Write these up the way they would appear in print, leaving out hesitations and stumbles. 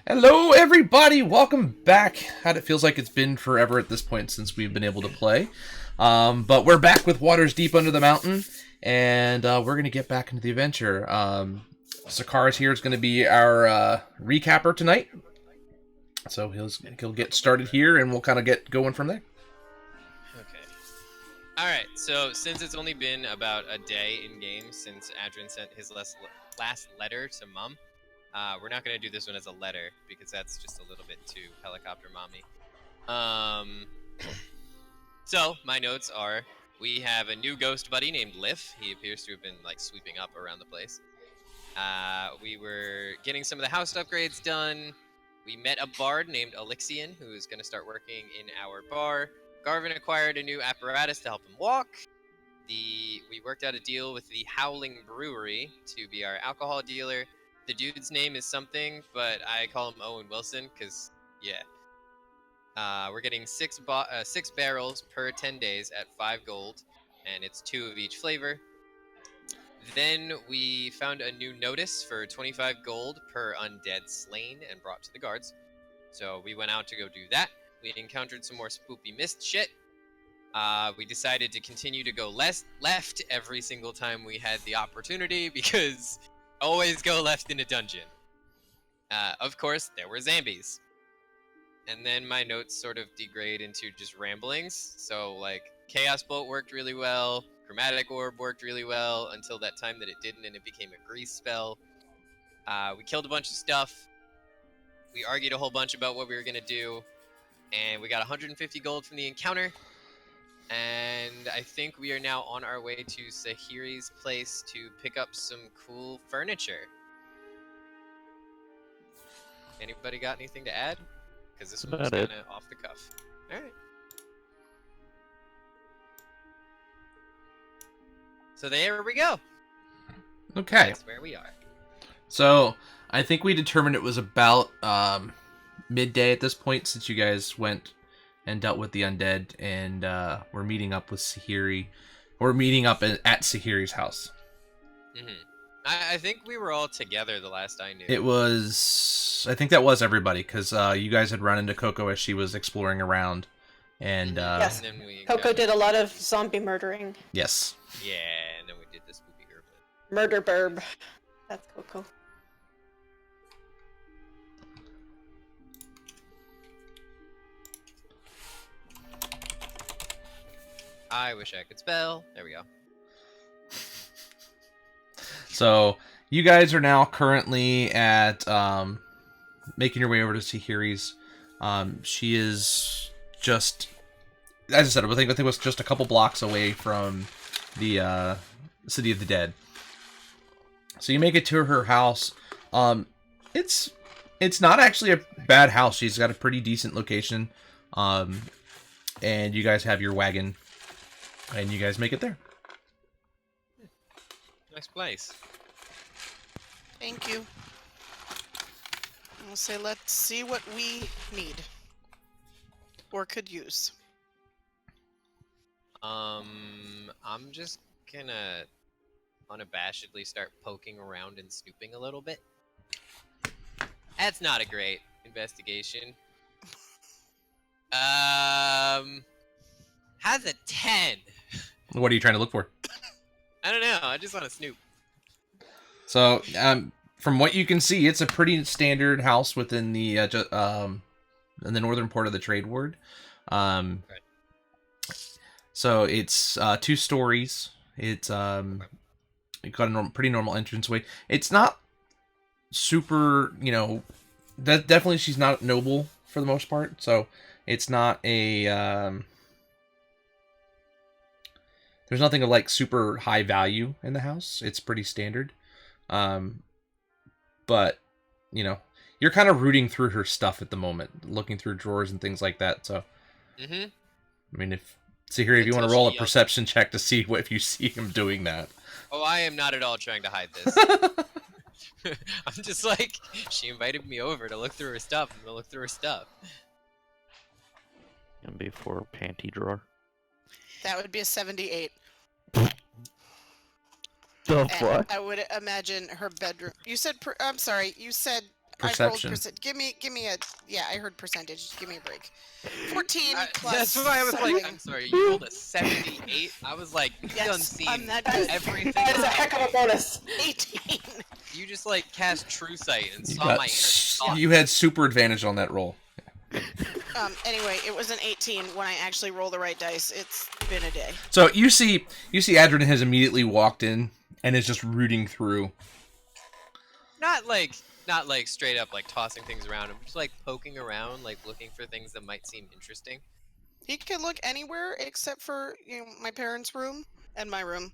Hello, everybody! Welcome back. God, it feels like it's been forever at this point since we've been able to play. But we're back with Waters Deep Under the Mountain, and we're going to get back into the adventure. Sakara's here is going to be our recapper tonight. So he'll get started here, and we'll kind of get going from there. Okay. Alright, so since it's only been about a day in-game since Adrian sent his last letter to Mum, we're not going to do this one as a letter, because that's just a little bit too helicopter mommy. So, my notes are, we have a new ghost buddy named Liff. He appears to have been, sweeping up around the place. We were getting some of the house upgrades done. We met a bard named Elixian, who is going to start working in our bar. Garvin acquired a new apparatus to help him walk. We worked out a deal with the Howling Brewery to be our alcohol dealer. The dude's name is something, but I call him Owen Wilson, because, yeah. We're getting six barrels per 10 days at 5 gold, and it's 2 of each flavor. Then we found a new notice for 25 gold per undead slain and brought to the guards. So we went out to go do that. We encountered some more spoopy mist shit. We decided to continue to go left every single time we had the opportunity, because always go left in a dungeon. Of course, there were zombies. And then my notes sort of degrade into just ramblings. So, Chaos Bolt worked really well, Chromatic Orb worked really well, until that time that it didn't and it became a grease spell. We killed a bunch of stuff. We argued a whole bunch about what we were going to do. And we got 150 gold from the encounter. And I think we are now on our way to Sahiri's place to pick up some cool furniture. Anybody got anything to add? Because this one was kind of off the cuff. Alright. So there we go. Okay. That's where we are. So I think we determined it was about midday at this point, since you guys went and dealt with the undead, and we're meeting up with Sahiri. We're meeting up at Sahiri's house. Mm-hmm. I think we were all together the last I knew. I think that was everybody, because you guys had run into Coco as she was exploring around. And yes, and then Coco did a lot of zombie murdering. Yes. Yeah, and then we did the spooky herb. Murder burb. That's Coco. I wish I could spell. There we go. So you guys are now currently at making your way over to Sahiri's. She is just, as I said, I think it was just a couple blocks away from the City of the Dead. So you make it to her house. It's not actually a bad house. She's got a pretty decent location. And you guys have your wagon, and you guys make it there. Nice place. Thank you. I'll say let's see what we need. Or could use. I'm just gonna unabashedly start poking around and snooping a little bit. That's not a great investigation. Has a 10. What are you trying to look for? I don't know. I just want to snoop. So, from what you can see, it's a pretty standard house within the northern port of the trade ward. Okay. So it's 2 stories. It's it got a pretty normal entranceway. It's not super, that definitely she's not noble for the most part. So it's not a there's nothing of super high value in the house. It's pretty standard. But you're kind of rooting through her stuff at the moment, looking through drawers and things like that. So, I mean, if you want to roll a perception check to see if you see him doing that. Oh, I am not at all trying to hide this. I'm just she invited me over to look through her stuff. I'm gonna look through her stuff. And before panty drawer. That would be a 78. The And fuck? I would imagine her bedroom. You said. I'm sorry. You said. Perception. I rolled give me a. Yeah, I heard percentage. Give me a break. 14 plus. That's why I was something. like, I'm sorry, you rolled a 78. I was like, you done Yes, seen I'm that good. everything. That is a heck of a bonus. 18. You just like cast True Sight and You saw got my inner you had super advantage on that roll. Anyway, it was an 18 when I actually roll the right dice. It's been a day. So you see Adrian has immediately walked in and is just rooting through. Not like straight up like tossing things around. I'm just like poking around, like looking for things that might seem interesting. He can look anywhere except for my parents' room and my room,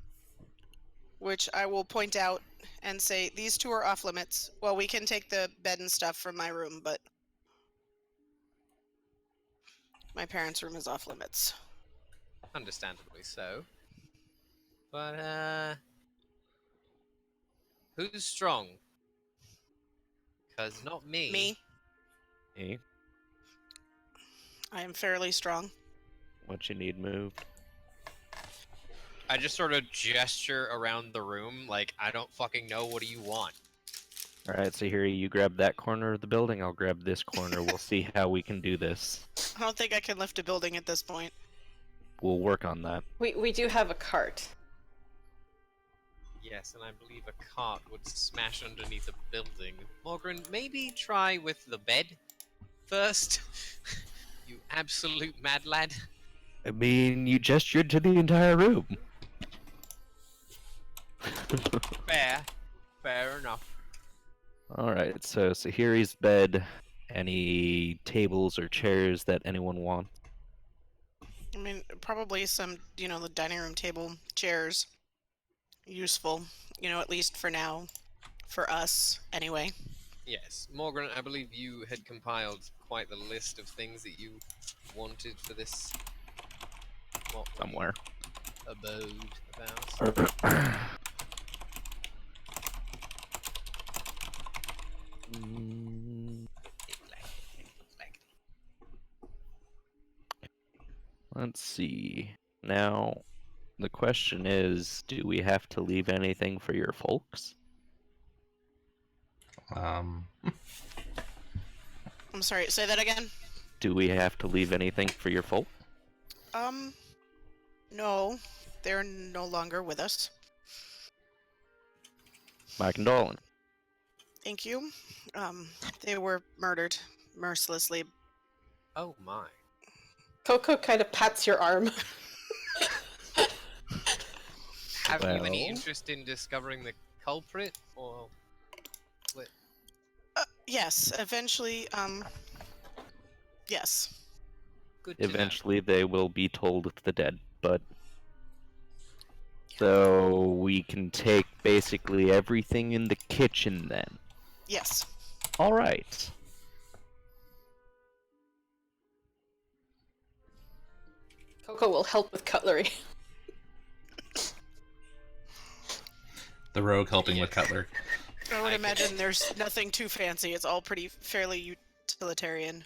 which I will point out and say these two are off limits. Well, we can take the bed and stuff from my room, but my parents' room is off limits. Understandably so. But who's strong? Cause not me. Me, Hey, I am fairly strong. what you need moved? I just sort of gesture around the room like I don't fucking know. What do you want? Alright, so here you grab that corner of the building, I'll grab this corner. We'll see how we can do this. I don't think I can lift a building at this point. We'll work on that. We do have a cart. Yes, and I believe a cart would smash underneath a building. Morgan, maybe try with the bed first. You absolute mad lad. I mean, you gestured to the entire room. Fair enough. Alright, so Sahiri's bed. Any tables or chairs that anyone wants? I mean, probably some, the dining room table, chairs. Useful, at least for now. For us, anyway. Yes, Morgan, I believe you had compiled quite the list of things that you wanted for this Somewhere. abode of ours. Let's see. Now, the question is, do we have to leave anything for your folks? Um, I'm sorry, say that again? Do we have to leave anything for your folk? No. They're no longer with us. My condolences. Thank you. They were murdered mercilessly. Oh my. Coco kind of pats your arm. Have you any Well- interest in discovering the culprit, or what? Yes, eventually, yes. Good to know. Eventually they will be told the dead, but... So we can take basically everything in the kitchen then. Yes. Alright. Coco will help with cutlery. the rogue helping with Cutler. I would I imagine there's nothing too fancy. It's all fairly utilitarian.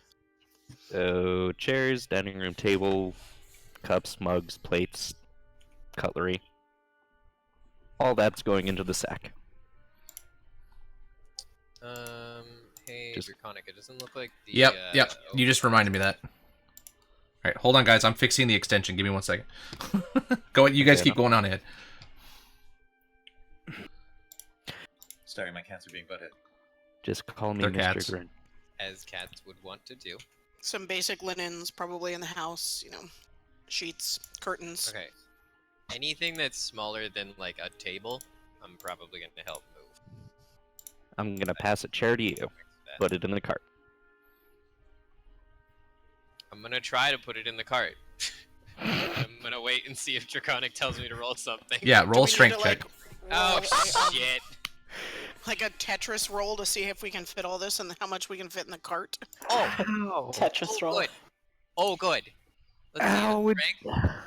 So chairs, dining room table, cups, mugs, plates, cutlery. All that's going into the sack. Hey, Just- Draconic, it doesn't look like the. Yep. Oh, You just reminded me of that. All right, hold on, guys. I'm fixing the extension. Give me 1 second. Go. You guys Okay, keep going on ahead. Sorry, my cats are being butthead. Just call me They're Mr. cats. Grin. as cats would want to do. Some basic linens probably in the house, sheets, curtains. Okay. Anything that's smaller than like a table, I'm probably gonna help move. I'm gonna pass a chair to you. That. Put it in the cart. I'm gonna try to put it in the cart. I'm gonna wait and see if Draconic tells me to roll something. Yeah, Do roll we a strength need to, check. Oh roll shit. like a Tetris roll to see if we can fit all this and how much we can fit in the cart? Oh, Tetris roll. good. Oh, good. Let's see Ow, the it- strength.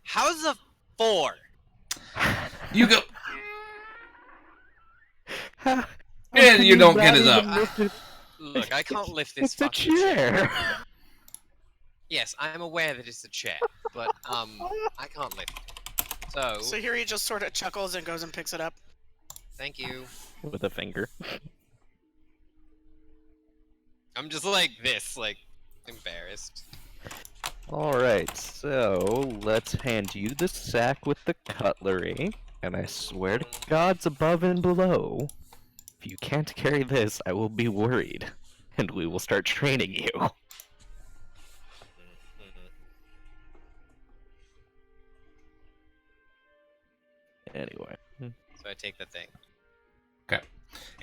How's a 4? You go. How And can you don't not get it even up. lift it? Look, I can't lift this It's a fucking chair. chair. Yes, I'm aware that it's a chair, but I can't lift it. So here he just sort of chuckles and goes and picks it up. Thank you. With a finger. I'm just like this, like embarrassed. Alright, so let's hand you the sack with the cutlery. And I swear to gods above and below, if you can't carry this, I will be worried. And we will start training you. Mhm. Anyway. So I take the thing.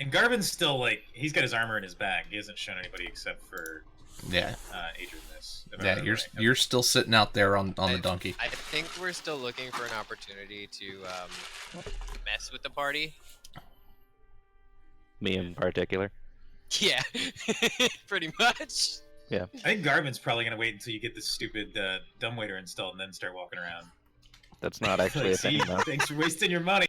And Garvin's still like he's got his armor in his bag. He hasn't shown anybody except for Yeah. Adrian this. if I Yeah, remember right. you're still sitting out there on the I- donkey. I think we're still looking for an opportunity to mess with the party. Me in particular. Yeah, pretty much. I think Garvin's probably gonna wait until you get this stupid dumbwaiter installed and then start walking around. That's not actually a Like, thing, see, though. thanks for wasting your money.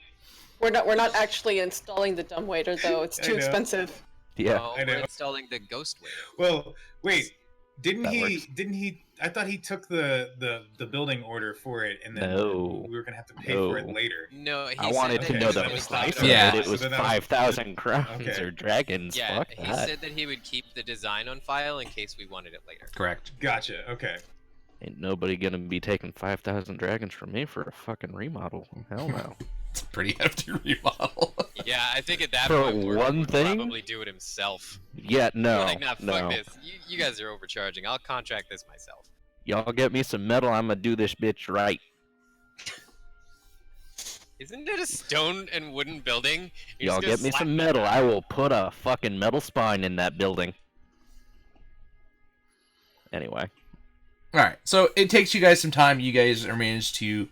We're not actually installing the dumbwaiter though. It's I too know. expensive. Yeah. Well, I we're know. installing the ghost waiter. Well, wait. Didn't That he? works. Didn't he? I thought he took the building order for it, and then No. we were gonna have to pay for it No. later. No, he I said wanted that to he know was the gonna was keep price it. of Yeah. it. It was So then I was- 5,000 crowns Okay. or dragons. Yeah, Fuck he that. said that he would keep the design on file in case we wanted it later. Correct. Gotcha. Okay. Ain't nobody gonna be taking 5,000 dragons from me for a fucking remodel. Hell no. It's a pretty hefty remodel. Yeah, I think at that For point Morgan one would thing? probably do it himself. Yeah, no. Like, nah, fuck no. this. You guys are overcharging. I'll contract this myself. Y'all get me some metal, I'm gonna do this bitch right. Isn't it a stone and wooden building? You're Y'all just gonna get me slap some that metal, down. I will put a fucking metal spine in that building. Anyway. Alright, so it takes you guys some time. You guys are managed to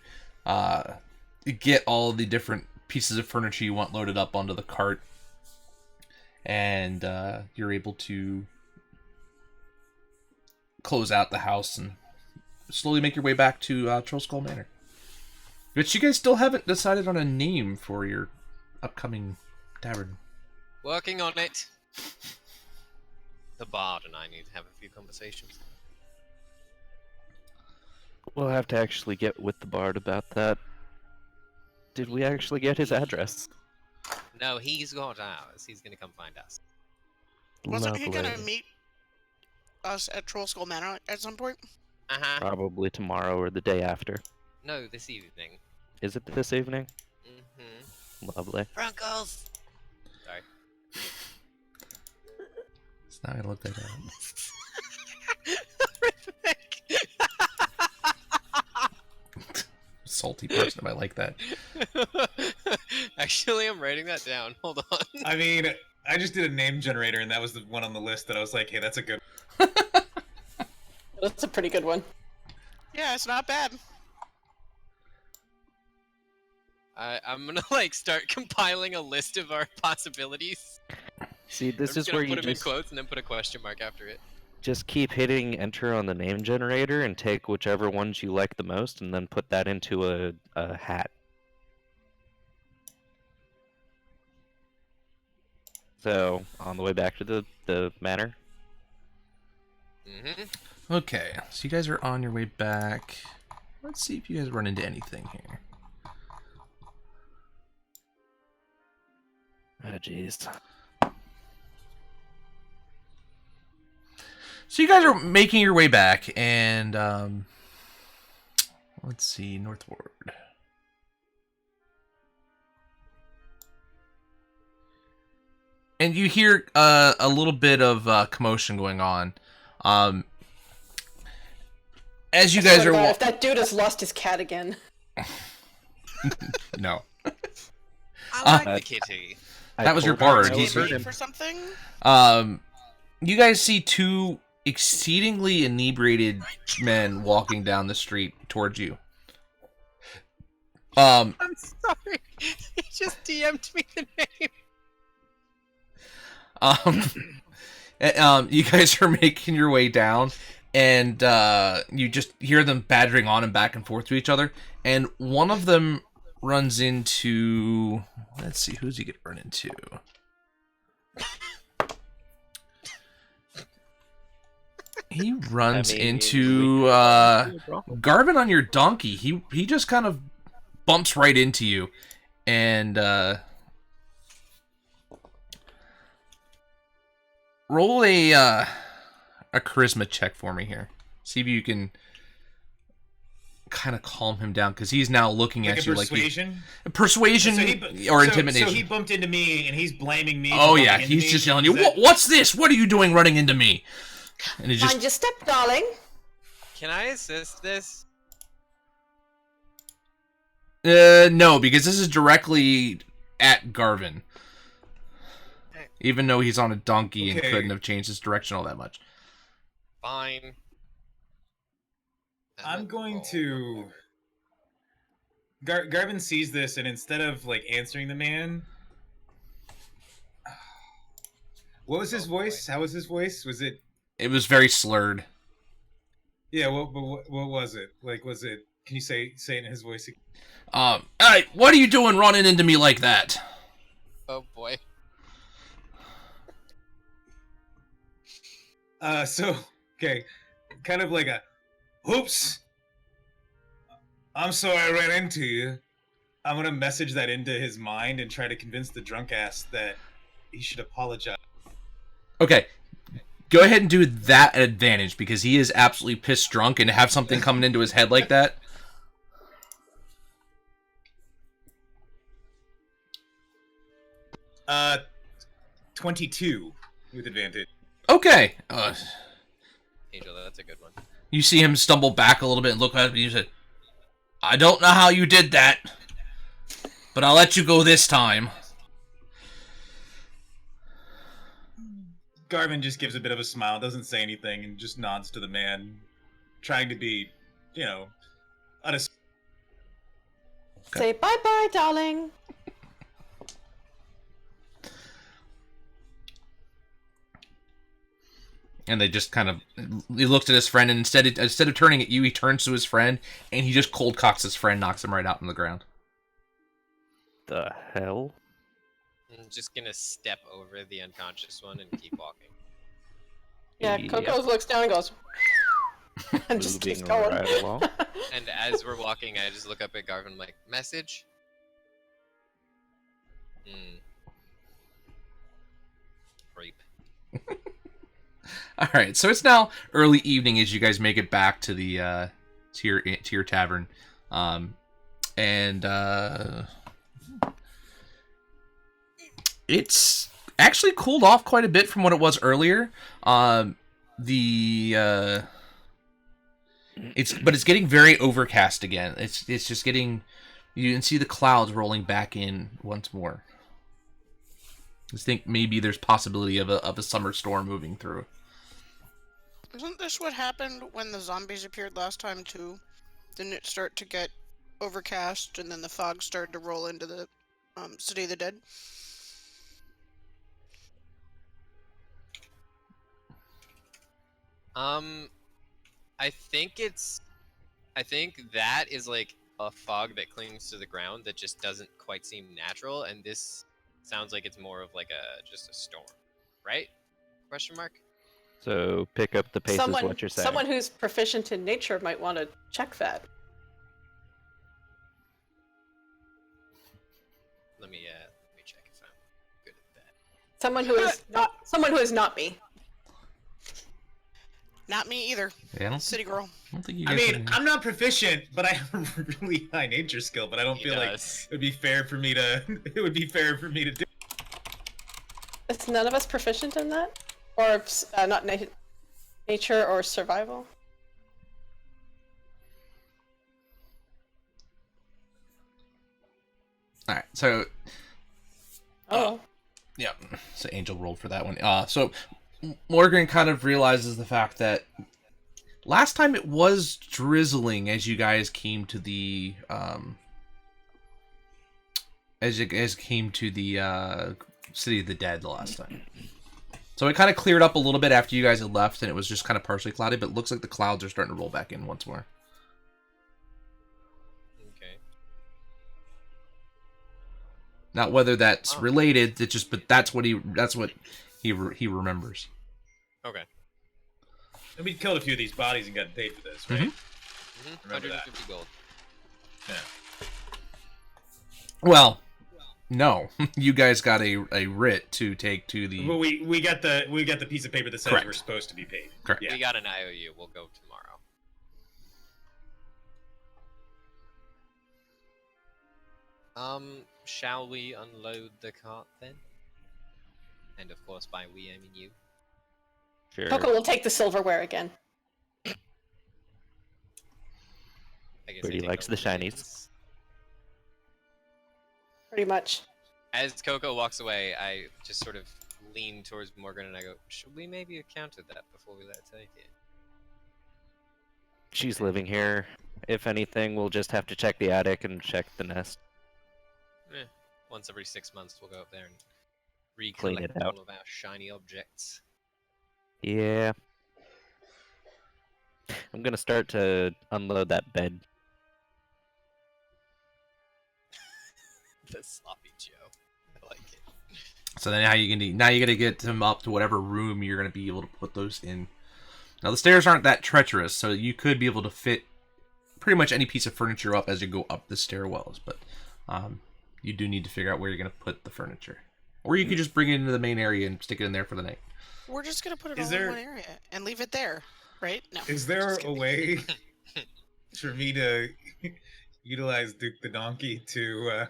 get all the different pieces of furniture you want loaded up onto the cart. And you're able to close out the house and slowly make your way back to Troll Skull Manor. But you guys still haven't decided on a name for your upcoming tavern. Working on it. The bard and I need to have a few conversations. We'll have to actually get with the bard about that. Did we actually get his address? No, he's got ours. He's gonna come find us. Wasn't he gonna Lovely. meet us at Troll Skull Manor at some point? Uh-huh. Probably tomorrow or the day after. No, this evening. Is it this evening? Mm-hmm. Lovely. Freckles! Sorry. It's not gonna look that out. Salty person, I like that. Actually, I'm writing that down. Hold on. I mean, I just did a name generator, and that was the one on the list that I was like, hey, that's a good. That's a pretty good one. Yeah, it's not bad. I'm gonna like start compiling a list of our possibilities. See, this I'm is just gonna where put you them in just, quotes and then put a question mark after it. just keep hitting enter on the name generator and take whichever ones you like the most and then put that into a hat. So, on the way back to the manor, Mm-hmm. Okay, so you guys are on your way back. Let's see if you guys run into anything here. oh jeez. So you guys are making your way back, and let's see, northward. And you hear a little bit of commotion going on. As you guys are if that dude has lost his cat again. no, I like the kitty. That was your told bard. him I He's- would Waiting him. for something? you guys see two exceedingly inebriated men walking down the street towards you. I'm sorry. He just DM'd me the name. You guys are making your way down, and you just hear them badgering on and back and forth to each other. And one of them runs into. Let's see, who's he gonna run into? He runs into Garvin on your donkey. He just kind of bumps right into you, and roll a charisma check for me here. See if you can kind of calm him down, because he's now looking at you persuasion? like persuasion or intimidation. So he bumped into me, and he's blaming me. Oh yeah, he's just yelling, "What's this? What are you doing running into me?" And he just Mind your step, darling. Can I assist this? no, because this is directly at Garvin. Even though he's on a donkey and couldn't have changed his direction all that much. Fine. I'm going to... Garvin sees this, and instead of, like, answering the man... What was his voice? How was his voice? Was it... It was very slurred. Yeah, what was it? Like, was it... Can you say it in his voice? Hey, what are you doing running into me like that? Oh boy. Okay, kind of like a, oops, I'm sorry I ran into you. I'm gonna message that into his mind and try to convince the drunk ass that he should apologize. Okay, go ahead and do that at advantage, because he is absolutely pissed drunk, and to have something coming into his head like that. 22 with advantage. Okay. Angel, that's a good one. You see him stumble back a little bit and look at him, and you said, "I don't know how you did that, but I'll let you go this time." Garvin just gives a bit of a smile, doesn't say anything, and just nods to the man, trying to be, unassuming. Say bye-bye, darling. And they just kind of, he looked at his friend, and instead of turning at you, he turns to his friend, and he just cold cocks his friend, knocks him right out on the ground. The hell? I'm just gonna step over the unconscious one and keep walking. Yeah, Coco looks down and goes, and just keeps Moving going. right along. And as we're walking, I just look up at Garvin like, message? Creep. All right, so it's now early evening as you guys make it back to the to your tavern, and it's actually cooled off quite a bit from what it was earlier. It's getting very overcast again. It's just getting, you can see the clouds rolling back in once more. I just think maybe there's possibility of a summer storm moving through. Isn't this what happened when the zombies appeared last time too? Didn't it start to get overcast and then the fog started to roll into the City of the Dead? I think that is like a fog that clings to the ground that just doesn't quite seem natural, and this sounds like it's more of like just a storm, right? Question mark? So pick up the pace is what you're saying. Someone who's proficient in nature might want to check that. Let me check if I'm good at that. Someone who is not me. Not me either. Yeah, City girl. I don't think you I guys mean, I'm not proficient, but I have a really high nature skill. But I don't feel like it would be fair for me to. It would be fair for me to do. Is none of us proficient in that, or not nature or survival? All right, so Oh. yeah, so Angel rolled for that one. So Morgan kind of realizes the fact that last time it was drizzling as you guys came to the City of the Dead the last time. So it kind of cleared up a little bit after you guys had left, and it was just kind of partially cloudy, but it looks like the clouds are starting to roll back in once more. Okay. Not whether that's related, it's just, but that's what he remembers. Okay. And we killed a few of these bodies and got paid for this, right? Mm-hmm. Remember that. 150 gold. Yeah. Well, no. You guys got a writ to take to the... Well, we got the piece of paper that says Correct. we're supposed to be paid. Correct. Yeah. We got an IOU. We'll go tomorrow. Shall we unload the cart then? And of course, by we, I mean you. Sure. Coco will take the silverware again. I guess I Pretty take likes the shinies. reins. Pretty much. As Coco walks away, I just sort of lean towards Morgan and I go, should we maybe have counted that before we let her take it? She's living here. If anything, we'll just have to check the attic and check the nest. Once every 6 months, we'll go up there and Clean recollect it out. all of our shiny objects. Yeah. I'm gonna start to unload that bed. The sloppy Joe. I like it. So then now you gotta get him up to whatever room you're gonna be able to put those in. Now the stairs aren't that treacherous, so you could be able to fit pretty much any piece of furniture up as you go up the stairwells, but you do need to figure out where you're gonna put the furniture. Or you could just bring it into the main area and stick it in there for the night. We're just gonna put it Is all there- in one area and leave it there, right? No. Is there just a kidding. way for me to utilize Duke the Donkey to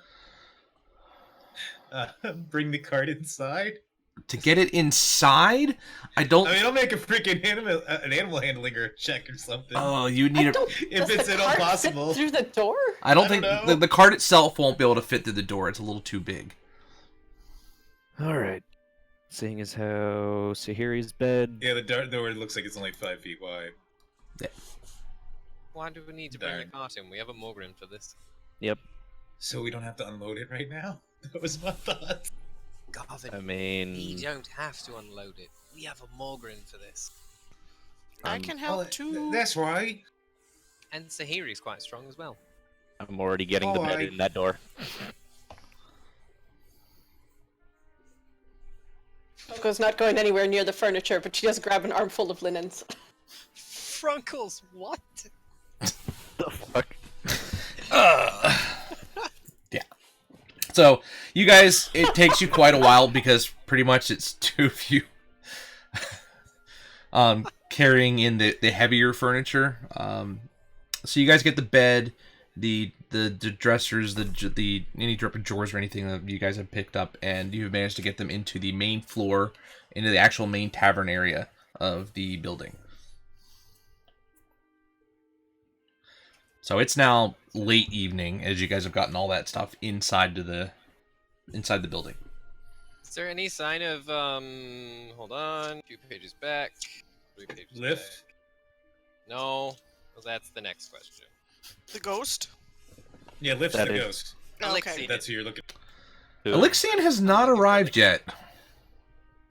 bring the cart inside? To get it inside, I don't... I mean, I'll make a freaking animal handling or check or something. Oh, you need I a... don't, If does it's the at all cart fit possible. through the door? I don't I think don't know. the cart itself won't be able to fit through the door. It's a little too big. Alright. Seeing as how Sahiri's bed... Yeah, the door looks like it's only 5 feet wide. Why do we need to bring the Darn. cart in? We have a Mogrim for this. Yep. So we don't have to unload it right now? That was my thought. Garvin, I we mean... don't have to unload it. We have a Mogrim for this. I Um, can help too. That's right. And Sahiri's quite strong as well. I'm already getting the bed Alright. in that door. Coco's not going anywhere near the furniture, but she does grab an armful of linens. Frunkles, what? The fuck? Yeah. So, you guys, it takes you quite a while because pretty much it's two of you carrying in the heavier furniture. So you guys get the bed, the dressers, the any drawers or anything that you guys have picked up, and you've managed to get them into the main floor, into the actual main tavern area of the building. So it's now late evening as you guys have gotten all that stuff inside the building. Is there any sign of, hold on, 2 pages back, 3 pages Lift? back. No, well, that's the next question. The ghost? Yeah, lift's That the is- ghost. Elixir. Okay. That's who you're looking. Elixion has not arrived yet,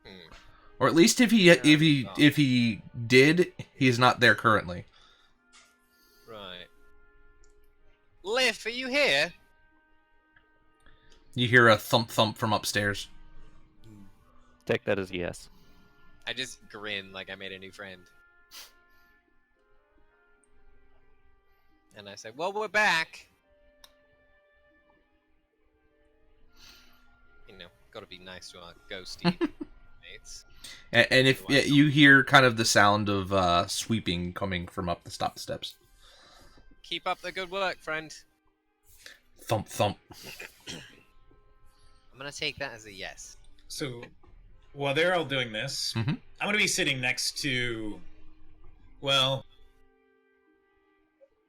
Hmm. or at least if he did, he is not there currently. Right. Liv, are you here? You hear a thump thump from upstairs. Take that as yes. I just grin like I made a new friend. And I said, well, we're back. You know, gotta be nice to our ghosty mates. And if you hear kind of the sound of sweeping coming from up the steps. Keep up the good work, friend. Thump thump. I'm gonna take that as a yes. So, while they're all doing this, Mhm. I'm going to be sitting next to. Well.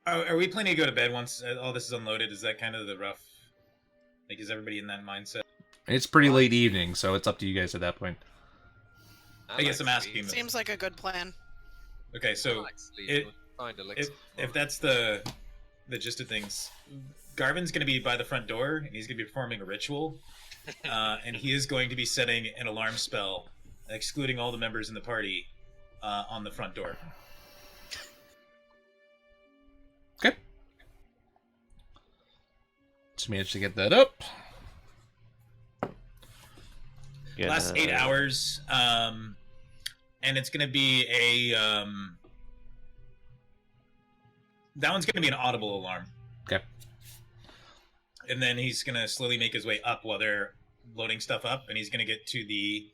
Are we planning to go to bed once all this is unloaded? Is that kind of the rough. Like, is everybody in that mindset? It's pretty late evening, so it's up to you guys at that point. I guess like I'm asking sleep. them. Seems like a good plan. Okay, I so. like sleep. it- We'll find Elixir If tomorrow. that's the gist of things, Garvin's going to be by the front door, and he's going to be performing a ritual, and he is going to be setting an alarm spell, excluding all the members in the party, on the front door. Okay. Just managed to get that up. Last 8 hours, and it's going to be a that one's going to be an audible alarm. Okay. and then he's gonna slowly make his way up while they're loading stuff up, and he's gonna get to the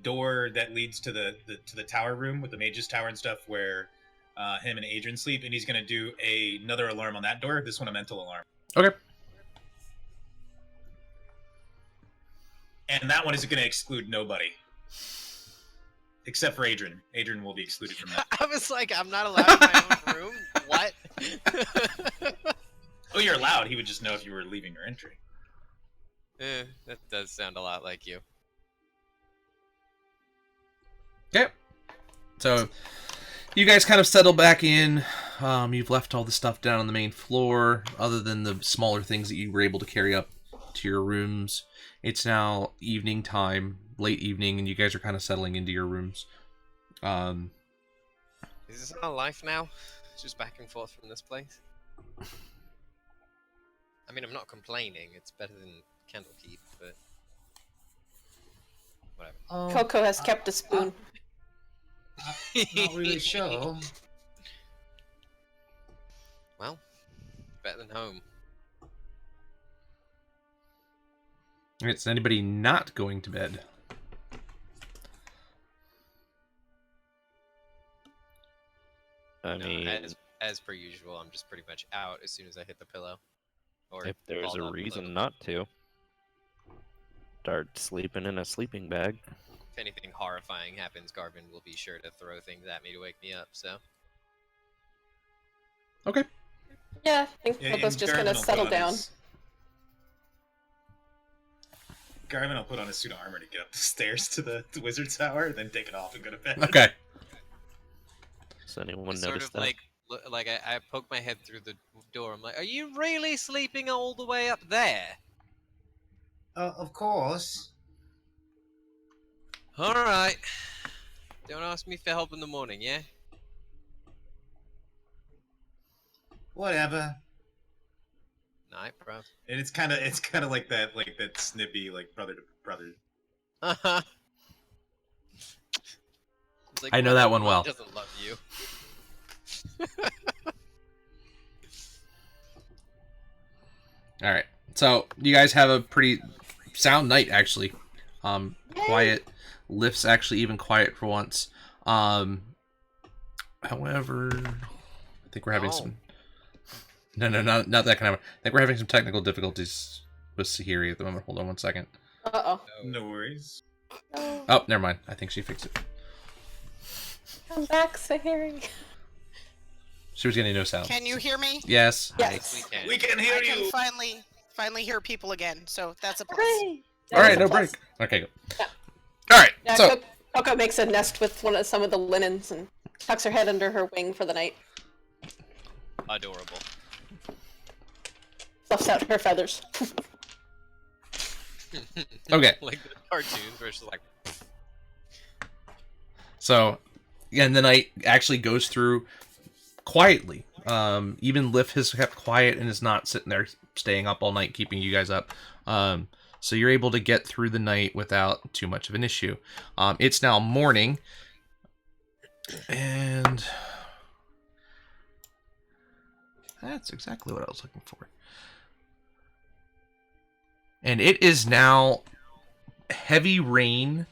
door that leads to the tower room with the mage's tower and stuff, where him and Adrian sleep, and he's gonna do another alarm on that door. This one a mental alarm. Okay. And that one is going to exclude nobody. Except for Adrian. Adrian will be excluded from that. I was like, I'm not allowed in my own room? What? Oh, you're allowed. He would just know if you were leaving your entry. That does sound a lot like you. Okay. So, you guys kind of settle back in. You've left all the stuff down on the main floor, other than the smaller things that you were able to carry up to your rooms. It's now evening time, late evening, and you guys are kind of settling into your rooms. Is this our life now? Just back and forth from this place? I mean, I'm not complaining. It's better than Candlekeep, but whatever. Coco has kept a spoon. Not really sure. Well, better than home. Alright, is anybody not going to bed? I No, mean, as per usual, I'm just pretty much out as soon as I hit the pillow. Or if there's balled a up reason below. not to, start sleeping in a sleeping bag. If anything horrifying happens, Garvin will be sure to throw things at me to wake me up, so... Okay. Yeah, I think Yeah, Coco's and just Garvin gonna will put settle on down. Garvin will put on his suit of armor to get up the stairs to the wizard's tower, then take it off and go to bed. Okay. Does anyone Sort notice of that? like I poke my head through the door. I'm like, are you really sleeping all the way up there? Of course. Alright. Don't ask me for help in the morning, yeah? Whatever. Night, bro. And it's kind of like that snippy brother to brother. Uh-huh. It's like, I know that one mom well. Doesn't love you. Alright. So, you guys have a pretty sound night, actually. Quiet. Lift's actually even quiet for once. However, I think we're having some... No, not that kind of... I think we're having some technical difficulties with Sahiri at the moment. Hold on one second. Uh-oh. No worries. No. Oh, never mind. I think she fixed it. Come back, Sahiri. She was getting no sound. Can you hear me? Yes. Yes. We can. We can hear I can you. finally hear people again, so that's a plus. Hooray! Alright, no That's a plus. break. Okay, go. Yeah. Alright, Yeah, so... Coco makes a nest with some of the linens and tucks her head under her wing for the night. Adorable. Fluffs out her feathers. Okay. Like the cartoons where it's just like... So, yeah, and the night actually goes through quietly. Even Liff has kept quiet and is not sitting there staying up all night, keeping you guys up. So you're able to get through the night without too much of an issue. It's now morning, and that's exactly what I was looking for. And it is now heavy rain,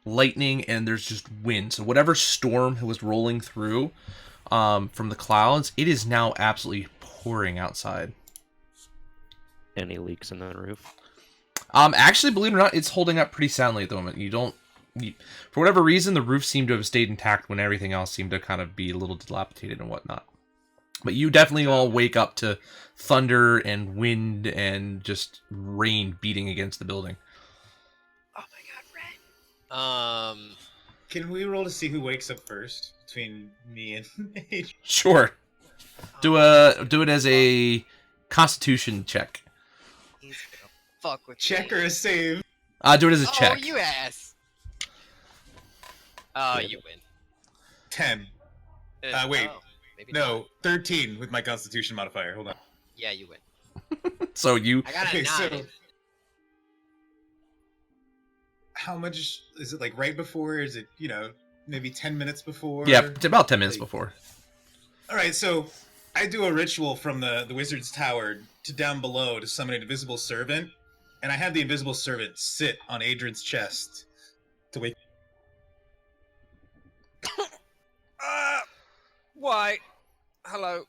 lightning, and there's just wind. So whatever storm was rolling through from the clouds, it is now absolutely pouring outside. Any leaks in the roof? Actually, believe it or not, it's holding up pretty soundly at the moment. For whatever reason, the roof seemed to have stayed intact when everything else seemed to kind of be a little dilapidated and whatnot. But you definitely all wake up to thunder and wind and just rain beating against the building. Oh my god, Ren! Can we roll to see who wakes up first between me and Adrian? Sure. Do it as a Constitution check. He's gonna fuck with Check me. or a save? Do it as a check. Oh, you ass! Oh, you win. 10. Wait. Oh, maybe No, not. 13 with my Constitution modifier. Hold on. Yeah, you win. So you I got a Okay, so 9. how much is it? Like right before? Is it maybe 10 minutes before? it's about 10 minutes before. All right, so I do a ritual from the wizard's tower to down below to summon an invisible servant, and I have the invisible servant sit on Adrian's chest to wake. Why? Hello.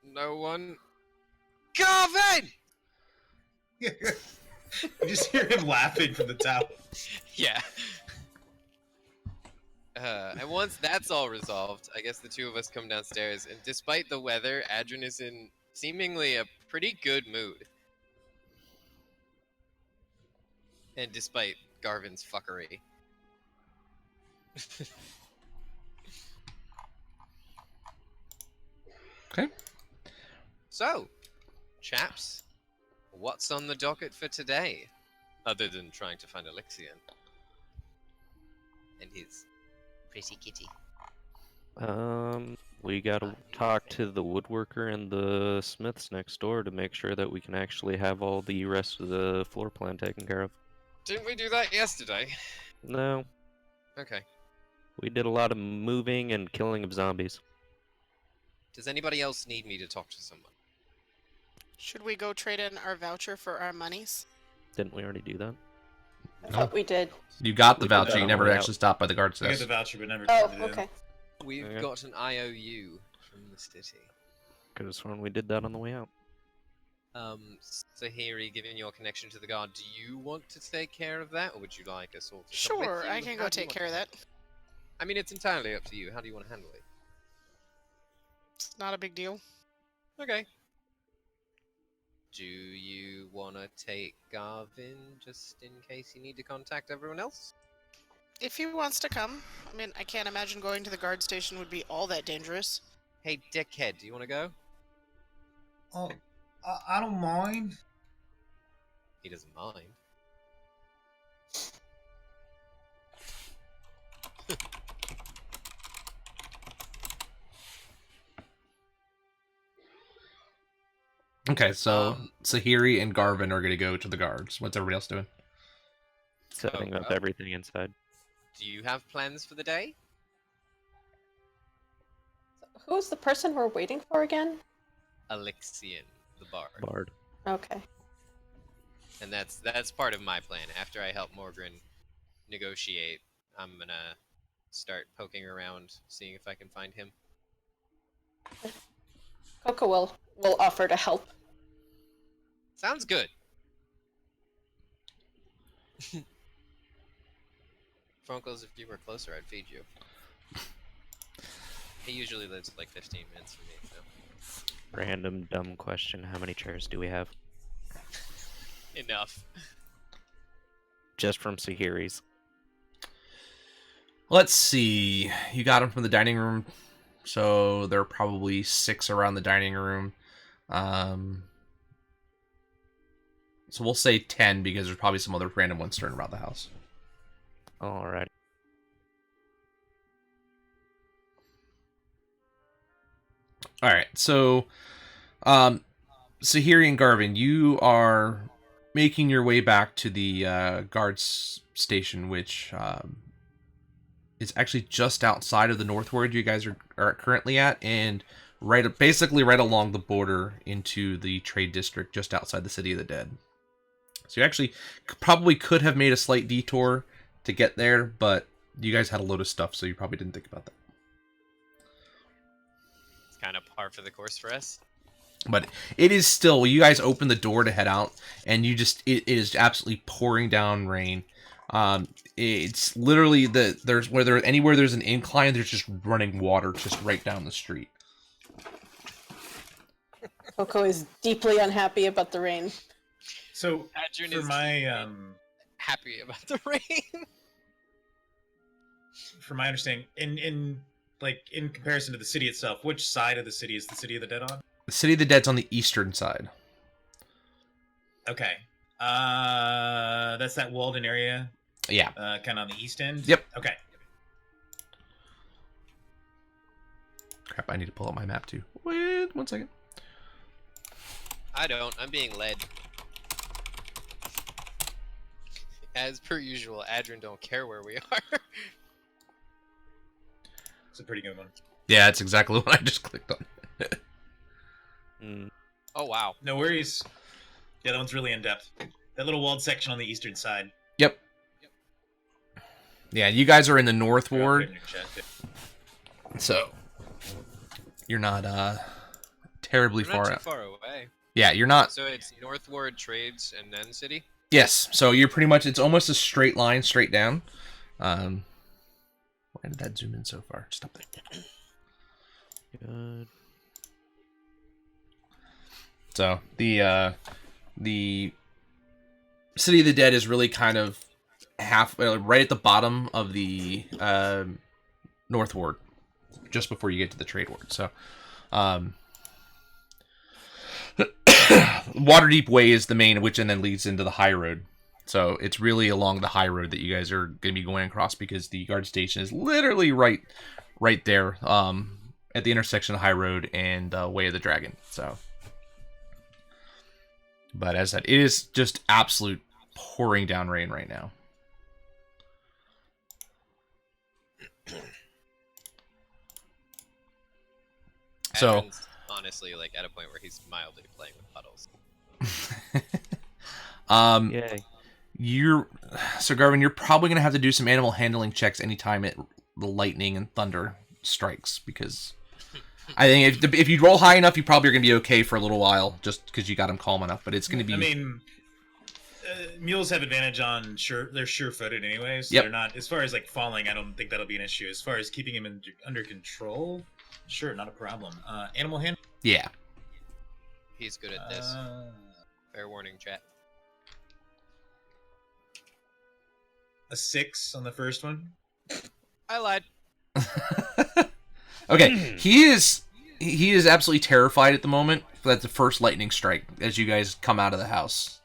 No one. Garvin! You just hear him laughing from the tower. Yeah. And once that's all resolved, I guess the two of us come downstairs, and despite the weather, Adrian is in seemingly a pretty good mood. And despite Garvin's fuckery. Okay. So, chaps, what's on the docket for today? Other than trying to find Alexian. And his pretty kitty. We gotta talk to the woodworker and the smiths next door to make sure that we can actually have all the rest of the floor plan taken care of. Didn't we do that yesterday? No, Okay. we did a lot of moving and killing of zombies. Does anybody else need me to talk to someone? Should we go trade in our voucher for our monies? Didn't we already do that? I thought we did. You got the We did that voucher. You on never the way actually stopped by the guard's I got desk. the voucher, but never Oh, turned it in. okay. We've Okay. got an IOU from the city. Could have sworn we did that on the way out. Sahiri, given your connection to the guard, do you want to take care of that, or would you like us all to come with Sure, you? I can How go do you take want care of to that. handle it? I mean, it's entirely up to you. How do you want to handle it? It's not a big deal. Okay. Do you want to take Garvin, just in case you need to contact everyone else? If he wants to come, I mean, I can't imagine going to the guard station would be all that dangerous. Hey, dickhead, do you want to go? Oh, I don't mind. He doesn't mind. Okay, so Um, Sahiri and Garvin are going to go to the guards. What's everybody else doing? Setting up oh. everything inside. Do you have plans for the day? Who's the person we're waiting for again? Alexian, the bard. Bard. Okay. And that's part of my plan. After I help Morgren negotiate, I'm gonna start poking around, seeing if I can find him. Coco will offer to help. Sounds good. Frunkles, if you were closer, I'd feed you. He usually lives like 15 minutes from me, so. Random dumb question. How many chairs do we have? Enough. Just from Sahiri's. Let's see. You got them from the dining room, so there are probably 6 around the dining room. So we'll say 10 because there's probably some other random ones stirring around the house. Alright. All right, so Sahiri and Garvin, you are making your way back to the guards station, which is actually just outside of the North Ward you guys are currently at, and basically right along the border into the trade district just outside the City of the Dead. So you actually probably could have made a slight detour to get there, but you guys had a load of stuff, so you probably didn't think about that. It's kind of par for the course for us. But it is still, you guys open the door to head out, and it is absolutely pouring down rain. It's literally anywhere there's an incline, there's just running water just right down the street. Coco is deeply unhappy about the rain. So Adrian for is my happy about the rain. from my understanding, in comparison to the city itself, which side of the city is the City of the Dead on? The City of the Dead's on the eastern side. Okay. That's that Walden area, Yeah. kind of on the east end. Yep. Okay. Crap, I need to pull up my map too. Wait, 1 second. I don't. I'm being led. As per usual, Adrian don't care where we are. It's a pretty good one. Yeah, that's exactly what I just clicked on. Mm. Oh wow. No worries. Yeah, that one's really in depth. That little walled section on the eastern side. Yep. Yeah, you guys are in the North Here, I'll put it Ward, in your chat, too. so you're not terribly We're not far too out. far away. Yeah, you're not. So it's Northward Trades and then City? Yes, so you're pretty much, it's almost a straight line, straight down. Why did that zoom in so far? Stop there. Good. So the City of the Dead is really kind of right at the bottom of the North Ward, just before you get to the Trade Ward. So, Waterdeep Way is the main, which and then leads into the High Road. So it's really along the High Road that you guys are going to be going across, because the guard station is literally right there, at the intersection of High Road and Way of the Dragon. So, but as I said, it is just absolute pouring down rain right now. So, Adrian's honestly, like, at a point where he's mildly playing with puddles. Yay. So Garvin, you're probably gonna have to do some animal handling checks anytime the lightning and thunder strikes, because I think if you roll high enough, you probably are gonna be okay for a little while, just because you got him calm enough. But it's gonna be. I mean, mules have advantage on they're sure-footed anyway, so Yep. they're not, as far as like falling, I don't think that'll be an issue. As far as keeping him under control, sure, not a problem. Animal hand. Yeah. He's good at this. Fair warning, chat. A 6 on the first one. I lied. Okay, he is absolutely terrified at the moment. That's the first lightning strike as you guys come out of the house.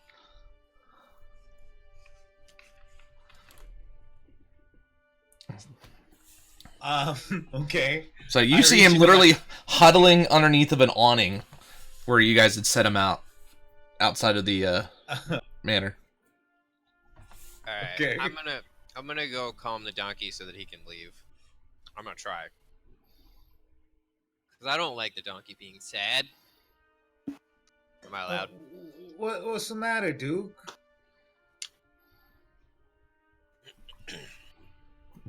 Okay. So you I see reach him into literally huddling underneath of an awning where you guys had set him out outside of the manor. Alright, Okay. I'm gonna go calm the donkey so that he can leave. I'm gonna try. Cause I don't like the donkey being sad. Am I allowed? What's the matter, Duke?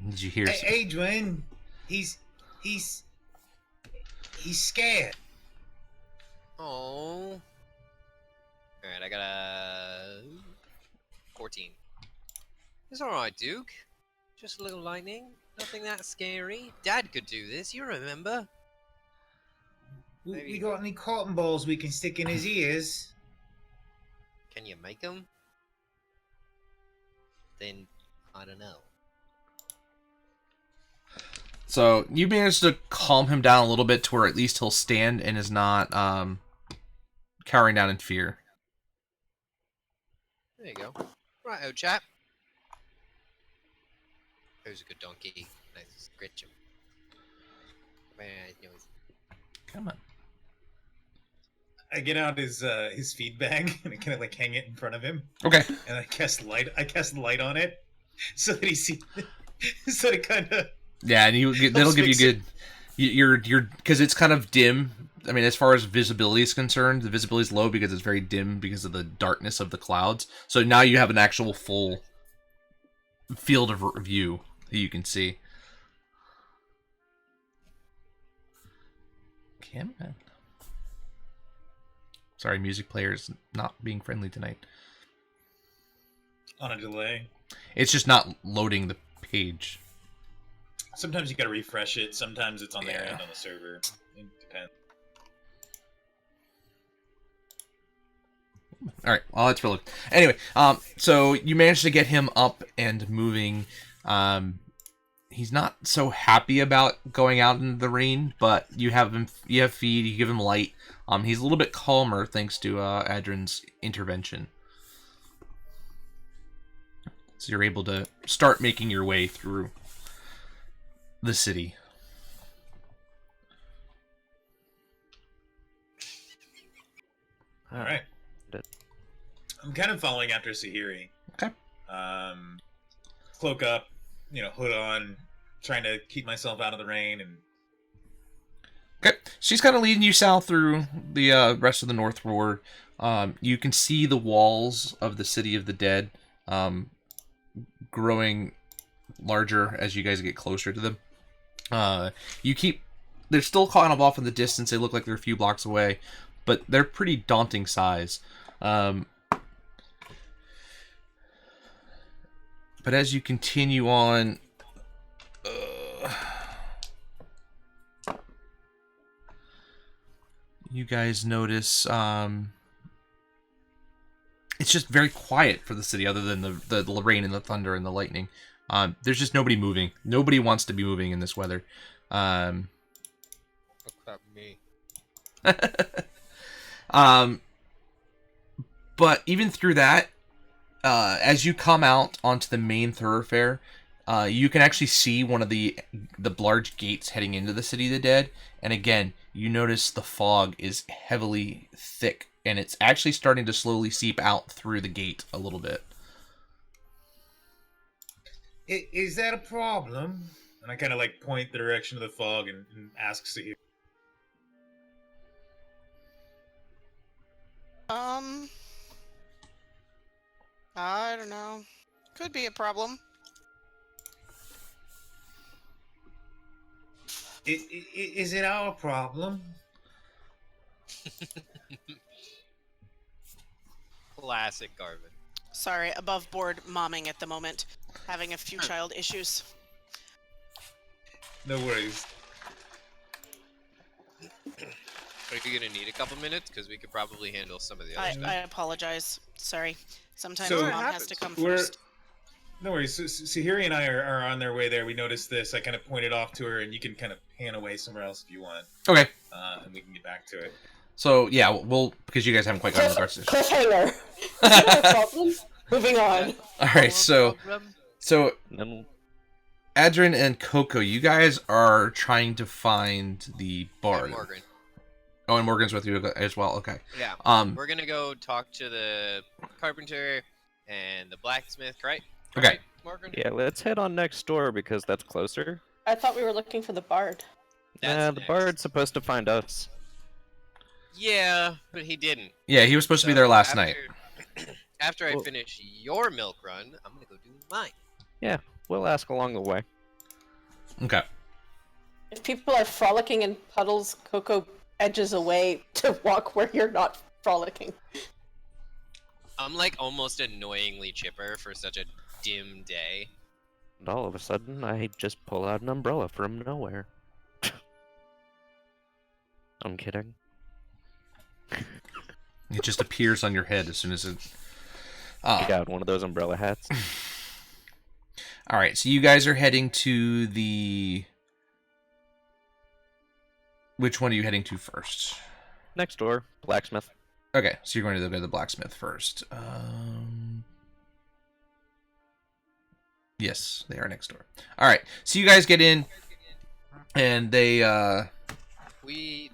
Did you hear? Hey, Adrian, he's scared. Oh. Alright, I got a 14. It's alright, Duke. Just a little lightning. Nothing that scary. Dad could do this, you remember? We got any cotton balls we can stick in his ears? Can you make them? Then, I don't know. So you managed to calm him down a little bit to where at least he'll stand and is not cowering down in fear. There you go. Right, oh chap. Who's a good donkey? Nice scratch him. Come on. I get out his feed bag and I kind of like hang it in front of him, Okay. and I cast light on it, so that he sees, so it kind of. Yeah, and that'll give you fix it. good. You're because it's kind of dim. I mean, as far as visibility is concerned, the visibility is low because it's very dim because of the darkness of the clouds. So now you have an actual full field of view that you can see. Come on. Sorry, music player's not being friendly tonight. On a delay. It's just not loading the page. Sometimes you gotta refresh it. Sometimes it's on their Yeah. end on the server. It depends. All right, well, that's really. Anyway, so you managed to get him up and moving. He's not so happy about going out in the rain, but you have feed, you give him light. He's a little bit calmer thanks to Adrin's intervention. So you're able to start making your way through the city. All right. I'm kind of following after Sahiri. Okay. Cloak up, hood on, trying to keep myself out of the rain, and Okay, she's kind of leading you south through the rest of the North Ward. You can see the walls of the City of the Dead growing larger as you guys get closer to them. They're still kind of off in the distance. They look like they're a few blocks away, but they're pretty daunting size. But as you continue on, you guys notice it's just very quiet for the city, other than the rain and the thunder and the lightning. There's just nobody moving. Nobody wants to be moving in this weather. Except me. But even through that, as you come out onto the main thoroughfare, you can actually see one of the large gates heading into the City of the Dead. And again, you notice the fog is heavily thick, and it's actually starting to slowly seep out through the gate a little bit. Is that a problem? And I kind of like point the direction of the fog and ask Sahir. I don't know. Could be a problem. Is it our problem? Classic Garvin. Sorry, above board momming at the moment. Having a few child issues. No worries. Are you gonna need a couple minutes? Because we could probably handle some of the other stuff. I apologize. Sorry. Sometimes So- mom has to come We're first. no worries. So, Sahiri and I are on their way there. We noticed this. I kind of pointed off to her, and you can kind of pan away somewhere else if you want, Okay. and we can get back to it. So yeah, we'll because you guys haven't quite gotten to the Dark Cliffhanger. Is that a problem? Moving on. All right, so And Adrian and Coco, you guys are trying to find the bard. Morgan. Oh, and Morgan's with you as well. Okay. Yeah. We're gonna go talk to the carpenter and the blacksmith, right? Okay. Right, Morgan? yeah, let's head on next door because that's closer. I thought we were looking for the bard. Nah, That's the next. bard's supposed to find us. Yeah, but he didn't. Yeah, he was supposed to be there last night. After I Well- finish your milk run, I'm gonna go do mine. We'll ask along the way. Okay. If people are frolicking in puddles, Coco edges away to walk where you're not frolicking. I'm like almost annoyingly chipper for such a dim day. And all of a sudden, I just pull out an umbrella from nowhere. I'm kidding. It just appears on your head as soon as it. I got one of those umbrella hats. All right, so you guys are heading to the. Which one are you heading to first? Next door, blacksmith. Okay, so you're going to the blacksmith first. Yes, they are next door. All right, so you guys get in, and they.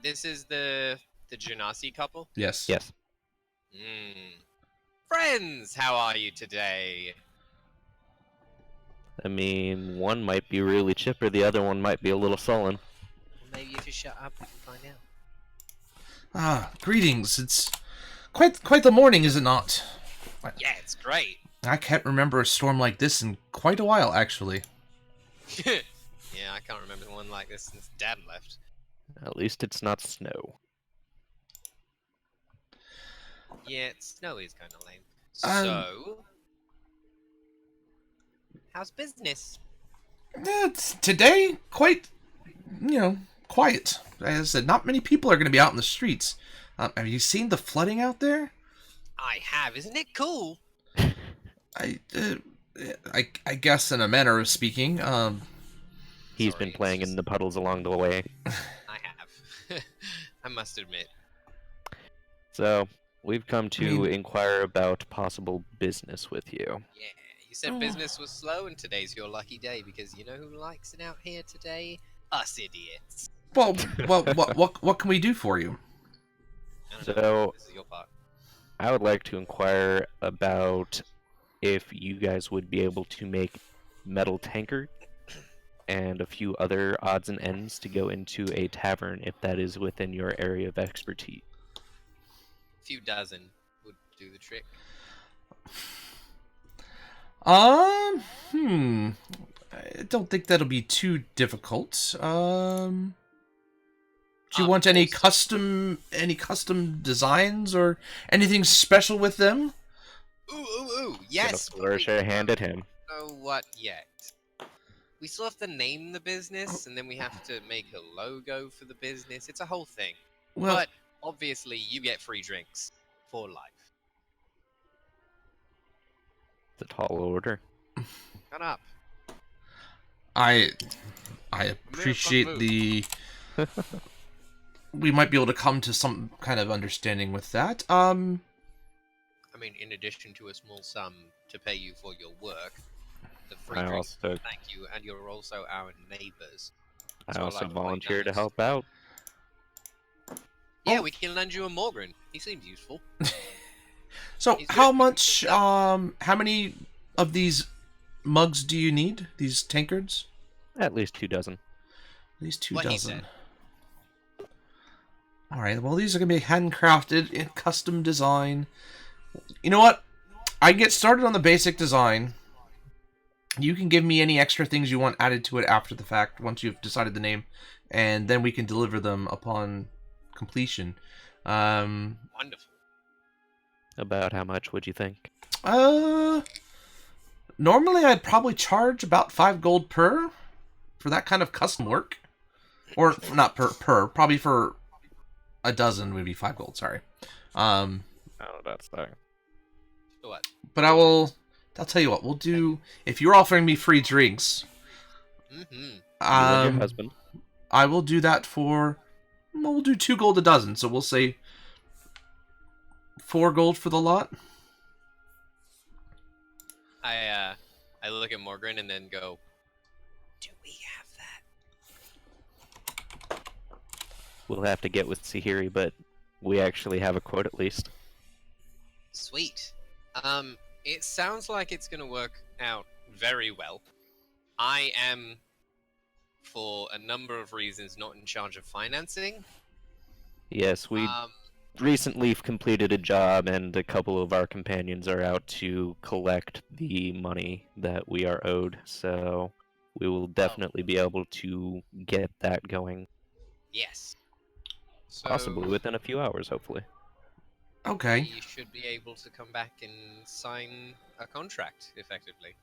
This is the Genasi couple. Yes. Yes. Friends, how are you today? I mean, one might be really chipper, the other one might be a little sullen. Well, maybe if you shut up, we can find out. Greetings. It's quite the morning, is it not? Yeah, it's great. I can't remember a storm like this in quite a while, actually. Yeah, I can't remember one like this since Dad left. At least it's not snow. Yeah, snow is kind of lame. Um, So, how's business? Today, quite, quiet. As I said, not many people are going to be out in the streets. Have you seen the flooding out there? I have, isn't it cool? I guess in a manner of speaking. He's Sorry, been it's playing in just- the puddles along the way. I have. I must admit. So, we've come to I mean- inquire about possible business with you. Yeah, you said business was slow, and today's your lucky day because you know who likes it out here today? Us idiots. Well, what can we do for you? I don't know. So, This is your part. I would like to inquire about if you guys would be able to make metal tankard and a few other odds and ends to go into a tavern if that is within your area of expertise. A few dozen would do the trick. I don't think that'll be too difficult. Do you want any custom designs or anything special with them? Ooh, yes. Gonna flourish her hand at him. Know what yet? We still have to name the business, and then we have to make a logo for the business. It's a whole thing. Well, But obviously, you get free drinks for life. It's a tall order. Shut up. I appreciate the. We might be able to come to some kind of understanding with that. I mean, in addition to a small sum to pay you for your work, the free I drinks, also- thank you, and you're also our neighbors. I So also like quite volunteer to nice. help out. Yeah, Oh. we can lend you a Morgan. He seems useful. So, He's how good. much? How many of these mugs do you need? These tankards? At least 2 dozen. At least 2 What he dozen. said. All right. Well, these are gonna be handcrafted in custom design. You know what? I get started on the basic design. You can give me any extra things you want added to it after the fact, once you've decided the name, and then we can deliver them upon completion. Wonderful. About how much would you think? Normally I'd probably charge about 5 gold per for that kind of custom work. Or not per, probably for a dozen would be 5 gold, sorry. Oh, that's fine. So what? But I'll tell you what, we'll do, if you're offering me free drinks, Mm-hmm. You and your husband. I will do that for, well, we'll do 2 gold a dozen, so we'll say 4 gold for the lot. I look at Morgan and then go, do we have that? We'll have to get with Sihiri, but we actually have a quote at least. Sweet. It sounds like it's gonna work out very well. I am, for a number of reasons, not in charge of financing. Yes, we recently completed a job, and a couple of our companions are out to collect the money that we are owed, so we will definitely be able to get that going. Yes. So Possibly within a few hours, hopefully. Okay. we should be able to come back and sign a contract, effectively.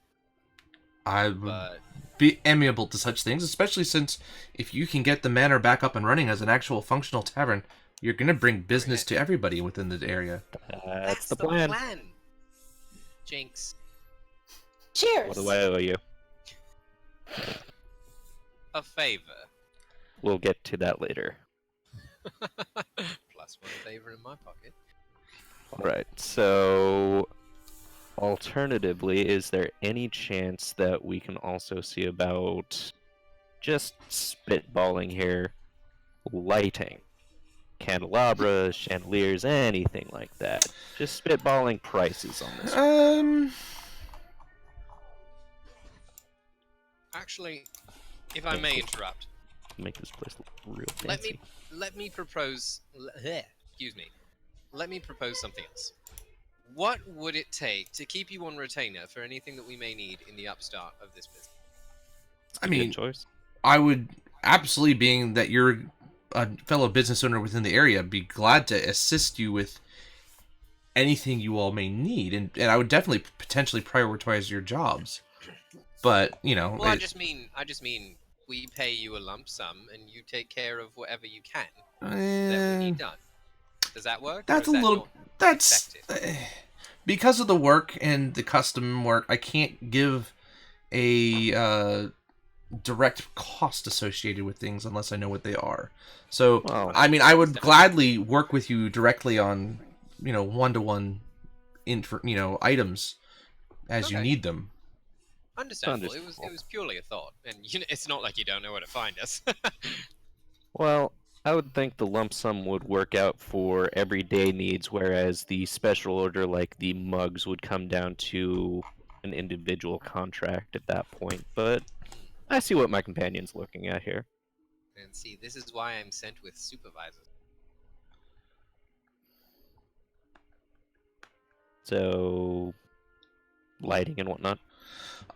I would But be amiable to such things, especially since if you can get the manor back up and running as an actual functional tavern, you're going to bring business to everybody within the area. That's the plan. Jinx. Cheers! What do I owe you? A favor. We'll get to that later. Plus 1 favor in my pocket. Alright, so alternatively, is there any chance that we can also see about just spitballing here, lighting? Candelabras, chandeliers, anything like that. Just spitballing prices on this. Actually, if I Thank may you. interrupt, Make this place look real let fancy. me propose. Excuse me. Let me propose something else. What would it take to keep you on retainer for anything that we may need in the upstart of this business? I Good mean, choice. I would absolutely, being that you're a fellow business owner within the area, be glad to assist you with anything you all may need, and I would definitely potentially prioritize your jobs. But you know, Well, I just mean we pay you a lump sum and you take care of whatever you can that we need done. Does that work? or that's is a that little. not That's effective? because of the work and the custom work. I can't give a direct cost associated with things unless I know what they are. So, Well, I mean, I would gladly work with you directly on, one-to-one, items as you Okay. need them. Understandable. It Understandable. was purely a thought, and it's not like you don't know where to find us. Well, I would think the lump sum would work out for everyday needs, whereas the special order, like the mugs, would come down to an individual contract at that point. But I see what my companion's looking at here. And see, this is why I'm sent with supervisors. So, lighting and whatnot.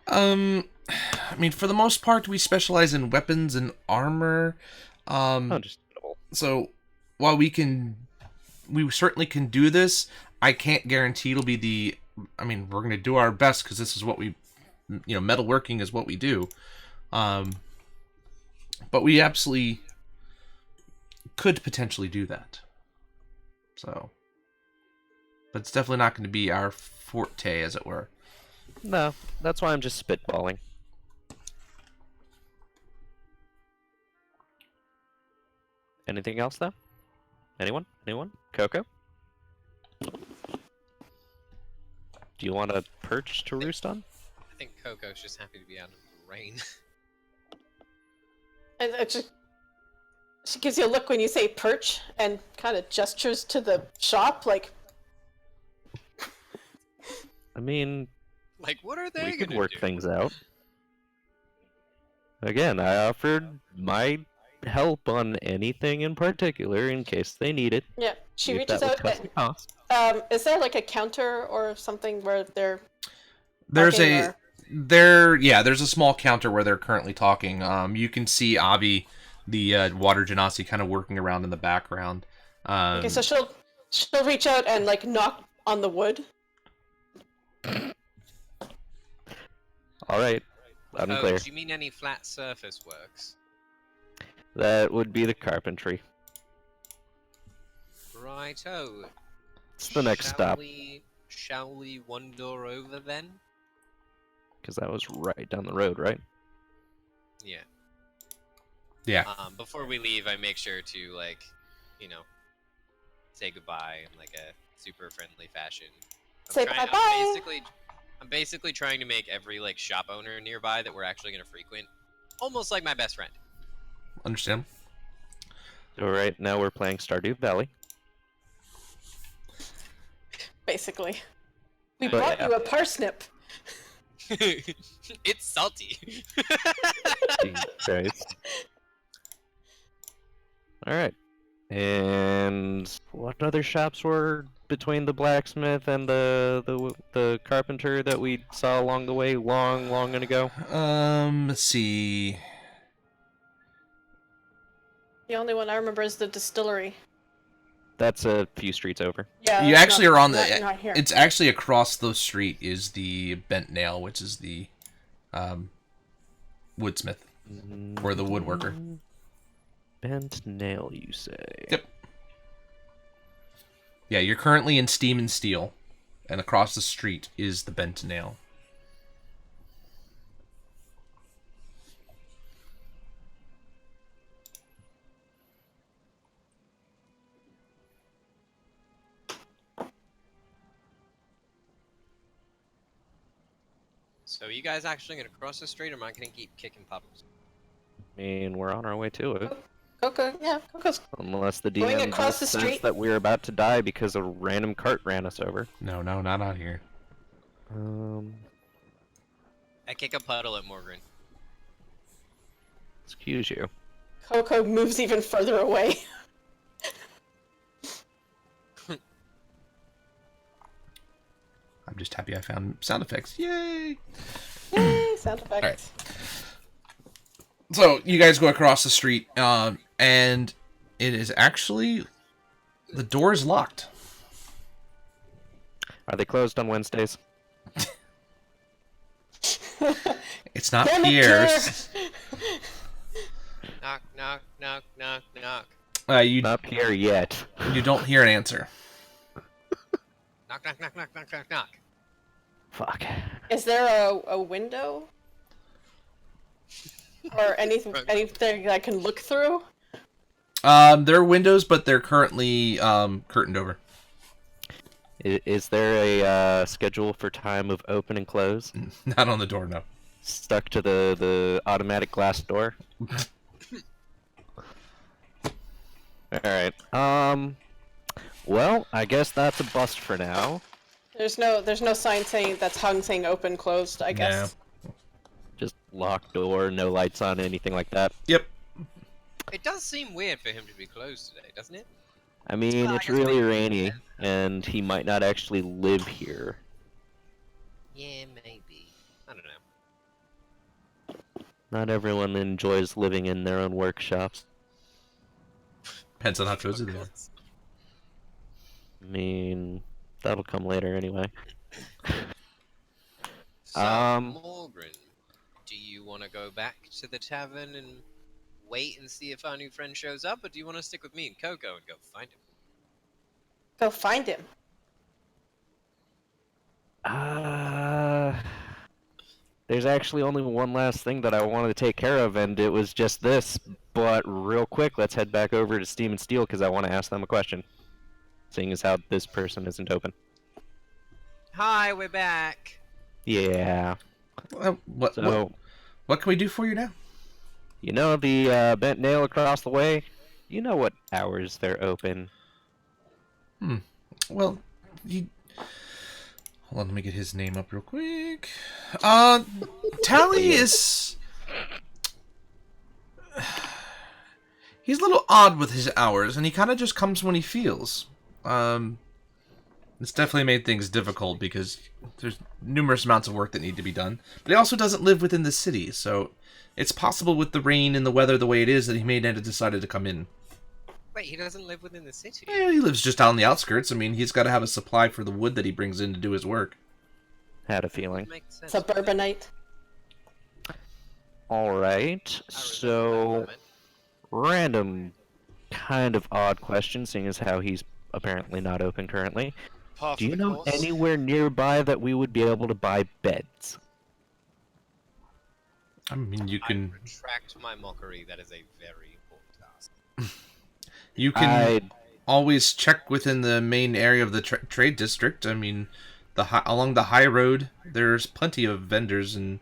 I mean, for the most part, we specialize in weapons and armor. Understandable. So, while we certainly can do this, I can't guarantee it'll be the. I mean, we're gonna do our best because this is what we, metalworking is what we do. But we absolutely could potentially do that. So, but it's definitely not going to be our forte, as it were. No, that's why I'm just spitballing. Anything else, though? Anyone? Anyone? Coco? Do you want a perch to roost on? I think Coco's just happy to be out of the rain. And she gives you a look when you say perch and kind of gestures to the shop like, I mean, Like, what are they we could gonna work do? things out. Again, I offered my help on anything in particular in case they need it. yeah. She if reaches that would out cost and, the cost. is there like a counter or something where they're There's talking, a or- there's a small counter where they're currently talking. You can see Avi, the water genasi, kind of working around in the background. Okay, so she'll reach out and like knock on the wood. All right, loud and clear. Do you mean any flat surface works? That would be the carpentry. Righto. It's the next stop, Shall we wander over then? because that was right down the road, right? Yeah. Yeah. Before we leave, I make sure to say goodbye in like a super friendly fashion. Say bye-bye. I'm basically trying to make every like shop owner nearby that we're actually gonna frequent almost like my best friend. Understand? So right now we're playing Stardew Valley. Basically, we But brought yeah. you a parsnip. It's salty. Jesus Christ. All right. And what other shops were between the blacksmith and the carpenter that we saw along the way long ago? Let's see. The only one I remember is the distillery. That's a few streets over. Yeah, You that's actually not- are on not here. It's actually across the street is the bent nail, which is the woodsmith or the woodworker. Bent nail, you say? Yep. Yeah, you're currently in Steam and Steel, and across the street is the bent nail. So are you guys actually gonna cross the street, or am I gonna keep kicking puddles? I mean, we're on our way to it. Coco's Unless the Going DM across the says street? that we're about to die because a random cart ran us over. No, not out here. I kick a puddle at Morgan. Excuse you. Coco moves even further away. I'm just happy I found sound effects. Yay! Yay, sound effects. So you guys go across the street, and it is actually the door is locked. Are they closed on Wednesdays? It's not Damn it, Pierre's. Knock, knock, knock, knock, knock. You Not Pierre yet. don't hear an answer. Knock, knock, knock, knock, knock, knock, knock. Fuck. Is there a window? Or anything I can look through? There are windows, but they're currently curtained over. Is there a schedule for time of open and close? Not on the door, no. Stuck to the automatic glass door? Alright. Well, I guess that's a bust for now. There's no sign saying that's hung saying open closed, I guess. locked door, no lights on, anything like that. Yep. It does seem weird for him to be closed today, doesn't it? I mean, Well, I it's guess really maybe- rainy, and he might not actually live here. Yeah, maybe. I don't know. Not everyone enjoys living in their own workshops. Depends on how cozy they are. I mean, that'll come later anyway. So, Um, Morgan, do you want to go back to the tavern and wait and see if our new friend shows up, or do you want to stick with me and Coco and go find him? Go find him. There's actually only one last thing that I wanted to take care of, and it was just this. But real quick, let's head back over to Steam and Steel because I want to ask them a question. Seeing as how this person isn't open. Hi, we're back. Yeah. What So, what can we do for you now? you know the bent nail across the way? You know what hours they're open. Well, hold on, let me get his name up real quick. Tally is... He's a little odd with his hours, and he kind of just comes when he feels. It's definitely made things difficult because there's numerous amounts of work that need to be done. But he also doesn't live within the city, so it's possible with the rain and the weather the way it is that he may not have decided to come in. Wait, he doesn't live within the city? Yeah, he lives just out on the outskirts. I mean, he's got to have a supply for the wood that he brings in to do his work. Had a feeling. Makes sense. Suburbanite. Alright, I remember that so... comment. Random, kind of odd question, seeing as how he's apparently not open currently. Par Do for you the know course. anywhere nearby that we would be able to buy beds? I mean, you I can retract my mockery. That is a very important task. always check within the main area of the trade district. I mean, along the high road, there's plenty of vendors and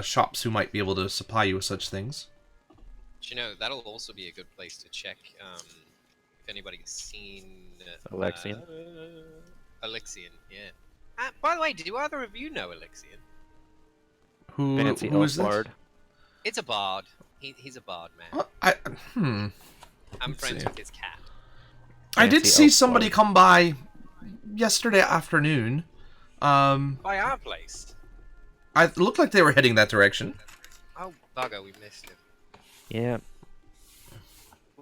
shops who might be able to supply you with such things. But, you know, that'll also be a good place to check if anybody's seen Alexian? Alexian, yeah. By the way, do either of you know Alexian? Fancy Who is elf this? bard. It's a bard. He's a bard, man. I'm I'm friends see. with his cat. I did Fancy see elf somebody bard. come by yesterday afternoon. By our place. It looked like they were heading that direction. Oh, bugger, we missed him. Yeah,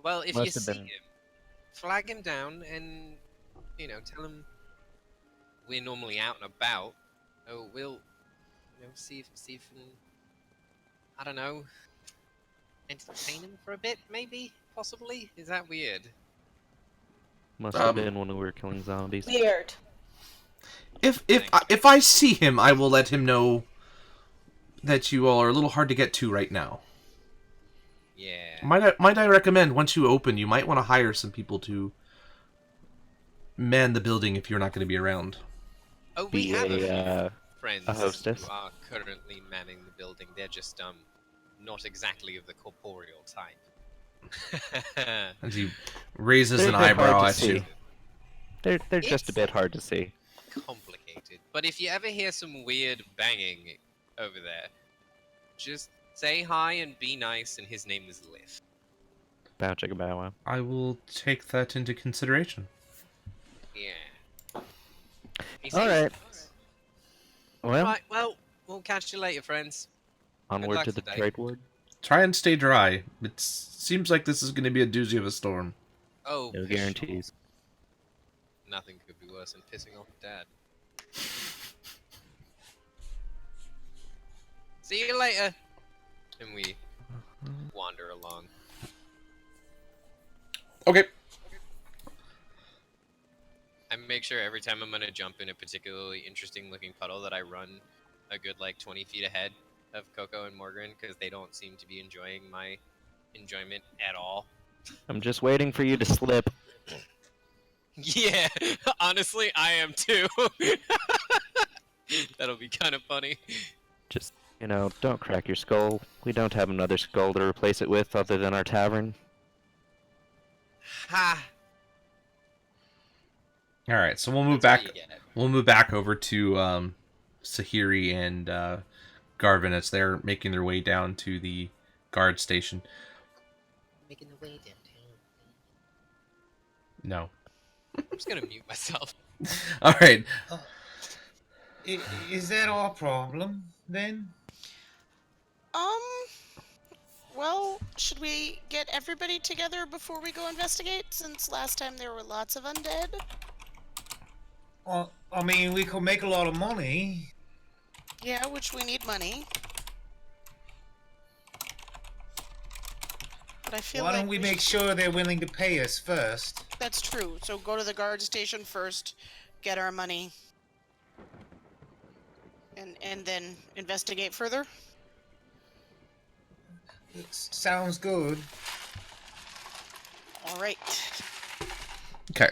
Well, if Must you have see been. him, flag him down and, you know, tell him we're normally out and about. Oh, we'll, you know, see if we can, I don't know, entertain him for a bit, maybe, possibly. Is that weird? must have been when we were killing zombies. Weird. If I see him, I will let him know that you all are a little hard to get to right now. Yeah. Might I recommend, once you open, you might want to hire some people to man the building if you're not going to be around. Oh, we Be have a few a friends hostess? who are currently manning the building. They're just not exactly of the corporeal type. And he raises They're an a bit hard eyebrow to at see. you. They're just a It's- bit hard to see. Complicated. But if you ever hear some weird banging over there, just say hi and be nice, and his name is Liv. Bow chicka bow wow. I will take that into consideration. Yeah. He All seems right. nice. Well, Right, well, we'll catch you later, friends. onward luck to the today. trade ward. Try and stay dry. It seems like this is going to be a doozy of a storm. Oh, No for sure. guarantees. Nothing could be worse than pissing off Dad. See you later. And we wander along. Okay. I make sure every time I'm gonna jump in a particularly interesting looking puddle that I run a good like 20 feet ahead of Coco and Morgan because they don't seem to be enjoying my enjoyment at all. I'm just waiting for you to slip. Yeah, honestly, I am too. That'll be kind of funny. Just, don't crack your skull. We don't have another skull to replace it with other than our tavern. Ha! All right, so we'll move That's back. what you get. We'll move back over to Sahiri and Garvin as they're making their way down to the guard station. Making the way downtown. No. I'm just gonna mute myself. All right. Is that our problem then? Um, well, should we get everybody together before we go investigate, since last time there were lots of undead? Well, I mean, we could make a lot of money. Yeah, which we need money. But I feel Why like don't we make sure they're willing to pay us first? That's true. So go to the guard station first, get our money, and then investigate further. Sounds good. All right. Okay.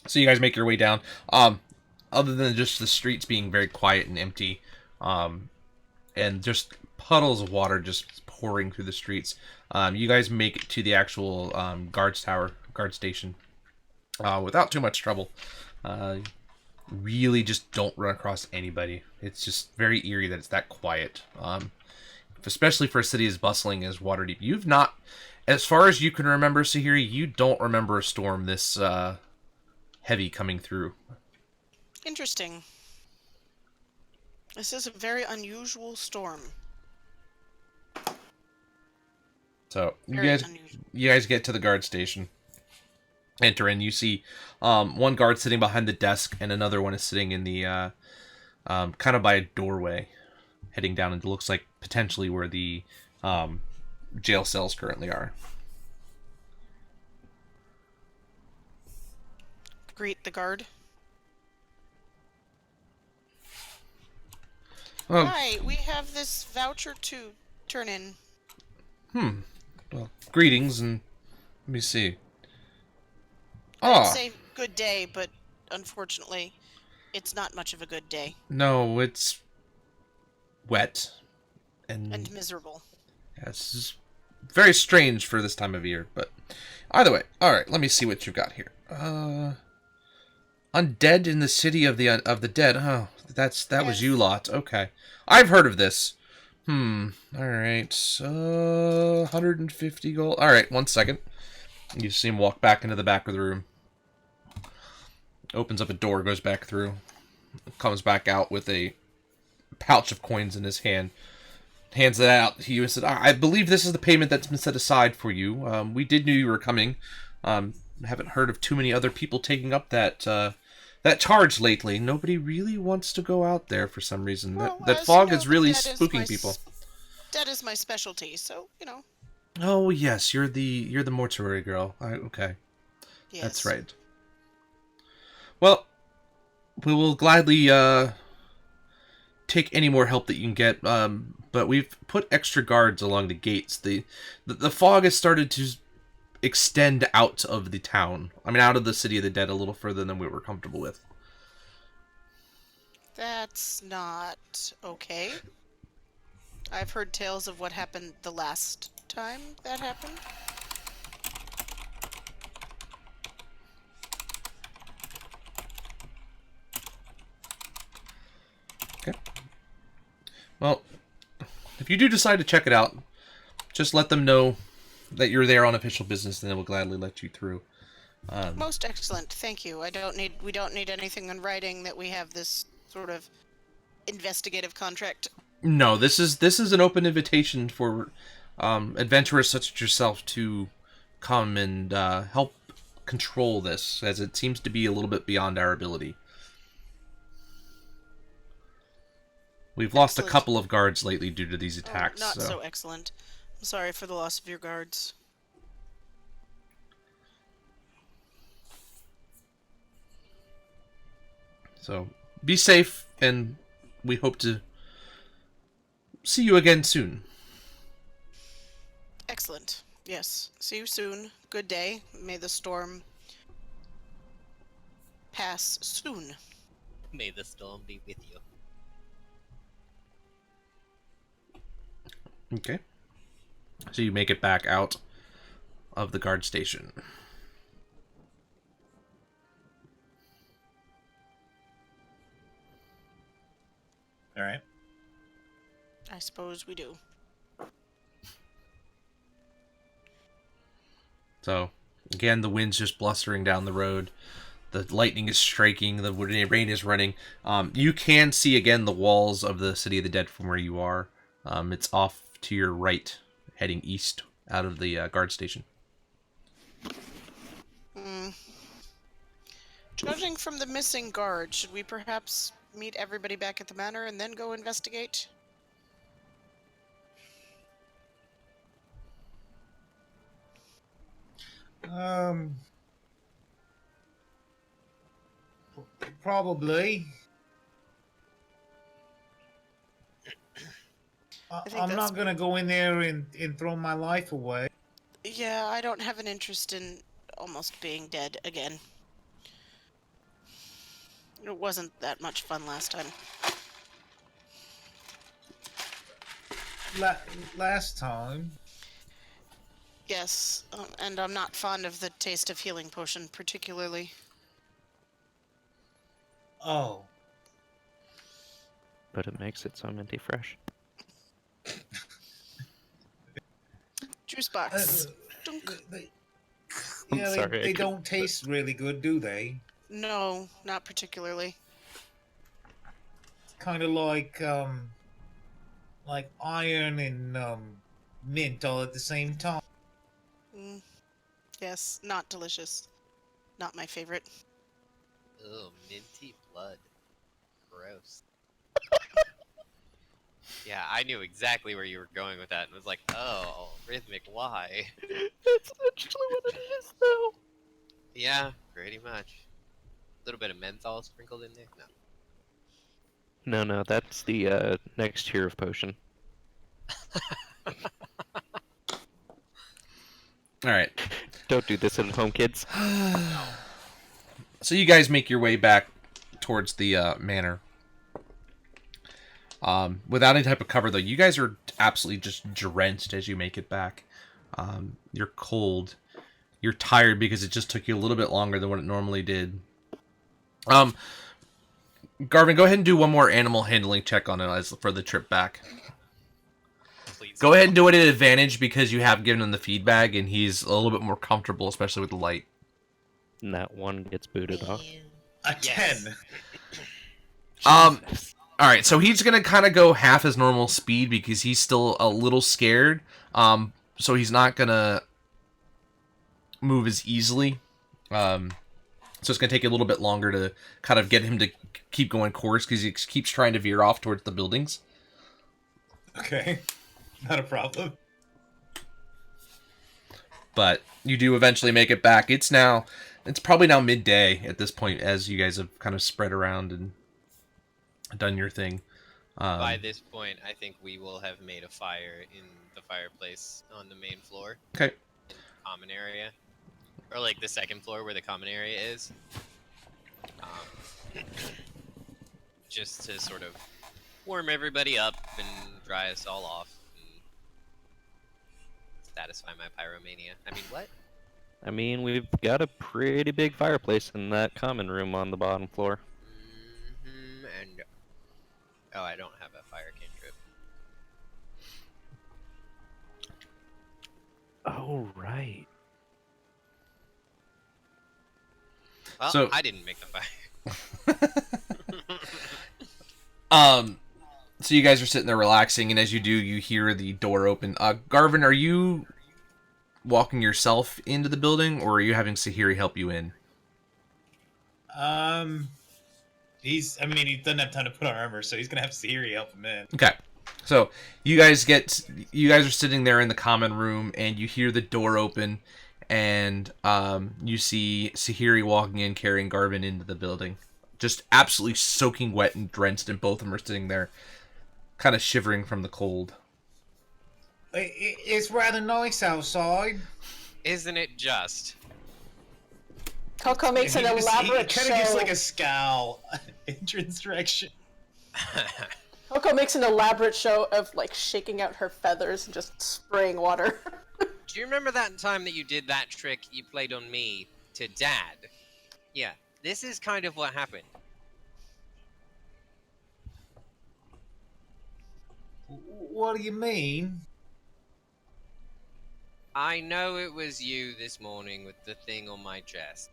So you guys make your way down. Other than just the streets being very quiet and empty, and just puddles of water just pouring through the streets, you guys make it to the actual guard station, without too much trouble. Really just don't run across anybody. It's just very eerie that it's that quiet. Especially for a city as bustling as Waterdeep. You've not, as far as you can remember, Sahiri, you don't remember a storm this heavy coming through. Interesting. This is a very unusual storm. So Very unusual. you guys get to the guard station. Enter in. You see one guard sitting behind the desk, and another one is sitting in the kind of by a doorway, heading down. And it looks like potentially where the jail cells currently are. Greet the guard. Oh, Hi, we have this voucher to turn in. well, greetings, and let me see. I'd Ah, say good day, but unfortunately, it's not much of a good day. no, it's wet And miserable. yeah, this is very strange for this time of year, but either way, all right. Let me see what you've got here. Undead in the city of the dead. Oh, that was you lot. Okay, I've heard of this. All right. 150 gold. All right, 1 second. You see him walk back into the back of the room. Opens up a door, goes back through, comes back out with a pouch of coins in his hand. Hands it out to you and said, I believe this is the payment that's been set aside for you. We did know you were coming. Haven't heard of too many other people taking up that charge lately. Nobody really wants to go out there for some reason. Well, That as fog you know, is really that is spooking my people. That is my specialty, so, you know. Oh yes, you're the mortuary girl. Okay, Yes. that's right. Well, we will gladly take any more help that you can get. But we've put extra guards along the gates. The fog has started to extend out of the town. I mean, out of the city of the dead a little further than we were comfortable with. That's not okay. I've heard tales of what happened the last time that happened. Okay. Well, if you do decide to check it out, just let them know that you're there on official business, and they will gladly let you through. Most excellent, thank you. We don't need anything in writing that we have this sort of investigative contract. No, this is an open invitation for adventurers such as yourself to come and help control this, as it seems to be a little bit beyond our ability. We've lost a Excellent. couple of guards lately due to these attacks. Not so excellent. I'm sorry for the loss of your guards. So be safe, and we hope to see you again soon. Excellent. Yes. See you soon. Good day. May the storm pass soon. May the storm be with you. Okay. So you make it back out of the guard station. All right. I suppose we do. So, again, the wind's just blustering down the road. The lightning is striking. The rain is running. You can see, again, the walls of the City of the Dead from where you are. It's off to your right, heading east out of the guard station. Judging from the missing guard, should we perhaps meet everybody back at the manor and then go investigate? Probably. think I'm that's- not gonna go in there and throw my life away. Yeah, I don't have an interest in almost being dead again. It wasn't that much fun last time. Last time. Yes, and I'm not fond of the taste of healing potion, particularly. Oh. But it makes it so minty fresh. Juice box. Dunk. Yeah, sorry, I they couldn't- don't taste really good, do they? No, not particularly. Kind of like iron and mint all at the same time. Yes, not delicious. Not my favorite. Oh, minty blood. Gross. Yeah, I knew exactly where you were going with that and was like, oh, rhythmic, why? That's actually what it is, though. Yeah, pretty much. A little bit of menthol sprinkled in there? No. No, that's the next tier of potion. All right. Don't do this at home, kids. So you guys make your way back towards the manor. Without any type of cover, though, you guys are absolutely just drenched as you make it back. You're cold. You're tired because it just took you a little bit longer than what it normally did. Garvin, go ahead and do one more animal handling check on it for the trip back. Please. Go ahead and do it at advantage because you have given him the feedback and he's a little bit more comfortable, especially with the light. And that one gets booted off. A Yes. 10. All right, so he's gonna kind of go half his normal speed because he's still a little scared. So he's not gonna move as easily. So it's gonna take a little bit longer to kind of get him to keep going course because he keeps trying to veer off towards the buildings. Okay. Not a problem. But you do eventually make it back. It's probably now midday at this point as you guys have kind of spread around and done your thing. By this point, I think we will have made a fire in the fireplace on the main floor. Okay. In the common area. Or like the second floor where the common area is. Just to sort of warm everybody up and dry us all off. And satisfy my pyromania. I mean, what? I mean, we've got a pretty big fireplace in that common room on the bottom floor. And... Oh, I don't have a fire cantrip. Oh, right. Well, So- I didn't make the fire. So you guys are sitting there relaxing, and as you do, you hear the door open. Garvin, are you walking yourself into the building, or are you having Sahiri help you in? He doesn't have time to put on armor, so he's gonna have Siri help him in. Okay. So you guys are sitting there in the common room, and you hear the door open, and you see Sahiri walking in, carrying Garvin into the building. Just absolutely soaking wet and drenched, and both of them are sitting there, kind of shivering from the cold. It's rather nice outside. Isn't it just? Coco makes an He elaborate kind of gives show. like a scowl entrance direction. Coco makes an elaborate show of like shaking out her feathers and just spraying water. Do you remember that time that you did that trick you played on me to Dad? Yeah, this is kind of what happened. What do you mean? I know it was you this morning with the thing on my chest.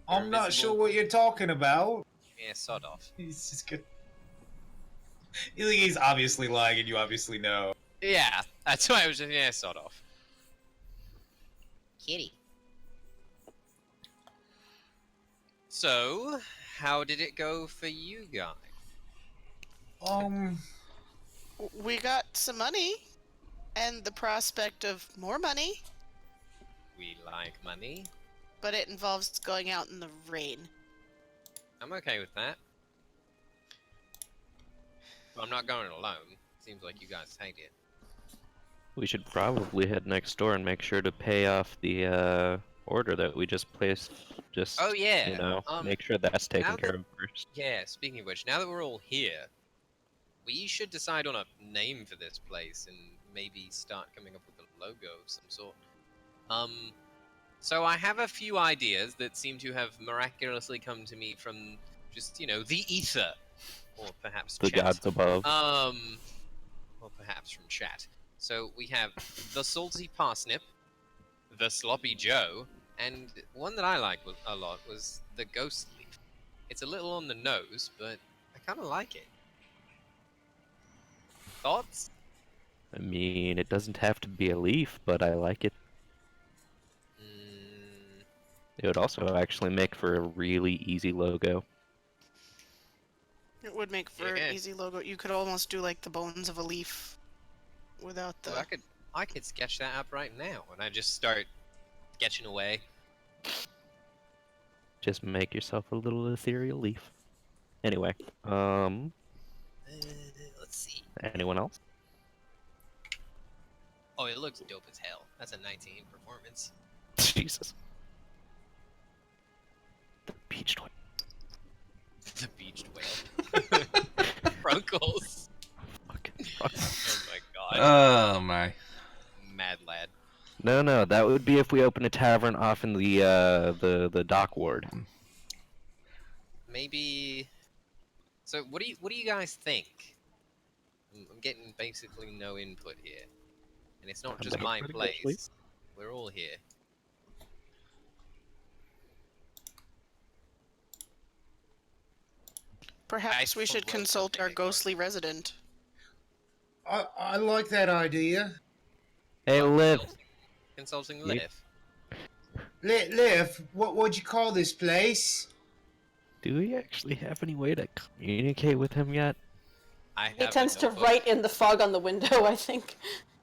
I'm not invisible. sure what you're talking about. Yeah, sod off. He's just good. He's obviously lying, and you obviously know. Yeah, that's why I was just, yeah, sod off. Kitty. So, how did it go for you guys? We got some money, and the prospect of more money, We like money. but it involves going out in the rain. I'm okay with that. But I'm not going alone. Seems like you guys hate it. We should probably head next door and make sure to pay off the order that we just placed. Just Oh yeah. you know, make sure that's now taken that- care of first. Yeah, speaking of which, now that we're all here, we should decide on a name for this place and maybe start coming up with a logo of some sort. So I have a few ideas that seem to have miraculously come to me from just, you know, the ether. Or perhaps The chat. gods above. Or perhaps from chat. So we have the Salty Parsnip, the Sloppy Joe, and one that I like a lot was the Ghost Leaf. It's a little on the nose, but I kind of like it. Thoughts? I mean, it doesn't have to be a leaf, but I like it. It would also actually make for a really easy logo. It would make for Yeah. an easy logo. You could almost do like the bones of a leaf without the. Well, I could sketch that up right now, and I just start sketching away. Just make yourself a little ethereal leaf. Anyway, Let's see. anyone else? Oh, it looks dope as hell. That's a 19 performance. Jesus. The beached one. The beached whale. Runkles. Fucking Oh my god. Oh my. Mad lad. No, that would be if we open a tavern off in the dock ward. Maybe. So, what do you guys think? I'm getting basically no input here, and it's not I'm just gonna my try to go to sleep. place. We're all here. Perhaps we should propose consult something our that goes- ghostly resident. I like that idea. Hey, Liv. Consulting You- Liv. Liv, what'd you call this place? Do we actually have any way to communicate with him yet? I have He a tends to notebook. write in the fog on the window, I think.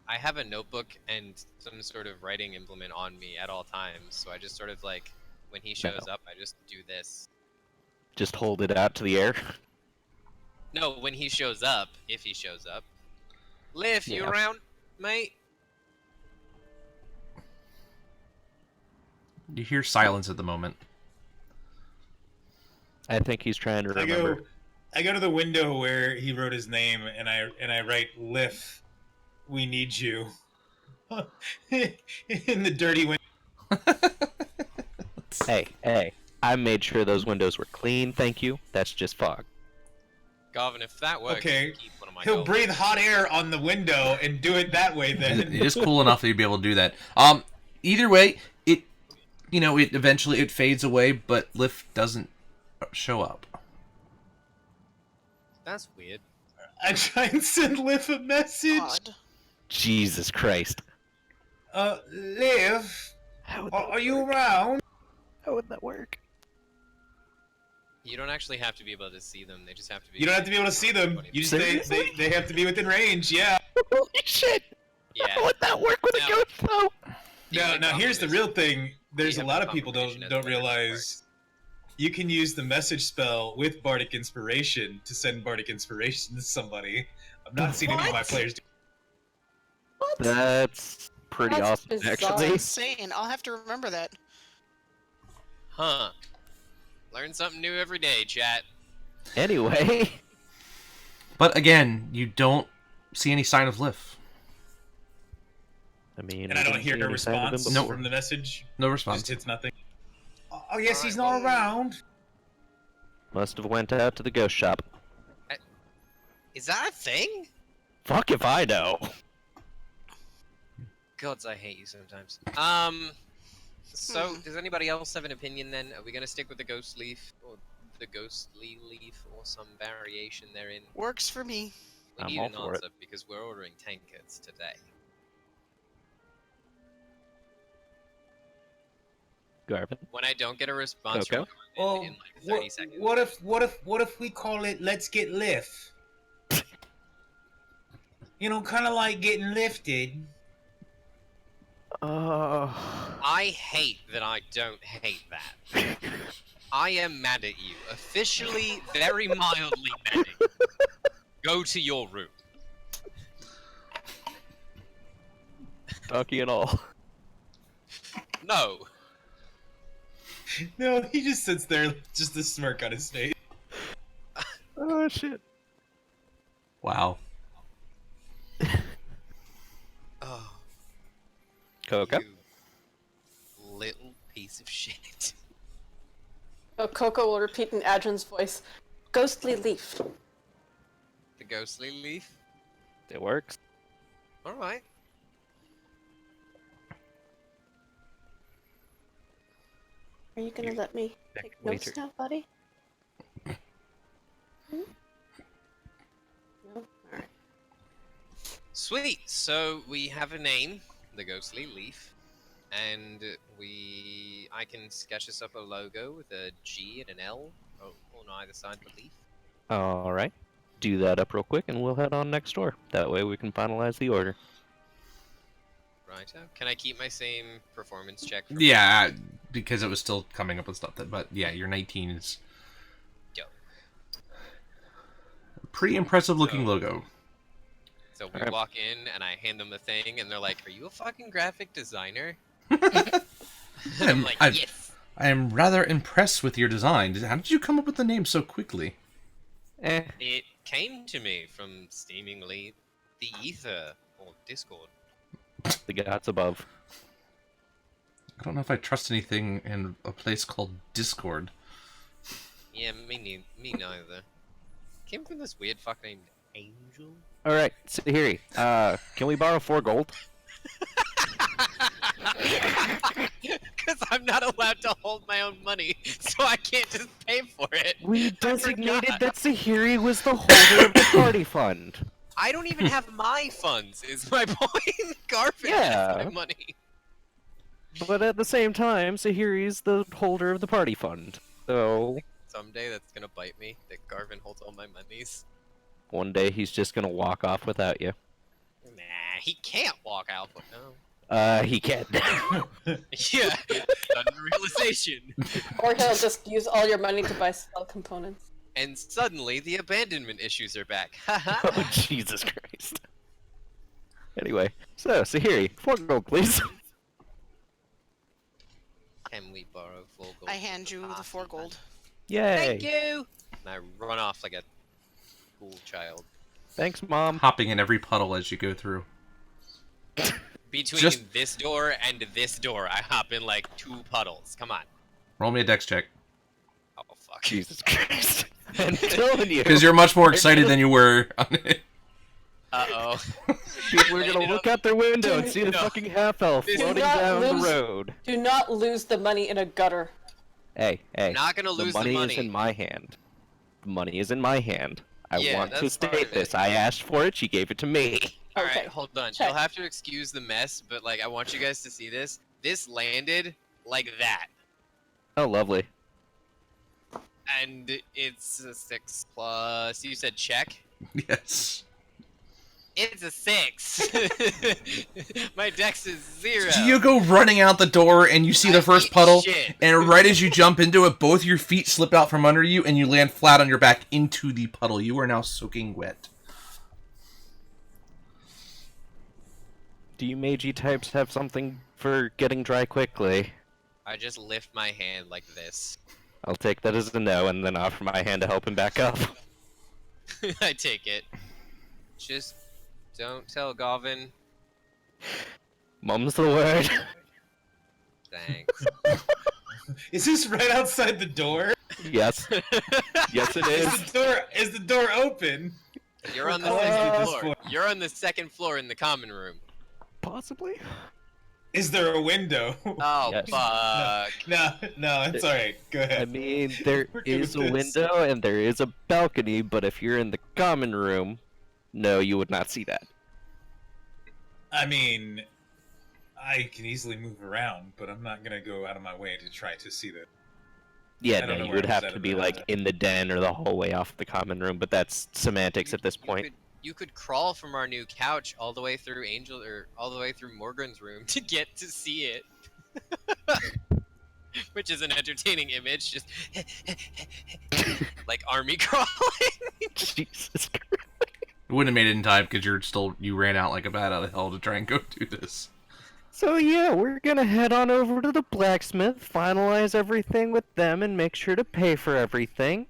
I have a notebook and some sort of writing implement on me at all times, so I just sort of like, when he shows up, I just do this. Just hold it out to the air. No, when he shows up, if he shows up. Liv, you Yeah. around, mate? You hear silence at the moment. I think he's trying to remember. I go to the window where he wrote his name, and I write Liv, we need you. In the dirty window. Hey, I made sure those windows were clean, thank you. That's just fog. Garvin, if that works, Okay. keep one of my He'll goals. breathe hot air on the window and do it that way then. It is cool enough that you'd be able to do that. Either way, it eventually it fades away, but Lift doesn't show up. That's weird. I try and send Liv a message. Odd. Jesus Christ. Liv, How would are you around? How would that work? You don't actually have to be able to see them. They just have to be. You don't have to be able to see them. You just they have to be within range. Yeah. Holy shit! Yeah. How would that work with Now- a ghost though? Now here's the real thing. There's a have lot the of people confirmation don't as to when everything realize works. you can use the message spell with Bardic Inspiration to send Bardic Inspiration to somebody. I've not seen any of my What? players do. What? That's pretty That's awesome, bizarre. actually. Insane. I'll have to remember that. Huh. Learn something new every day, chat. Anyway, But again, you don't see any sign of Lift. I mean, And I we don't didn't hear see no any sign of him response No. before. from the message. No Just response. hits nothing. Oh, yes, Alright, he's not well- around. Must have went out to the ghost shop. Is that a thing? fuck if I know. Gods, I hate you sometimes. So, does anybody else have an opinion then? Are we gonna stick with the ghost leaf, or the ghostly leaf, or some variation therein? Works for me. We I'm need all an for it. answer because we're ordering tankards today. Garvin. When I don't get a response Okay. from Garvin in like 30 seconds. What if we call it "Let's Get Lift"? You know, kind of like getting lifted. I hate that I don't hate that. I am mad at you. Officially, very mildly mad at you. Go to your room. Donkey and all. No. No, he just sits there, just a smirk on his face. Oh shit. Wow. Oh, Coca. you little piece of shit. Oh, Coco will repeat in Adrin's voice. Ghostly leaf. The ghostly leaf? It works. Alright. Are you gonna let me take notes Later. now, buddy? Hmm? No? Alright. Sweet. So we have a name, the ghostly leaf, and I can sketch us up a logo with a G and an L on either side of the leaf. Alright. Do that up real quick and we'll head on next door. That way we can finalize the order. Righto. Can I keep my same performance check? From Yeah, because it was still coming up with stuff that, but yeah, your 19 is Yo. a pretty impressive looking So- logo. So we Alright. walk in and I hand them the thing and they're like, "Are you a fucking graphic designer?" I'm- I'm like, I've- "Yes." I am rather impressed with your design. How did you come up with the name so quickly? It came to me from seemingly the ether or Discord. The gods above. I don't know if I trust anything in a place called Discord. Yeah, me neither. Came from this weird fuck named Angel. Alright, Sahiri, can we borrow 4 gold? Because I'm not allowed to hold my own money, so I can't just pay for it. We I designated forgot. that Sahiri was the holder of the party fund. I don't even have my funds, is my point. Garvin Yeah. has my money. But at the same time, Sahiri's the holder of the party fund. So, Someday that's gonna bite me, that Garvin holds all my monies. one day he's just gonna walk off without you. Nah, he can't walk out, but no. He can't. Yeah, sudden realization. Or he'll just use all your money to buy spell components. And suddenly the abandonment issues are back. Haha. Oh, Jesus Christ. Anyway, so, Sahiri, 4 gold, please. Can we borrow 4 gold? I hand you the 4 gold. Yay. Thank you! And I run off like a cool child. Thanks, Mom. Hopping in every puddle as you go through. Between Just- this door and this door, I hop in like 2 puddles. Come on. Roll me a dex check. Oh, fuck. Jesus Christ. I'm telling you. Because you're much more excited than you were on it. Uh-oh. People are gonna look out their window and see the No. fucking half-elf Do floating not down lose- the road. Do not lose the money in a gutter. Hey, I'm not gonna lose the money money. is in my hand. The money is in my hand. I Yeah, want to that's part state of it. this. I asked for it, she gave it to me. Alright, Okay, hold on. check. You'll have to excuse the mess, but like I want you guys to see this. This landed like that. Oh, lovely. And it's a 6 plus. You said check? Yes. It's a 6. My dex is 0. Do you go running out the door and you see the I first eat puddle, shit. and right as you jump into it, both your feet slip out from under you and you land flat on your back into the puddle. You are now soaking wet. Do you magey types have something for getting dry quickly? I just lift my hand like this. I'll take that as a no and then offer my hand to help him back up. I take it. Just don't tell Garvin. Mum's the word. Thanks. Is this right outside the door? Yes. Yes, it is. Is the door open? You're on the Always second do this floor. You're on the second floor in the common room. Possibly. Is there a window? Oh, Yes. fuck. No, it's alright. Go I ahead. mean, there We're good is a with this. window and there is a balcony, but if you're in the common room, no, you would not see that. I mean, I can easily move around, but I'm not gonna go out of my way to try to see that. Yeah, I don't no, know you where would I was have at to in be the- like in the den or the hallway off the common room, but that's semantics at this point. You could crawl from our new couch all the way through Angel or all the way through Morgan's room to get to see it. Which is an entertaining image, just like army crawling. Jesus Christ. You wouldn't have made it in time because you ran out like a bat out of hell to try and go do this. So yeah, we're gonna head on over to the blacksmith, finalize everything with them, and make sure to pay for everything.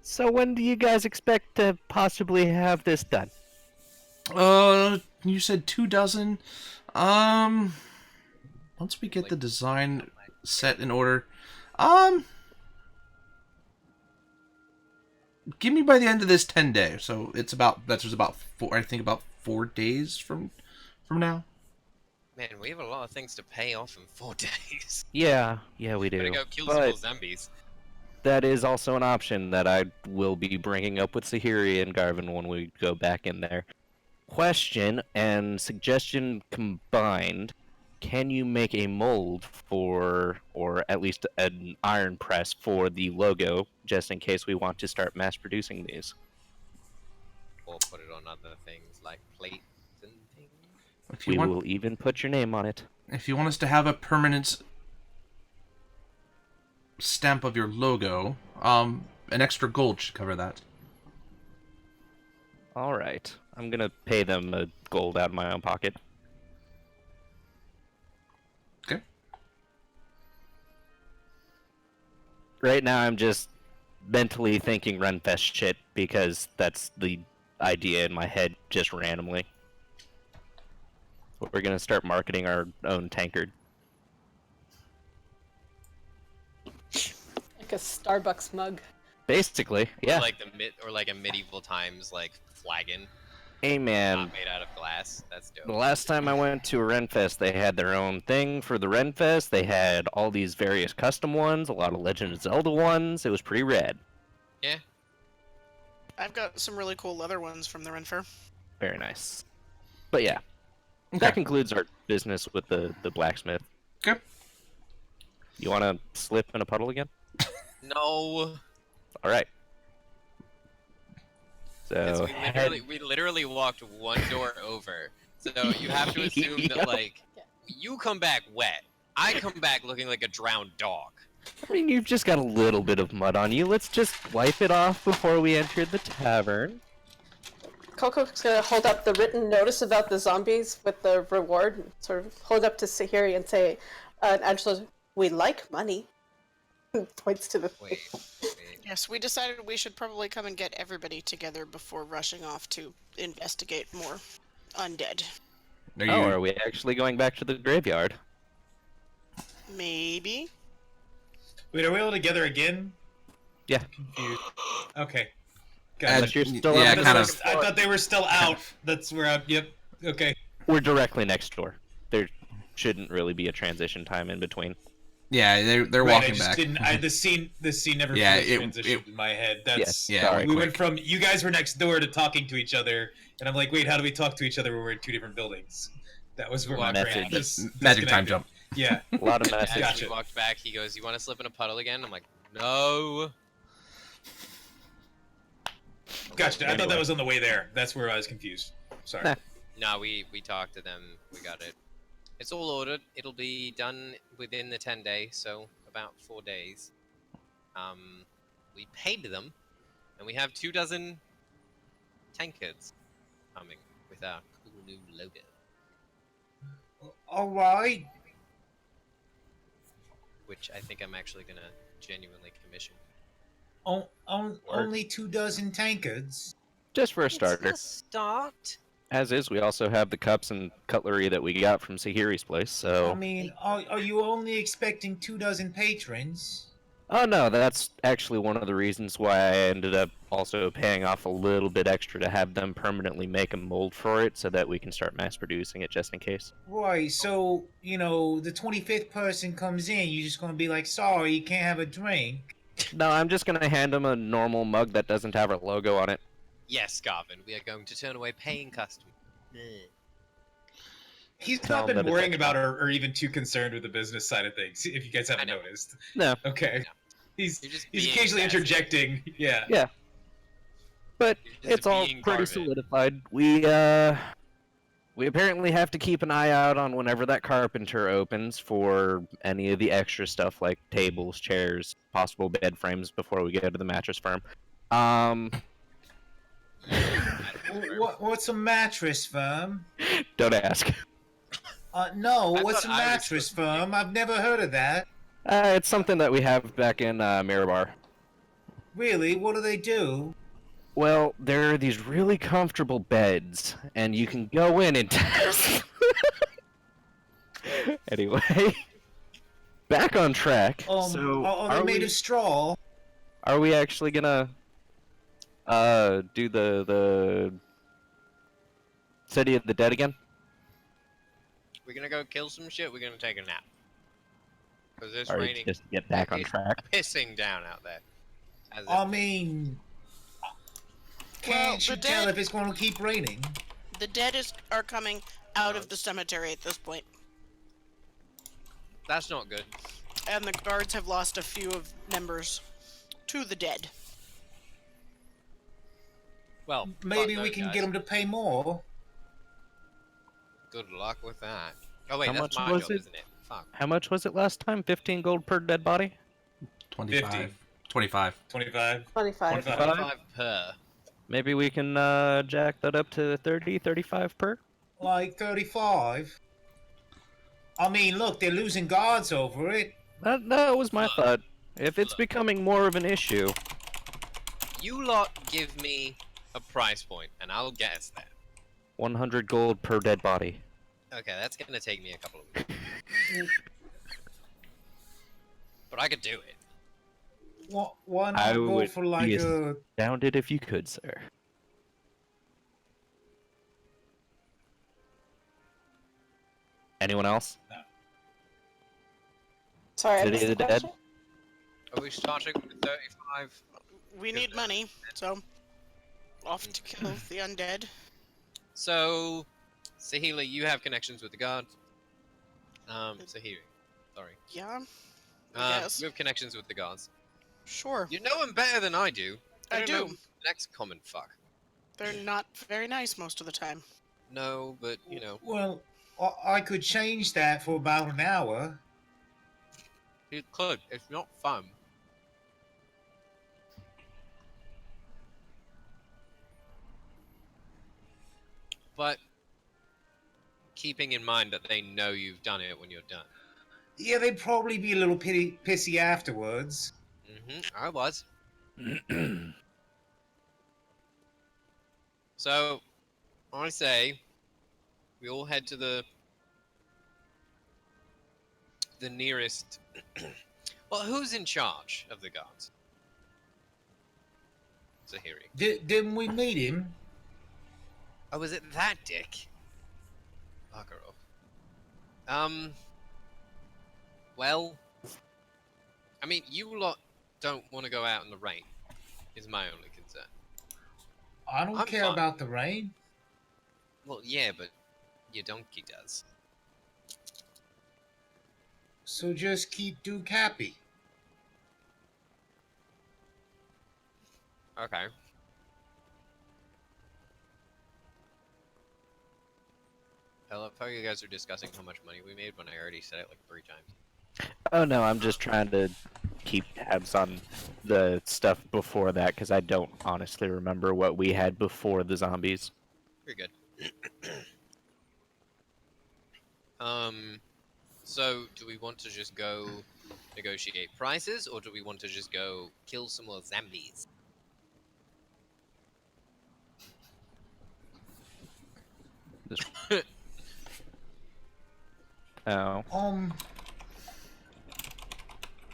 So when do you guys expect to possibly have this done? You said 24. Once we get the design set in order, give me by the end of this 10 days. So that's just about about 4 days from now. Man, we have a lot of things to pay off in 4 days. Yeah, we do. Gotta go kill some But more zombies. that is also an option that I will be bringing up with Sahiri and Garvin when we go back in there. Question and suggestion combined, can you make a mold for, or at least an iron press for the logo, just in case we want to start mass producing these? Or put it on other things like plates and things. If We you want, will even put your name on it. if you want us to have a permanent stamp of your logo, an extra gold should cover that. Alright, I'm gonna pay them a gold out of my own pocket. Okay. Right now I'm just mentally thinking Runfest shit because that's the idea in my head just randomly. We're gonna start marketing our own tankard. Like a Starbucks mug. Basically, yeah. Or like a medieval times like flagon, Hey man, not made out of glass. That's dope. the last time I went to a Renfest, they had their own thing for the Renfest. They had all these various custom ones, a lot of Legend of Zelda ones. It was pretty rad. Yeah. I've got some really cool leather ones from the Renfer. Very nice. But yeah, Okay. that concludes our business with the blacksmith. Okay. You want to slip in a puddle again? No. All right. 'Cause So we literally walked one door over. So you have to assume Yep. that like you come back wet. I come back looking like a drowned dog. I mean, you've just got a little bit of mud on you. Let's just wipe it off before we enter the tavern. Coco's gonna hold up the written notice about the zombies with the reward, and sort of hold up to Sahiri and say, Angela, we like money. Points to the Wait. Yes, we decided we should probably come and get everybody together before rushing off to investigate more undead. Are Oh, you, are we actually going back to the graveyard? Maybe? Wait, are we all together again? Yeah. Confused. Okay. Unless Gotcha. you're still yeah, on the kind first of. I floor. thought they were still out. That's where I'm. Yep. Okay. We're directly next door. There shouldn't really be a transition time in between. Yeah, they're Right, I walking just back. didn't. The scene never Yeah, fully it- transitioned in my head. That's Yes, yeah, sorry. we went from you guys were next door to talking to each other, and I'm like, wait, how do we talk to each other when we're in two different buildings? That was where my Message. brain was Magic time disconnected. jump. Yeah. A lot of As messages. Gotcha. we walked back, he goes, "You want to slip in a puddle again?" I'm like, "No." Gotcha. I thought Anyway. that was on the way there. That's where I was confused. Sorry. Nah. No, we talked to them. We got it. It's all ordered. It'll be done within the 10 days, so about 4 days. We paid them, and we have 24 tankards coming with our cool new logo. All right. Which I think I'm actually gonna genuinely commission. Only 24 tankards. Just for a starter. It's a start. As is, we also have the cups and cutlery that we got from Sahiri's place, so... I mean, are you only expecting 24 patrons? Oh no, that's actually one of the reasons why I ended up also paying off a little bit extra to have them permanently make a mold for it so that we can start mass producing it just in case. Right, so, the 25th person comes in, you're just gonna be like, sorry, you can't have a drink. No, I'm just gonna hand them a normal mug that doesn't have our logo on it. Yes, Garvin, we are going to turn away paying customers. He's Tell not him been that it's worrying extra. about or even too concerned with the business side of things, if you guys haven't know. noticed. No. Okay. know. He's You're just he's being occasionally sassy. interjecting. Yeah. Yeah. But You're just it's all being pretty Garvin. solidified. We apparently have to keep an eye out on whenever that carpenter opens for any of the extra stuff like tables, chairs, possible bed frames before we go to the mattress firm. What's a mattress firm? Don't ask. No, I what's a thought I was mattress supposed to be- firm? I've never heard of that. It's something that we have back in Mirabar. Really? What do they do? Well, there are these really comfortable beds, and you can go in and test. Anyway, back on track. So, are they made of straw? are we actually gonna do the City of the Dead again? We're gonna go kill some shit. We're gonna take a nap. Because it's Or raining, just get back on It's track? pissing down out there. As I if- mean, can't the you tell dead- if it's going to keep raining? The dead are coming out of the cemetery at this point, That's not good. and the guards have lost a few of members to the dead. Well, Maybe fuck we those can guys. get them to pay more. Good luck with that. Oh wait, How that's much my was job, it? isn't it? Fuck. How much was it last time? 15 gold per dead body? 25. 50. 25. 25. 25. 25 per. Maybe we can jack that up to 30, 35 per? Like 35. I mean, look, they're losing guards over it. That was my thought. If it's becoming more of an issue, You lot give me a price point, and I'll guess that. 100 gold per dead body. Okay, that's gonna take me a couple of weeks. But I could do it. Why not I go would for like be a... astounded if you could, sir. Anyone else? Sorry, I City missed of the the Dead? question. Are we starting with 35? We need money, so off to kill the undead. So, Sahila, you have connections with the guards. Sahiri, sorry. Yeah, I guess. You have connections with the guards. Sure. You know them better than I do. I don't know do. the next common fuck. They're not very nice most of the time. No, but you know, Well, I could change that for about an hour. you could. It's not fun. But keeping in mind that they know you've done it when you're done. Yeah, they'd probably be a little pissy afterwards. I was. So, I say we all head to the nearest. Well, who's in charge of the guards? Zahiri. Didn't we meet him? Oh, was it that dick? Bugger off. Well, I mean, you lot don't want to go out in the rain, is my only concern. I don't I'm care fine. about the rain. Well, yeah, but your donkey does. So just keep Duke happy. Okay. I love how you guys are discussing how much money we made when I already said it like 3 times. Oh no, I'm just trying to keep tabs on the stuff before that because I don't honestly remember what we had before the zombies. You're good. So do we want to just go negotiate prices, or do we want to just go kill some more zombies? Oh.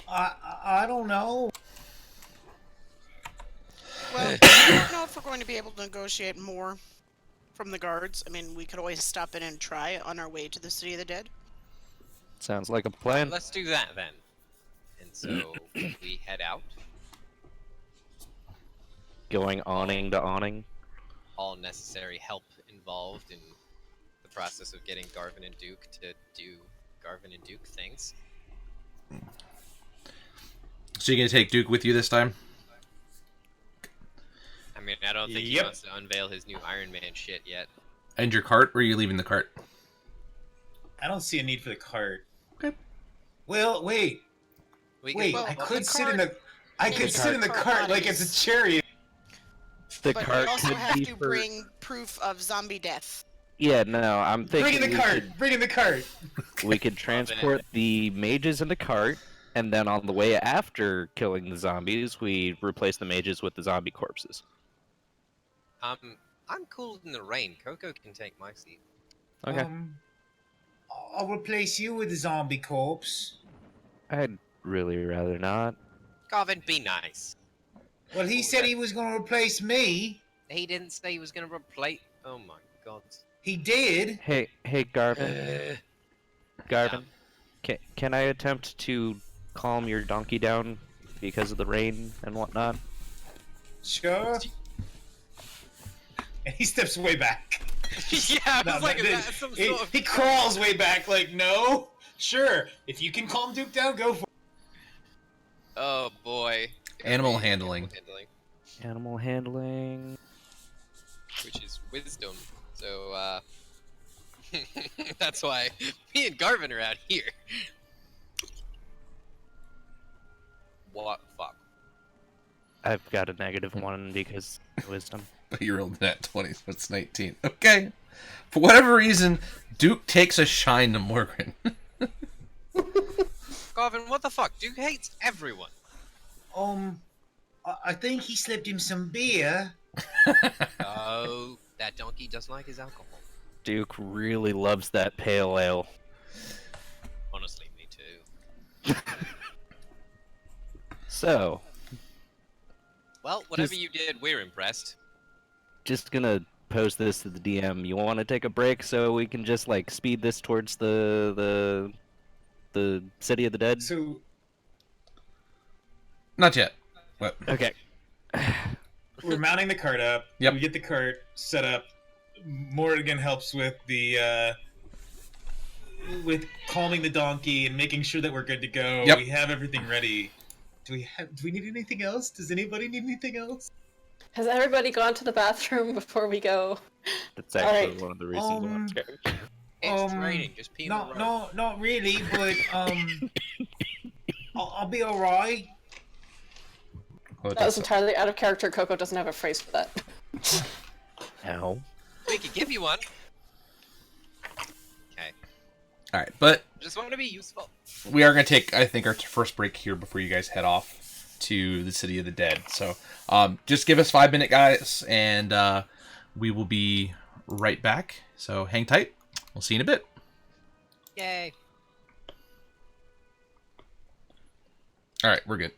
I I don't know. Well, I don't know if we're going to be able to negotiate more from the guards. I mean, we could always stop in and try on our way to the City of the Dead. Sounds like a Alright, plan. let's do that then. And so we head out. Going awning to awning. All necessary help involved in the process of getting Garvin and Duke to do Garvin and Duke things. So you're gonna take Duke with you this time? I mean, I don't think he Yep. wants to unveil his new Iron Man shit yet. And your cart, or are you leaving the cart? I don't see a need for the cart. Okay. Well, wait. We Wait, Well, I the could sit in cart- the. I maybe could the sit in the cart cart like it's bodies. a chariot. The But cart we also could have be to for... bring proof of zombie death. Yeah, no, I'm Bring thinking in the cart. Bring in the cart. we could transport the mages in the cart, and then on the way after killing the zombies, we replace the mages with the zombie corpses. I'm cool in the rain. Coco can take my seat. Okay. I'll replace you with a zombie corpse. I'd really rather not. Garvin, be nice. Well, he said he was going to replace me. He didn't say he was gonna replace. Oh my god. He did. Hey, Garvin. Garvin, can I attempt to calm your donkey down because of the rain and whatnot? Sure. And he steps way back. Yeah, I was No, like, no, is that some sort of... he crawls way back, like, no. Sure. If you can calm Duke down, go for it. Oh boy. Animal handling. Animal handling. Which is wisdom. So, that's why me and Garvin are out here. What? Fuck. I've got a -1 because of wisdom. But you rolled that 20, so it's 19. Okay. For whatever reason, Duke takes a shine to Morgan. Garvin, what the fuck? Duke hates everyone. I think he slipped him some beer. Oh, that donkey doesn't like his alcohol. Duke really loves that pale ale. Honestly, me too. So, Well, whatever Just- you did, we're impressed. just gonna pose this to the DM. You want to take a break so we can just like speed this towards the City of the Dead? So Not yet. What? Okay. we're mounting the cart up. Yep. We get the cart set up. Morgan helps with the with calming the donkey and making sure that we're good to go. Yep. We have everything ready. Do we need anything else? Does anybody need anything else? Has everybody gone to the bathroom before we go? That's actually Alright. one of the reasons why I'm scared. It's raining, just pee in the road. No, not really. But I'll be all right. Oh, That was entirely out of character. Coco doesn't have a phrase for that. Ow. We could give you one. Okay. All right, but Just want to be useful. we are going to take, I think, our first break here before you guys head off to the City of the Dead. So just give us 5 minutes, guys, and we will be right back. So hang tight. We'll see you in a bit. Yay. All right, we're good.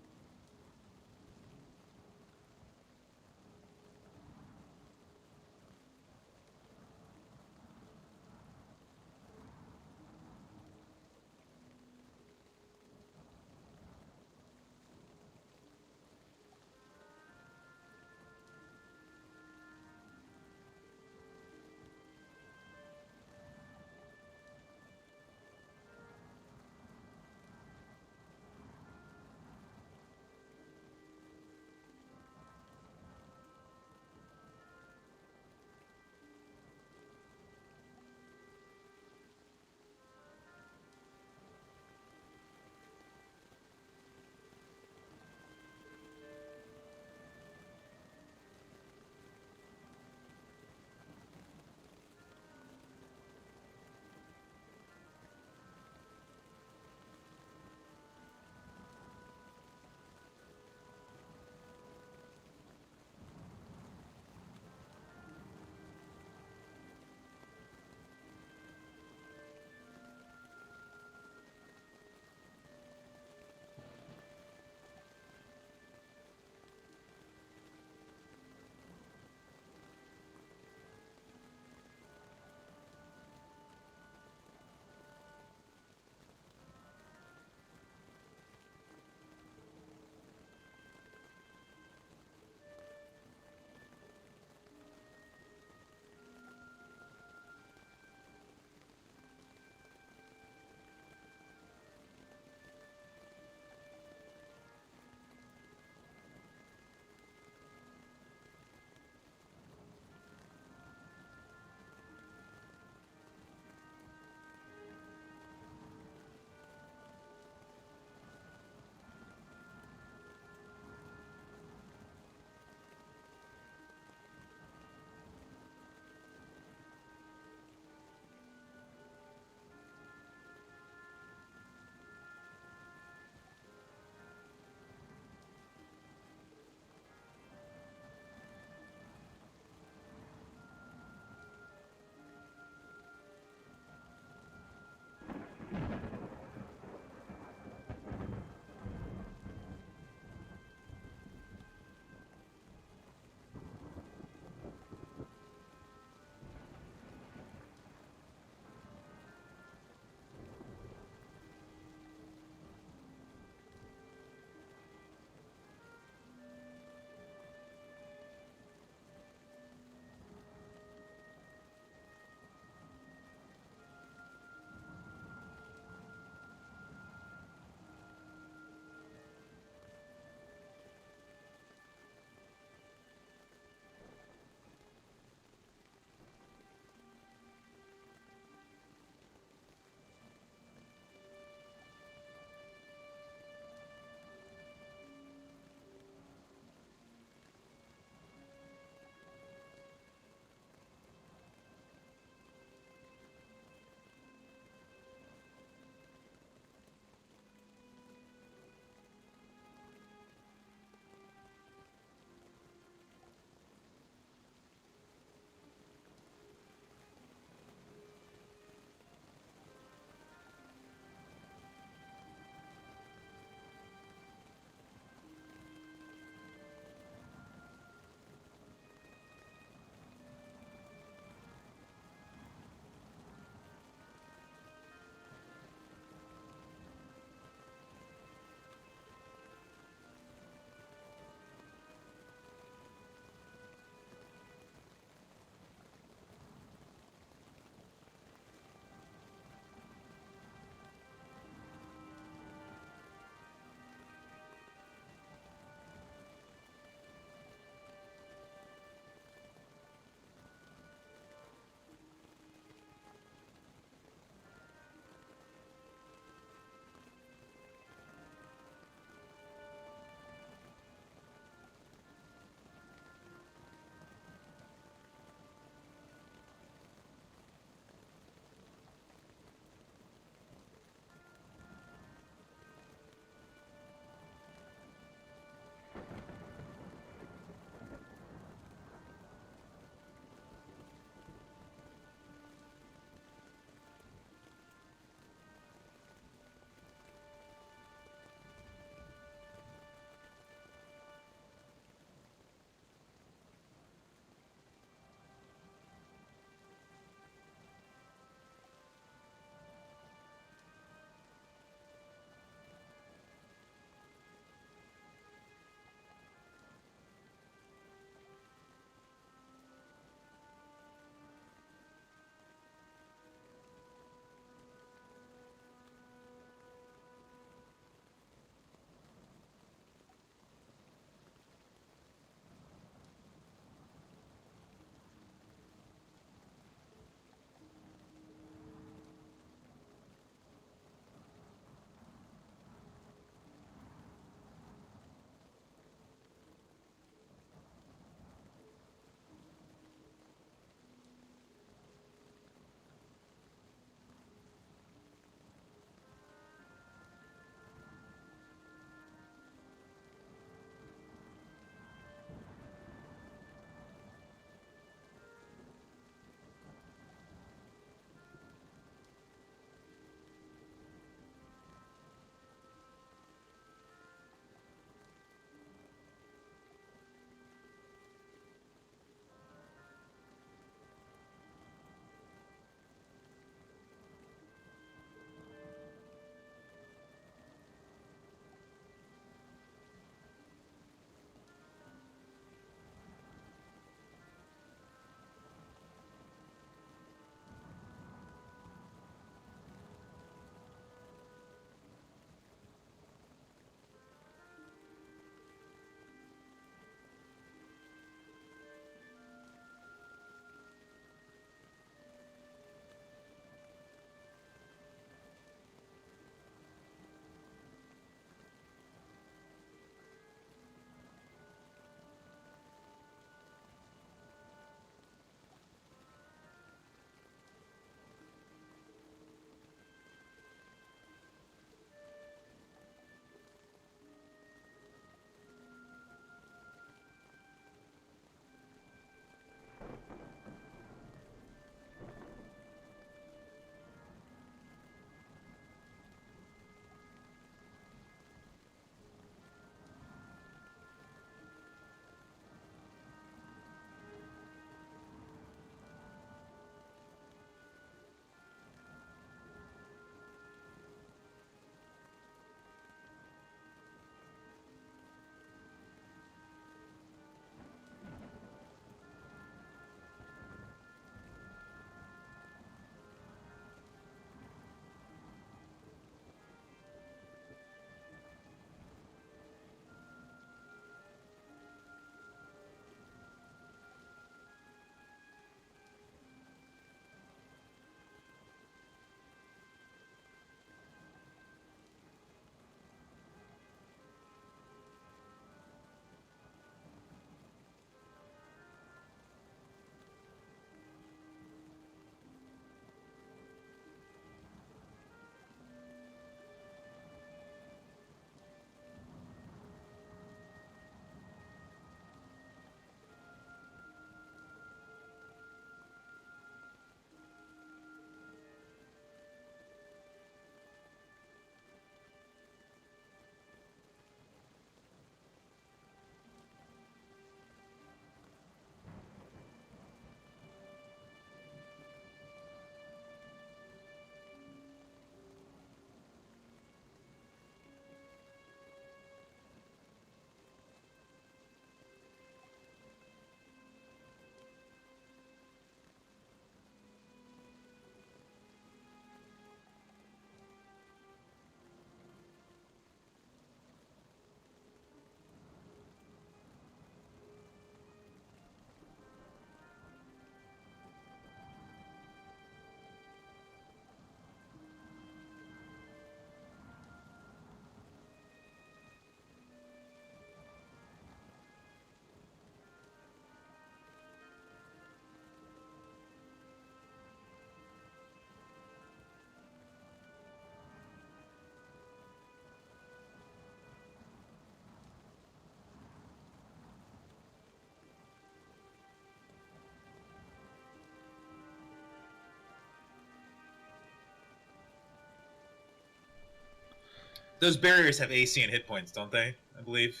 Those barriers have AC and hit points, don't they? I believe.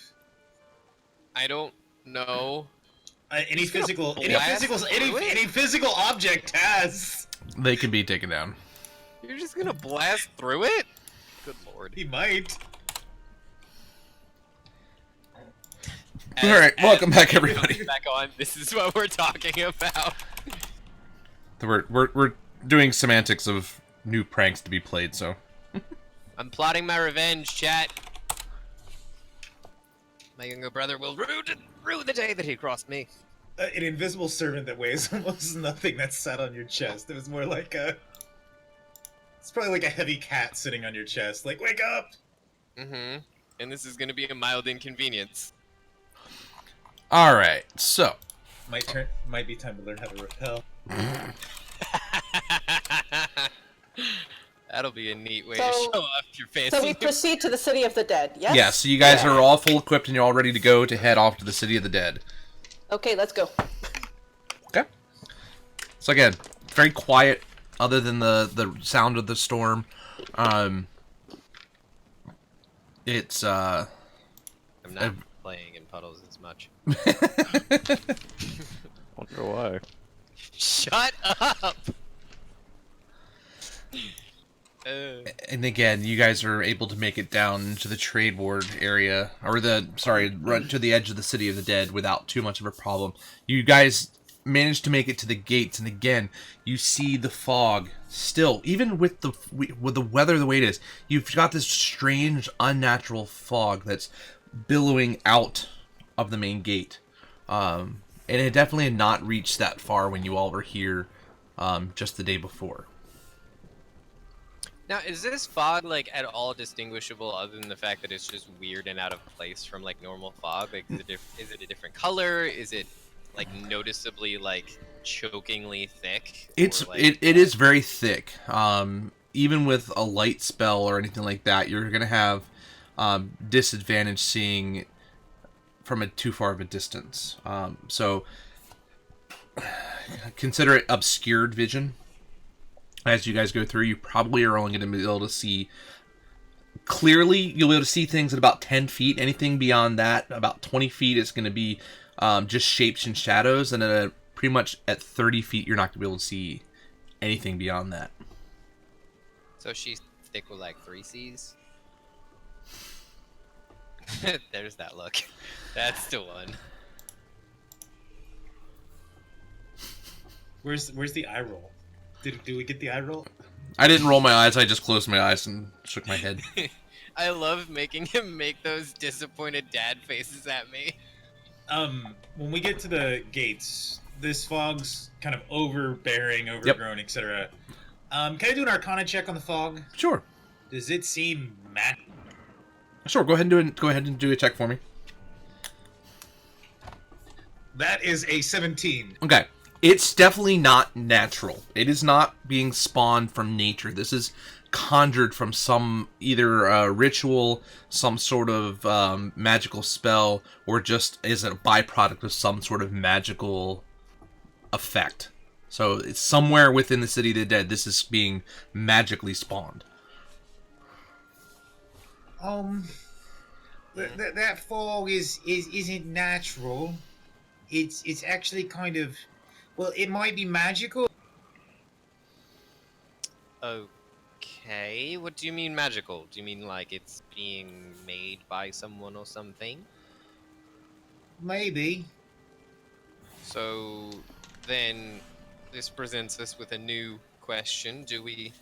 I don't know. Any He's gonna physical, blast through it? any physical object has. They can be taken down. You're just gonna blast through it? Good lord. He might. All right, welcome back, everybody. Back on. This is what we're talking about. We're doing semantics of new pranks to be played. So I'm plotting my revenge, chat. My younger brother will rue the day that he crossed me. An invisible servant that weighs almost nothing that sat on your chest. It was more like a. It's probably like a heavy cat sitting on your chest. Like, wake up! Mm-hmm. And this is gonna be a mild inconvenience. all right, so Might be time to learn how to repel. That'll be a neat way So- to show off your fancy. So we proceed to the city of the dead. Yes. yeah, so you guys are all full equipped and you're all ready to go to head off to the city of the dead. Okay, let's go. Okay. So again, very quiet, other than the sound of the storm. It's I'm not playing in puddles as much. Wonder why. Shut up! and again, you guys are able to make it down to the trade ward area, or run to the edge of the city of the dead without too much of a problem. You guys managed to make it to the gates, and again, you see the fog still, even with the weather the way it is. You've got this strange, unnatural fog that's billowing out of the main gate, and it definitely had not reached that far when you all were here, just the day before. Now, is this fog, like, at all distinguishable other than the fact that it's just weird and out of place from, like, normal fog? Like, is it a different color? Is it, like, noticeably, like, chokingly thick? It's Or, like... it is very thick. Even with a light spell or anything like that, you're gonna have disadvantage seeing from a too far of a distance. So consider it obscured vision. As you guys go through, you probably are only going to be able to see clearly. You'll be able to see things at about 10 feet. Anything beyond that, about 20 feet, is going to be just shapes and shadows. And then pretty much at 30 feet, you're not going to be able to see anything beyond that. So she's thick with, like, 3 C's? There's that look. That's the one. Where's the eye roll? Do we get the eye roll? I didn't roll my eyes. I just closed my eyes and shook my head. I love making him make those disappointed dad faces at me. When we get to the gates, this fog's kind of overbearing, overgrown, etc. Can I do an Arcana check on the fog? Sure. Does it seem mad? Sure. Go ahead and do a check for me. That is a 17. Okay. It's definitely not natural. It is not being spawned from nature. This is conjured from some either ritual, some sort of magical spell, or just is a byproduct of some sort of magical effect. So it's somewhere within the city of the dead. This is being magically spawned. That fog isn't natural. It's actually kind of. Well, it might be magical. Okay, what do you mean magical? Do you mean like it's being made by someone or something? Maybe. So then this presents us with a new question. Do we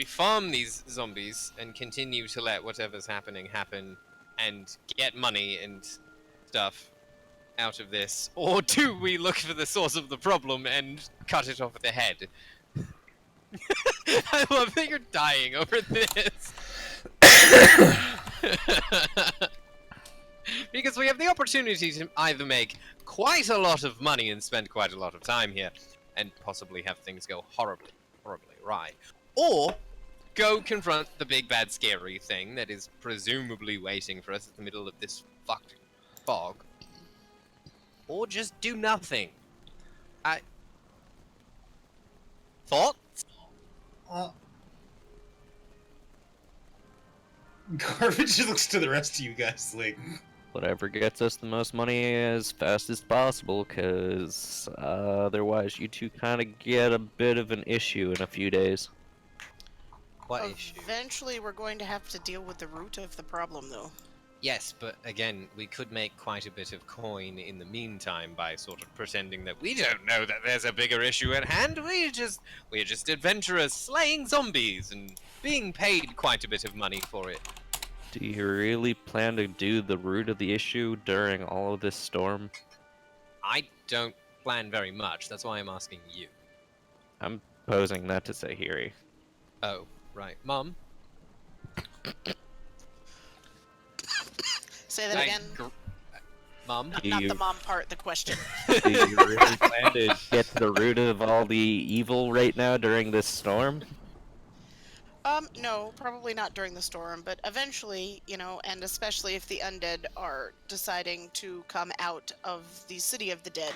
farm these zombies and continue to let whatever's happening happen and get money and stuff out of this, or do we look for the source of the problem and cut it off at the head? I love that you're dying over this. Because we have the opportunity to either make quite a lot of money and spend quite a lot of time here, and possibly have things go horribly, horribly awry, or go confront the big bad scary thing that is presumably waiting for us in the middle of this fucked fog. Or just do nothing. Thoughts? Garbage just looks to the rest of you guys like, Whatever gets us the most money as fast as possible, because otherwise you two kind of get a bit of an issue in a few days. What issue? Eventually, we're going to have to deal with the root of the problem, though. Yes, but again, we could make quite a bit of coin in the meantime by sort of pretending that we don't know that there's a bigger issue at hand. We're just adventurers slaying zombies and being paid quite a bit of money for it. Do you really plan to do the root of the issue during all of this storm? I don't plan very much. That's why I'm asking you. I'm posing that to Sahiri. Oh, right, Mum. Say that again. Mum. Not the mom part, the question. Do you really plan to get to the root of all the evil right now during this storm? No, probably not during the storm, but eventually, you know, and especially if the undead are deciding to come out of the city of the dead,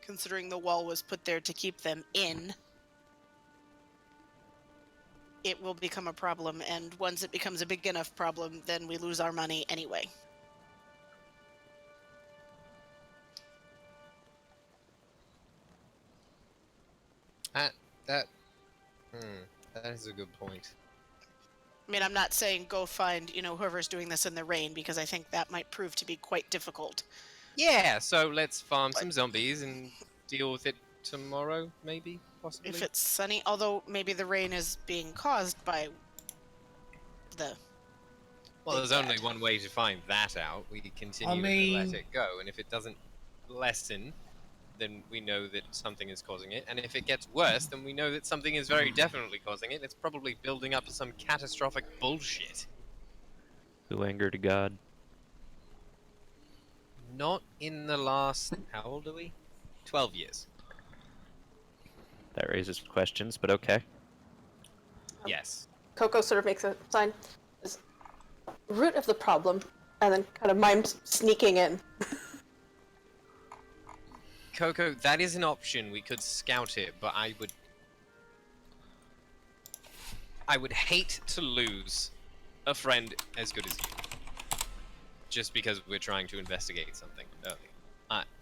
considering the wall was put there to keep them in, it will become a problem, and once it becomes a big enough problem, then we lose our money anyway. That is a good point. I mean, I'm not saying go find, you know, whoever's doing this in the rain, because I think that might prove to be quite difficult. Yeah, so let's farm some zombies and deal with it tomorrow, maybe, possibly. If it's sunny, although maybe the rain is being caused by the... Well, there's only one way to find that out. We continue to let it go, and if it doesn't lessen, then we know that something is causing it. And if it gets worse, then we know that something is very definitely causing it. It's probably building up to some catastrophic bullshit. Who angered God? Not in the last... How old are we? 12 years. That raises questions, but okay. Yes. Coco sort of makes a sign. Is root of the problem, and then kind of mimes sneaking in. Coco, that is an option. We could scout it, but I would hate to lose a friend as good as you. Just because we're trying to investigate something early.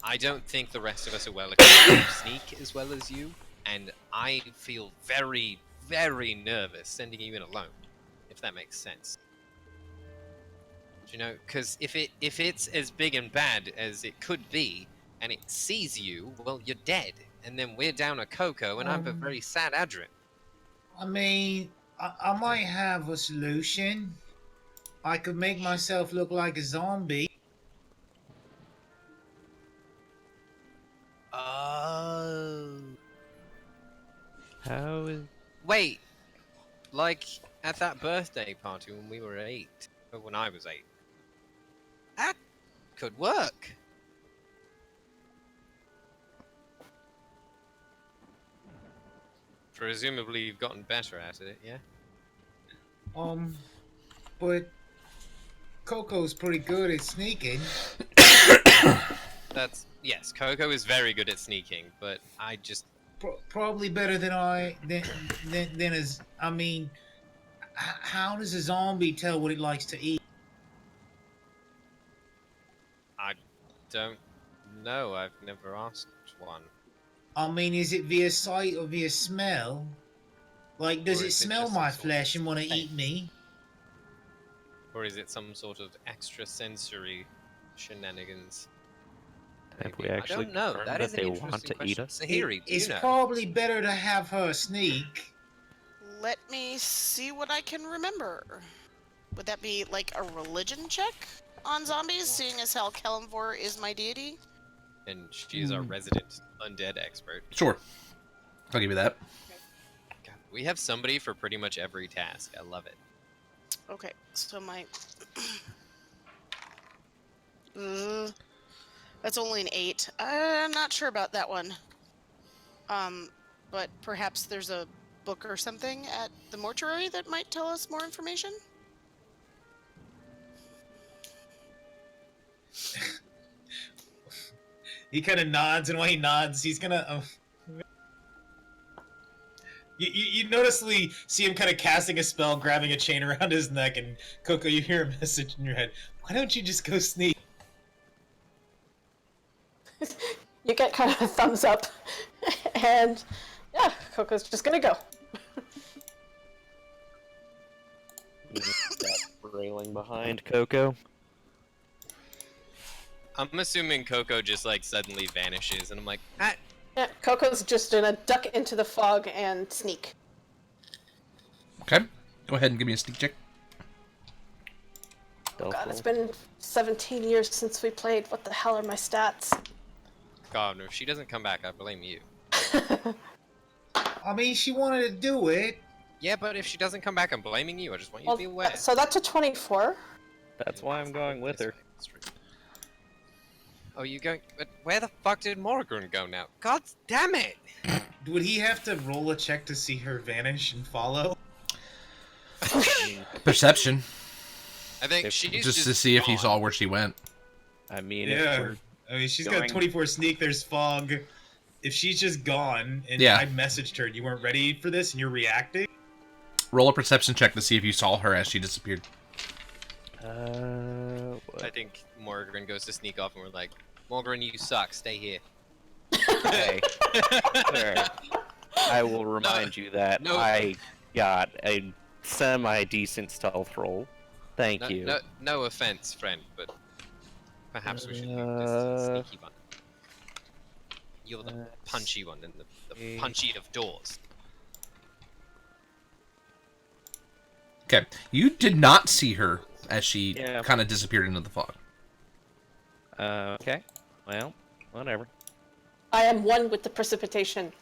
I don't think the rest of us are well equipped to sneak as well as you, and I feel very, very nervous sending you in alone, if that makes sense. You know, because if it's as big and bad as it could be, and it sees you, well, you're dead. And then we're down a Coco, and I'm a very sad Adrian. I mean, I might have a solution. I could make myself look like a zombie. Oh. How is... Wait. Like, at that birthday party when we were 8. Or when I was 8. That could work. Presumably you've gotten better at it, yeah? But Coco's pretty good at sneaking. Yes, Coco is very good at sneaking, but I just... Probably better than as... I mean, how does a zombie tell what it likes to eat? I don't know. I've never asked one. I mean, is it via sight or via smell? Like, does Or it is it smell just my some sort of flesh and want to taste? eat me? Or is it some sort of extrasensory shenanigans? Have we Maybe. actually I don't know. confirmed That that is an they want interesting to eat question. us? Sahiri, do you It's know? probably better to have her sneak. Let me see what I can remember. Would that be like a religion check on zombies, seeing as how Kalimvor is my deity? And she is our resident undead expert. Sure. I'll give you that. God, we have somebody for pretty much every task. I love it. Okay, so my... that's only an 8. I'm not sure about that one. But perhaps there's a book or something at the mortuary that might tell us more information? He kind of nods, and while he nods, he's gonna You noticeably see him kind of casting a spell, grabbing a chain around his neck, and Coco, you hear a message in your head. Why don't you just go sneak? You get kind of a thumbs up, and yeah, Coco's just gonna go. Railing behind Coco. I'm assuming Coco just like suddenly vanishes, and I'm like, ah, Yeah, Coco's just gonna duck into the fog and sneak. Okay. Go ahead and give me a sneak check. God, it's been 17 years since we played. What the hell are my stats? God, if she doesn't come back, I blame you. I mean, she wanted to do it. Yeah, but if she doesn't come back, I'm blaming you. I just want you Well, to be aware. so that's a 24. That's why I'm going with her. Oh, you going? But where the fuck did Morgan go now? God damn it! Would he have to roll a check to see her vanish and follow? Perception. I think she's Just to see if he gone. saw where she went. I mean, Yeah. I mean, she's got going- 24 sneak, there's fog. If she's just gone, and Yeah. I messaged her, and you weren't ready for this, and you're reacting? Roll a perception check to see if you saw her as she disappeared. I think Morgan goes to sneak off, and we're like, Morgan, you suck. Stay here. Okay. Alright. I will remind you that no. I got a semi-decent stealth roll. Thank No, you. no offense, friend, but perhaps we should do this sneaky one. You're the punchy one, and the punchy of doors. Okay. You did not see her as she Yeah. kind of disappeared into the fog. Okay. Well, whatever. I am one with the precipitation.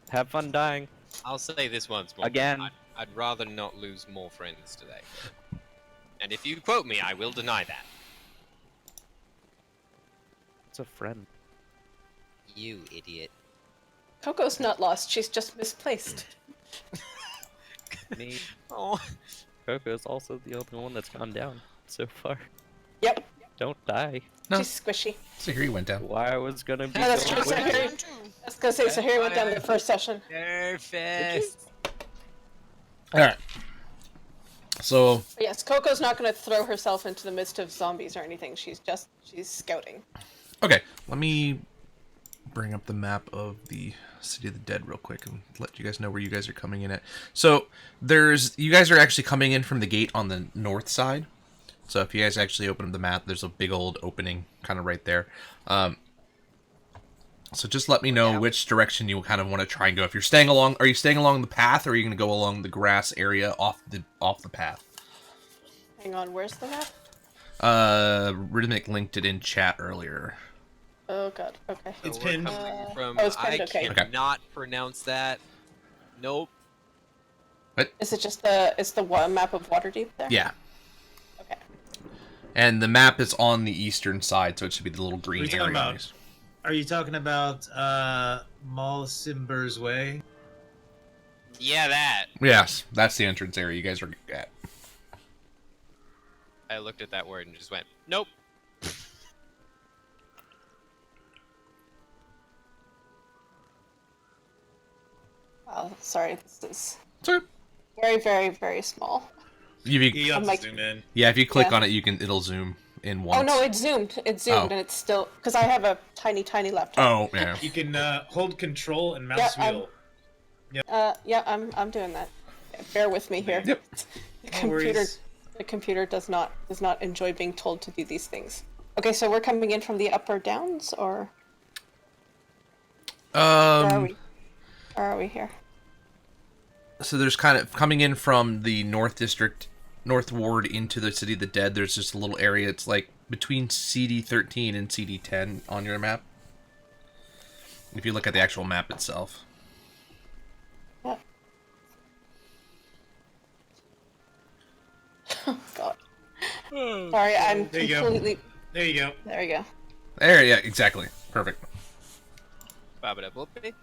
Have fun dying. I'll say this once more. Again. I'd rather not lose more friends today. And if you quote me, I will deny that. It's a friend. You idiot. Coco's not lost, she's just misplaced. Me. Oh. Coco's also the only one that's gone down so far. Yep, Don't die. No. she's squishy. So here you went down. Why I was gonna be Yeah, that's going true. with Sorry. her. I was gonna say, so here went down the first session. Perfect. Alright. So, But yes, Coco's not gonna throw herself into the midst of zombies or anything. She's scouting. okay. Let me bring up the map of the City of the Dead real quick and let you guys know where you guys are coming in at. So, you guys are actually coming in from the gate on the north side. So if you guys actually open up the map, there's a big old opening kind of right there. So just let me know which direction you kind of want to try and go. If you're staying along, are you staying along the path, or are you going to go along the grass area off the path? Hang on, where's the map? Rhythmic linked it in chat earlier. Oh god, okay. It's We're pinned. coming from, Oh, it's pinned, I okay. cannot pronounce that. Nope. Is it just it's the map of Waterdeep there? Yeah. Okay. And the map is on the eastern side, so it should be the little green What are you talking area. about? Are you talking about Malsimber's Way? Yeah, that. Yes, that's the entrance area you guys are at. I looked at that word and just went, nope. Oh, sorry, this is So, very, very, very small. if you, You have I'm to like- zoom in. yeah, if you click Yeah. on it, it'll zoom in once. Oh no, it zoomed. It zoomed, Oh. and it's still because I have a tiny, tiny laptop. Oh, yeah. You can hold control and mouse Yeah, wheel. Yeah, I'm doing that. Bear with me here. Yep. The No computer, worries. the computer does not enjoy being told to do these things. Okay, so we're coming in from the upper downs, or where are we? Where are we here? So there's kind of coming in from the North District, North Ward into the City of the Dead. There's just a little area. It's like between CD13 and CD10 on your map. If you look at the actual map itself. Yeah. Oh god. Sorry, I'm There you go. completely. There you go. There we go. There, yeah, exactly. Perfect. Ba-ba-da-boop-be.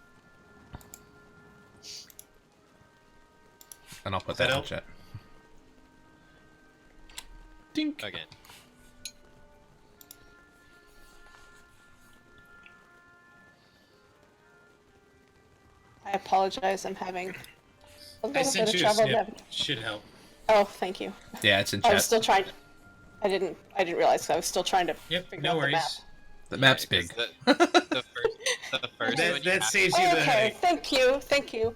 And I'll put Does that that in help? chat. Dink. Again. I I apologize. I'm having a I little bit sent of you a trouble. snip. Should help. Oh, thank you. Yeah, it's in I chat. was still trying. I didn't realize. I was still trying to Yep, figure no out the map. worries. The map's 'cause big. The first That, one you that have saves you the Okay, headache. thank you.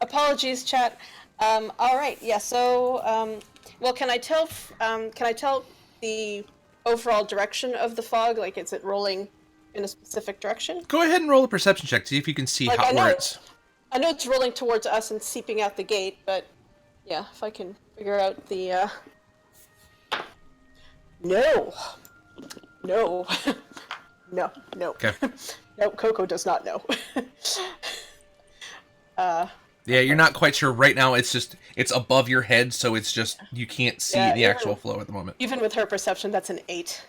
Apologies, chat. All right, yeah. So, well, can I tell the overall direction of the fog? Like, is it rolling in a specific direction? Go ahead and roll a perception check. See if you can see Like, I know where it's rolling towards us and seeping out the gate, but yeah, if I can figure out the. No, no, no, no. Okay. No, Coco does not know. Yeah, you're not quite sure right now. It's above your head, so it's just you can't see Yeah, the even- actual flow at the moment. Even with her perception, that's an 8.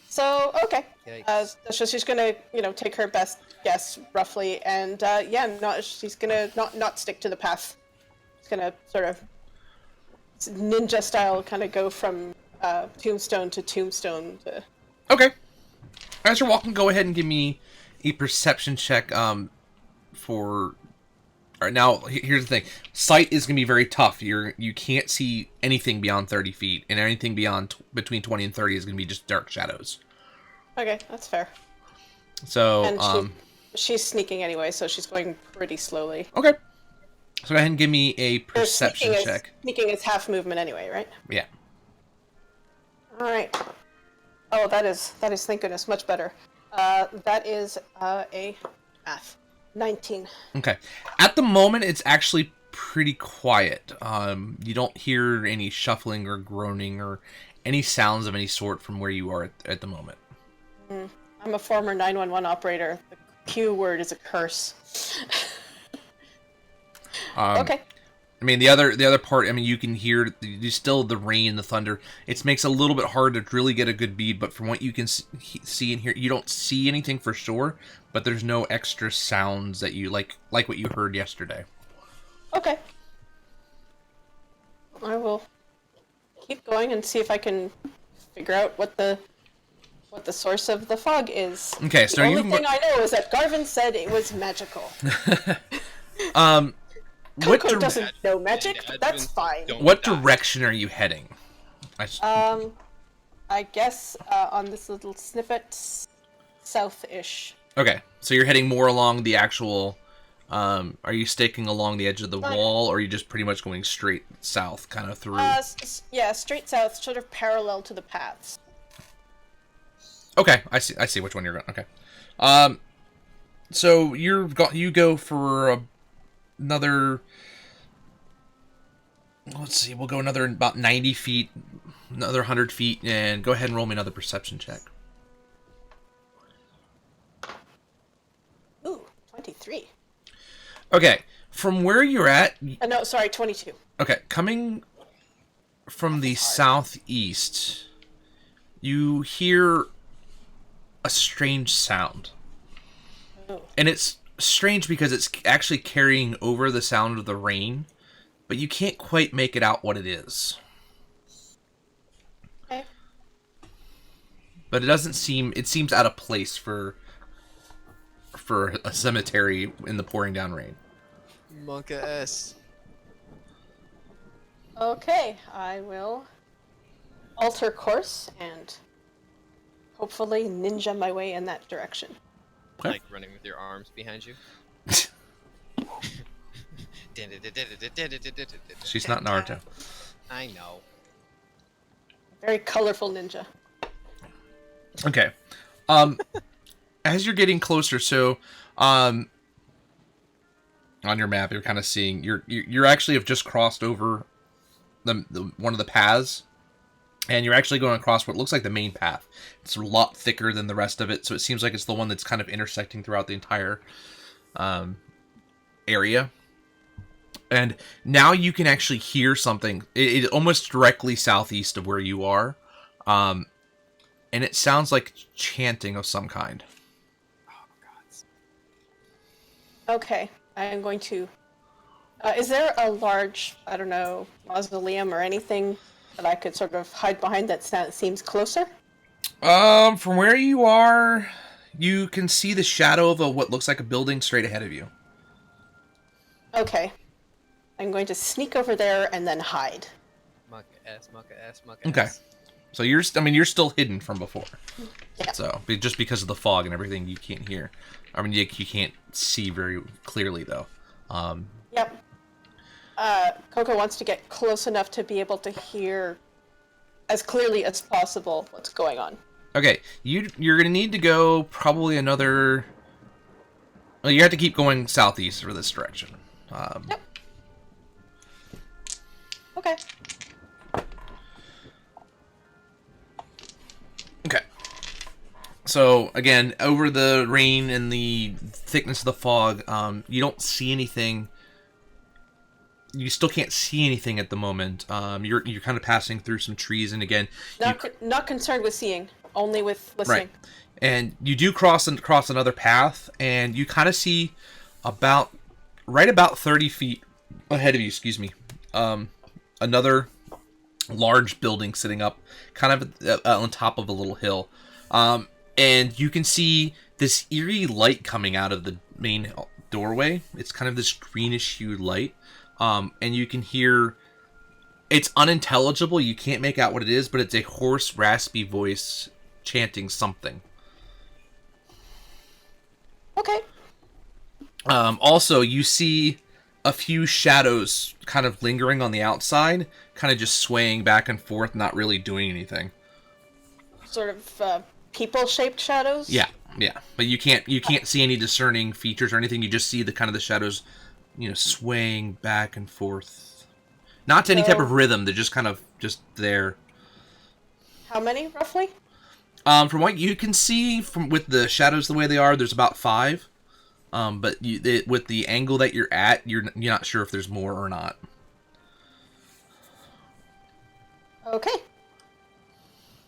So, okay. Yikes. So she's gonna, take her best guess, roughly, and, she's gonna not stick to the path. She's gonna sort of ninja style kind of go from tombstone to tombstone to... Okay. As you're walking, go ahead and give me a perception check. For. All right, now here's the thing: sight is gonna be very tough. You can't see anything beyond 30 feet, and anything beyond between 20 and 30 is gonna be just dark shadows. Okay, that's fair. So, And she's sneaking anyway, so she's going pretty slowly. okay. So go ahead and give me a Or perception check. Sneaking is half movement anyway, right? Yeah. All right. Oh, that is thank goodness much better. That is a math 19. Okay. At the moment, it's actually pretty quiet. You don't hear any shuffling or groaning or any sounds of any sort from where you are at the moment. I'm a former 911 operator. The Q word is a curse. Okay. I mean, the other part, I mean, you can hear still the rain, the thunder. It makes it a little bit hard to really get a good bead, but from what you can see and hear, you don't see anything for sure, but there's no extra sounds that you, like what you heard yesterday. Okay. I will keep going and see if I can figure out what the source of the fog is. Okay, so the only thing I know is that Garvin said it was magical. Coco doesn't know magic, but that's fine. What direction are you heading? I guess on this little snippet, south-ish. Okay, so you're heading more along the actual. Are you staking along the edge of the wall, or are you just pretty much going straight south, kind of through? Yeah, straight south, sort of parallel to the paths. Okay, I see which one you're going. Okay, so you go for another. Let's see, we'll go another about 90 feet, another 100 feet, and go ahead and roll me another perception check. Ooh, 23. Okay, from where you're at. No, sorry, 22. Okay, coming from the southeast, you hear a strange sound. Oh. And it's strange because it's actually carrying over the sound of the rain, but you can't quite make it out what it is. Okay. But it seems out of place for a cemetery in the pouring down rain. Monka S. Okay, I will alter course and hopefully ninja my way in that direction. Okay. Like running with your arms behind you. She's not Naruto. I know. Very colorful ninja. Okay. As you're getting closer, so on your map, you're kind of seeing you're actually have just crossed over the one of the paths, and you're actually going across what looks like the main path. It's a lot thicker than the rest of it, so it seems like it's the one that's kind of intersecting throughout the entire area. And now you can actually hear something. It almost directly southeast of where you are, and it sounds like chanting of some kind. Okay, I am going to... is there a large, I don't know, mausoleum or anything that I could sort of hide behind that seems closer? From where you are, You can see the shadow of what looks like a building straight ahead of you. Okay. I'm going to sneak over there and then hide. Muck ass, muck ass, muck Okay. ass. So you're still hidden from before. Yeah. So just because of the fog and everything, you can't hear. I mean, you can't see very clearly though. Yep. Coco wants to get close enough to be able to hear as clearly as possible what's going on. Okay, you're gonna need to go probably another. Well, you have to keep going southeast for this direction. Yep. Okay. Okay. So again, over the rain and the thickness of the fog, you don't see anything. You still can't see anything at the moment. You're kind of passing through some trees, and again, Not concerned with seeing, only with listening. right. And you do cross another path, and you kind of see about 30 feet ahead of you. Excuse me. Another large building sitting up, kind of on top of a little hill, and you can see this eerie light coming out of the main doorway. It's kind of this greenish hued light. And you can hear, it's unintelligible, you can't make out what it is, but it's a hoarse, raspy voice chanting something. Okay. Also, you see a few shadows kind of lingering on the outside, kind of just swaying back and forth, not really doing anything. Sort of people-shaped shadows? Yeah. But you can't see any discerning features or anything, you just see the kind of the shadows, swaying back and forth. Not to any type of rhythm, they're just kind of just there. How many, roughly? From what you can see, with the shadows the way they are, there's about 5. But with the angle that you're at, you're not sure if there's more or not. Okay.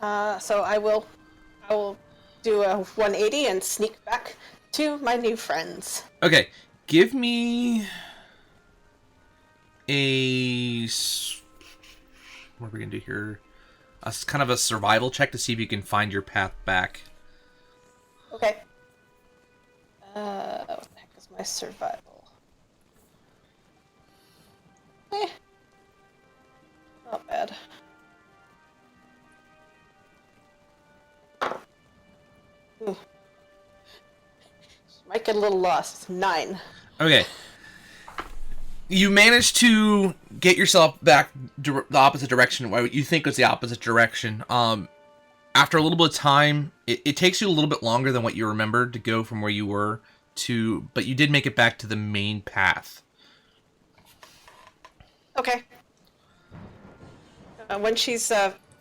So I will do a 180 and sneak back to my new friends. Okay, give me what are we gonna do here? Kind of a survival check to see if you can find your path back. Okay. What the heck is my survival? Not bad. Ooh. Might get a little lost. It's 9. Okay. You managed to get yourself back the opposite direction, what you think was the opposite direction. After a little bit of time, it takes you a little bit longer than what you remembered to go from where you were to, but you did make it back to the main path. Okay. When she's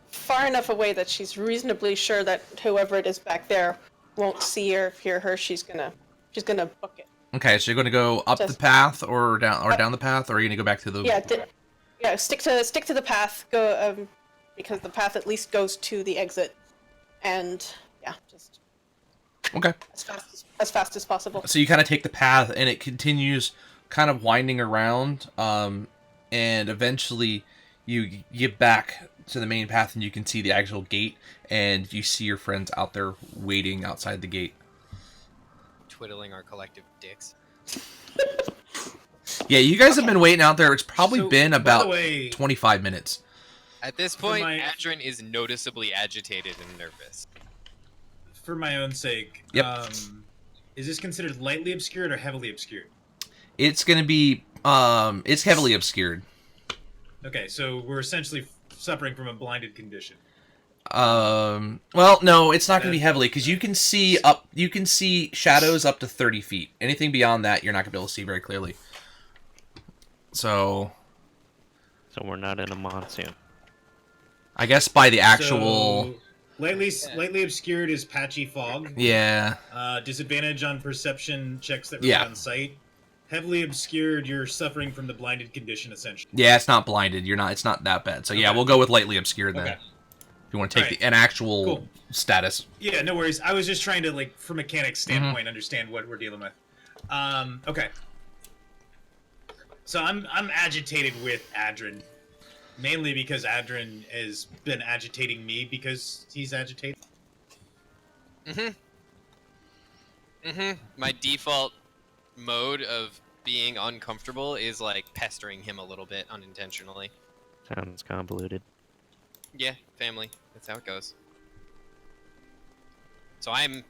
far enough away that she's reasonably sure that whoever it is back there won't see or hear her, she's gonna book it. Okay, so you're going to go up the path or down the path, or are you going to go back to the... Yeah, stick to the path. Go because the path at least goes to the exit, and yeah, just okay, as fast as possible. So you kind of take the path, and it continues kind of winding around, and eventually you get back to the main path, and you can see the actual gate, and you see your friends out there waiting outside the gate. Twiddling our collective dicks. Yeah, you guys have been waiting out there. It's probably been about 25 minutes. At this point, Adrin is noticeably agitated and nervous. For my own sake, yep. Is this considered lightly obscured or heavily obscured? It's going to be, it's heavily obscured. Okay, so we're essentially suffering from a blinded condition. Well, no, it's not going to be heavily, because you can see shadows up to 30 feet. Anything beyond that, you're not going to be able to see very clearly. So we're not in a monsoon. I guess by the actual... So, lightly obscured is patchy fog. Yeah. Disadvantage on perception checks that were on sight. Heavily obscured, you're suffering from the blinded condition, essentially. Yeah, it's not blinded. It's not that bad. So yeah, we'll go with lightly obscured then. Okay. If you want to take an actual status. Yeah, no worries. I was just trying to, from a mechanics standpoint, understand what we're dealing with. Okay. So I'm agitated with Adrin, mainly because Adrin has been agitating me because he's agitated. My default mode of being uncomfortable is like pestering him a little bit unintentionally. Sounds convoluted. Yeah, family. That's how it goes. So I'm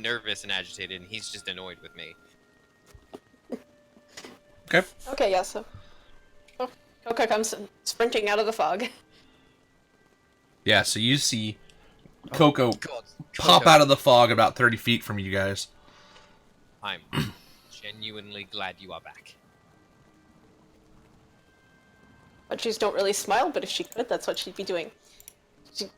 nervous and agitated, and he's just annoyed with me. Okay. Okay, yeah, so Coco comes sprinting out of the fog. Yeah, so you see Coco God, pop Coco. out of the fog about 30 feet from you guys. I'm genuinely glad you are back. Munchies don't really smile, but if she could, that's what she'd be doing. So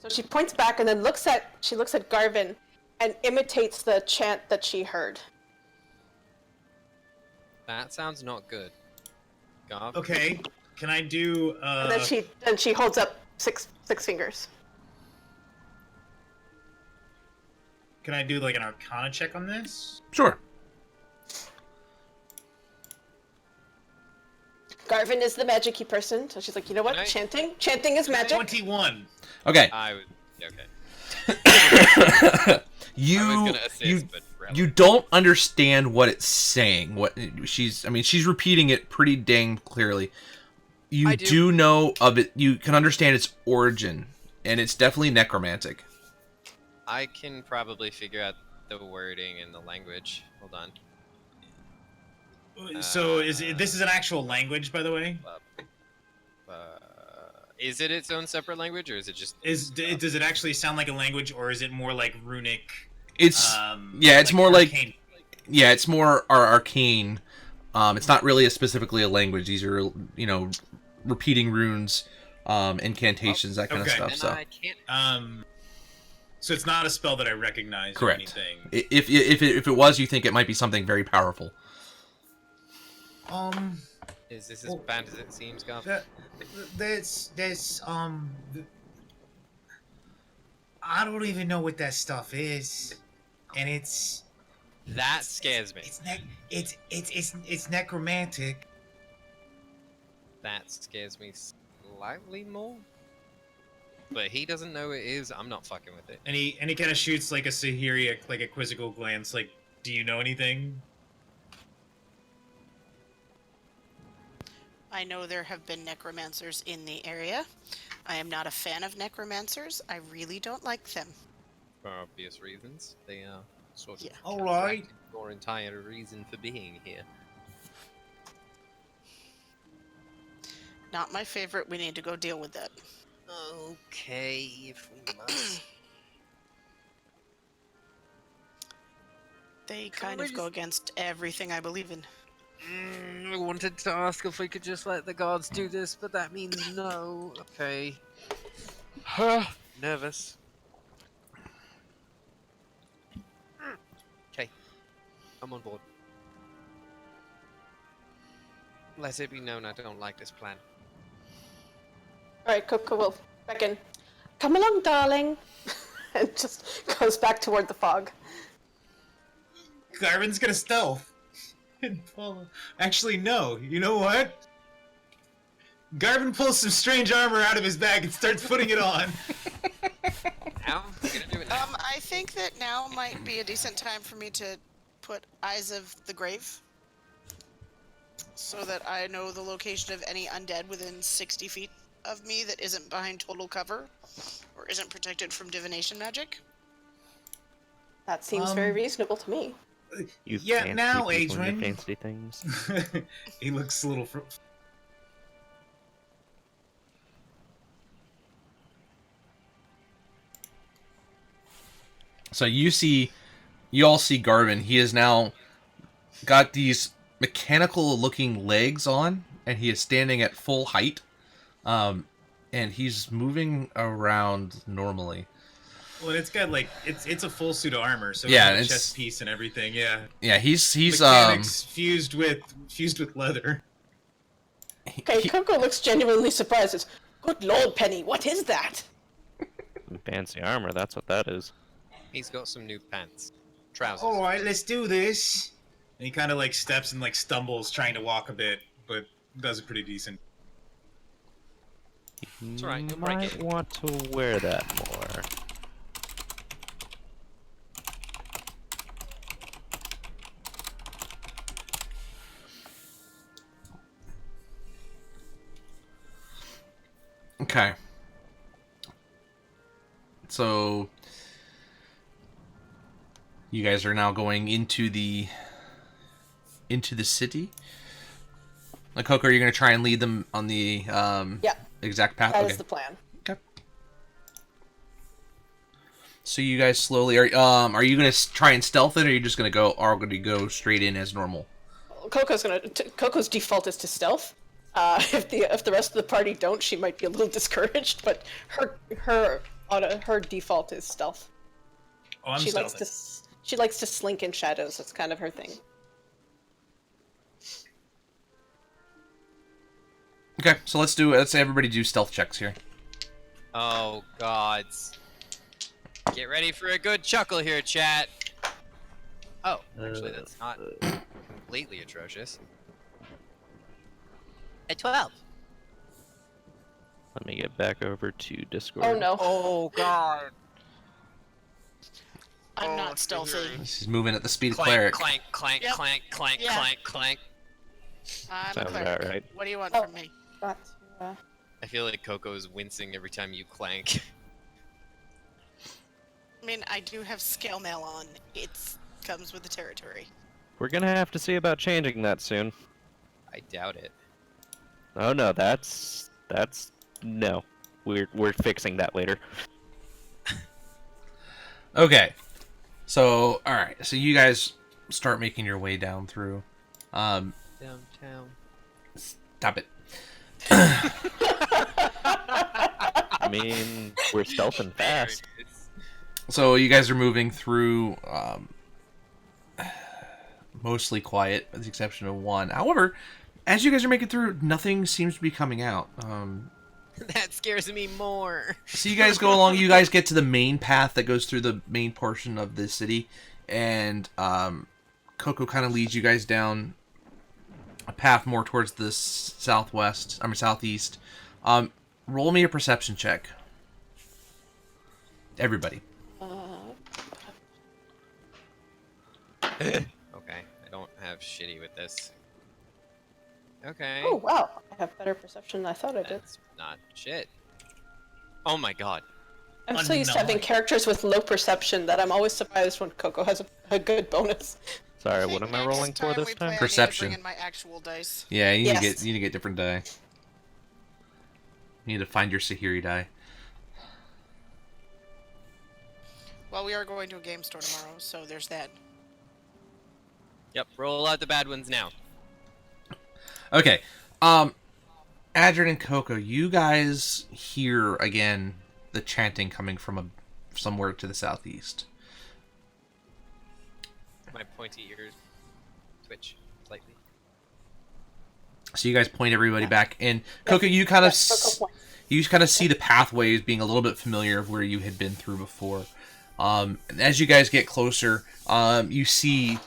she points back and then looks at Garvin and imitates the chant that she heard. That sounds not good. Garv? Okay, can I do? And then she holds up six fingers. Can I do like an Arcana check on this? Sure. Garvin is the magic-y person, so she's like, you know what? Chanting is magic. 21. Okay. I would. Okay. I was you gonna assist, but you don't understand what it's saying. What she's repeating it pretty dang clearly. You I do. do Know of it. You can understand its origin, and it's definitely necromantic. I can probably figure out the wording and the language. Hold on. So this is an actual language, by the way? Is it its own separate language, or is it just? Does it actually sound like a language, or is it more like runic? It's it's more arcane? it's more arcane. It's not really specifically a language. These are repeating runes, incantations, that kind of stuff. Then So I can't. So it's not a spell that I recognize. correct. Or anything. If it was, you think it might be something very powerful. Is this as bad as it seems, Garv? There's I don't even know what that stuff is, and That scares me. it's necromantic. That scares me slightly more. But he doesn't know it is. I'm not fucking with it. And he kind of shoots like a Sahiri, like a quizzical glance. Like, do you know anything? I know there have been necromancers in the area. I am not a fan of necromancers. I really don't like them. For obvious reasons. They are sort of All right. your entire reason for being here. Not my favorite. We need to go deal with that. Okay, if we must. They kind of go against everything I believe in. I wanted to ask if we could just let the guards do this, but that means no. Okay. Nervous. Okay. I'm on board. Let it be known I don't like this plan. Alright, Coco will beckon. Come along, darling. And just goes back toward the fog. Garvin's gonna stealth. And follow. Actually, no. You know what? Garvin pulls some strange armor out of his bag and starts putting it on. Now? We're gonna do it now. I think that now might be a decent time for me to put Eyes of the Grave, so that I know the location of any undead within 60 feet of me that isn't behind total cover, or isn't protected from divination magic. That seems very reasonable to me. You Yeah, fancy now, people and Adrian. your fancy things. He looks a little. So you all see Garvin. He has now got these mechanical-looking legs on, and he is standing at full height. And he's moving around normally. Well, it's got like it's a full suit of armor, so Yeah, it's it's- chest piece and everything. Yeah, Yeah, he's mechanics fused with leather. Okay, Coco looks genuinely surprised. Says, good lord, Penny, what is that? Some fancy armor, that's what that is. He's got some new pants. Trousers. All right, let's do this. And he kind of like steps and like stumbles, trying to walk a bit, but does it pretty decent. It's alright, You you'll break might it. want to wear that more. Okay. So you guys are now going into the city. Like, Coco, are you going to try and lead them on the Yeah, exact path? that Okay. is the plan. Okay. So you guys slowly are you going to try and stealth it, or are you just going to go straight in as normal? Coco's default is to stealth. If the rest of the party don't, she might be a little discouraged. But her default is stealth. Oh, I'm stealthing. She likes to slink in shadows. That's kind of her thing. Okay, so let's everybody do stealth checks here. Oh, gods. Get ready for a good chuckle here, chat. Oh, actually, that's not completely atrocious. A 12. Let me get back over to Discord. Oh no. Oh, God. I'm not stealthy. She's moving at the speed of Clank, cleric. clank, clank, Yep. clank, clank, Yeah. clank, clank. I'm a Sounds cleric. about right. What do you want Oh. from me? Got to, I feel like Coco's wincing every time you clank. I mean, I do have scale mail on. It comes with the territory. We're gonna have to see about changing that soon. I doubt it. Oh no, that's no. We're fixing that later. Okay. So, all right. So you guys start making your way down through. Downtown. Stop it. I mean, we're stealthing fast. So you guys are moving through, mostly quiet, with the exception of one. However, as you guys are making through, nothing seems to be coming out. That scares me more. So you guys go along. You guys get to the main path that goes through the main portion of the city, and Coco kind of leads you guys down a path more towards the southeast. Roll me a perception check. Everybody. Okay, I don't have shitty with this. Okay. Oh wow, I have better perception than I thought I did. That's not shit. Oh my god. I'm so used to having characters with low perception that I'm always surprised when Coco has a good bonus. Sorry, I what think am I next rolling for this we time? play, Perception. I need to bring in my actual dice. Yeah, you need Yes. to get different die. You need to find your Sahiri die. Well, we are going to a game store tomorrow, so there's that. Yep, roll out the bad ones now. Okay. Adrian and Coco, you guys hear again the chanting coming from somewhere to the southeast. My pointy ears twitch slightly. So you guys point everybody back, and Coco, you kind of Coco points. you kind of see the pathways being a little bit familiar of where you had been through before. And as you guys get closer, you see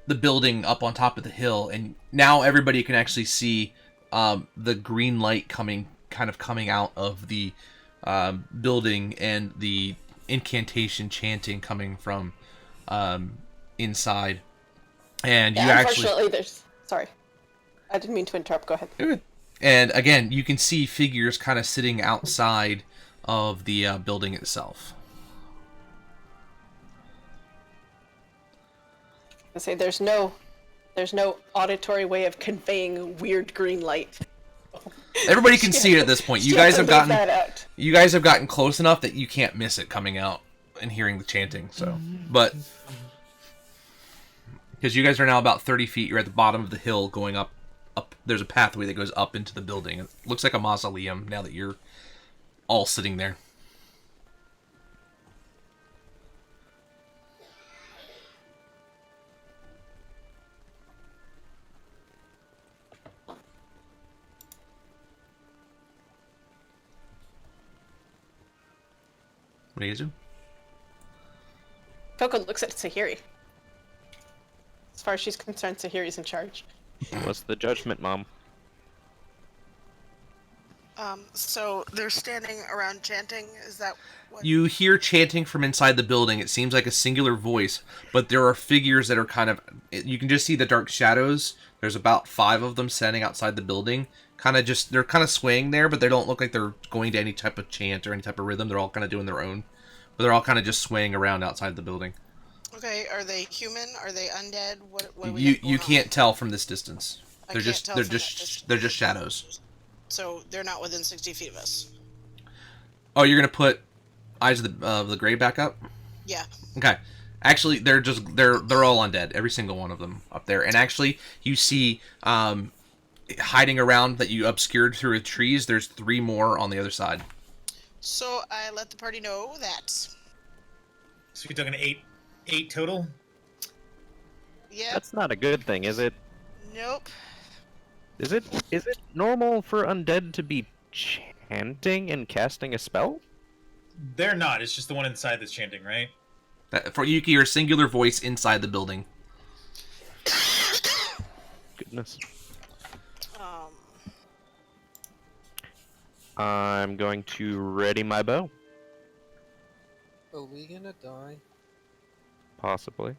the building up on top of the hill, and now everybody can actually see the green light coming out of the building, and the incantation chanting coming from inside. And you Yeah, actually, unfortunately, sorry, I didn't mean to interrupt. Go ahead. good. And again, you can see figures kind of sitting outside of the building itself. I say there's no auditory way of conveying weird green light. Everybody can see it at this point. You She guys has have to leave gotten that out. you guys have gotten close enough that you can't miss it coming out and hearing the chanting. So, but because you guys are now about 30 feet, you're at the bottom of the hill going up. There's a pathway that goes up into the building. It looks like a mausoleum now that you're all sitting there. What do you do? Coco looks at Sahiri. As far as she's concerned, Sahiri's in charge. What's the judgment, Mom? So they're standing around chanting. Is that what? You hear chanting from inside the building. It seems like a singular voice, but there are figures that are kind of... You can just see the dark shadows. There's about 5 of them standing outside the building. They're kind of swaying there, but they don't look like they're going to any type of chant or any type of rhythm. They're all kind of doing their own. But they're all kind of just swaying around outside the building. Okay, are they human? Are they undead? What do we You got going can't on? tell from this distance. I They're can't just tell they're from that just distance. they're just shadows. So they're not within 60 feet of us. Oh, you're gonna put Eyes of the Grave back up? Yeah. Okay. Actually, they're all undead. Every single one of them up there. And actually, you see hiding around that you obscured through the trees. There's 3 more on the other side. So I let the party know that. So we're talking 8 total? Yeah. That's not a good thing, is it? Nope. Is it normal for undead to be chanting and casting a spell? They're not. It's just the one inside that's chanting, right? For you can hear a singular voice inside the building. Goodness. Um. I'm going to ready my bow. Are we gonna die? Possibly.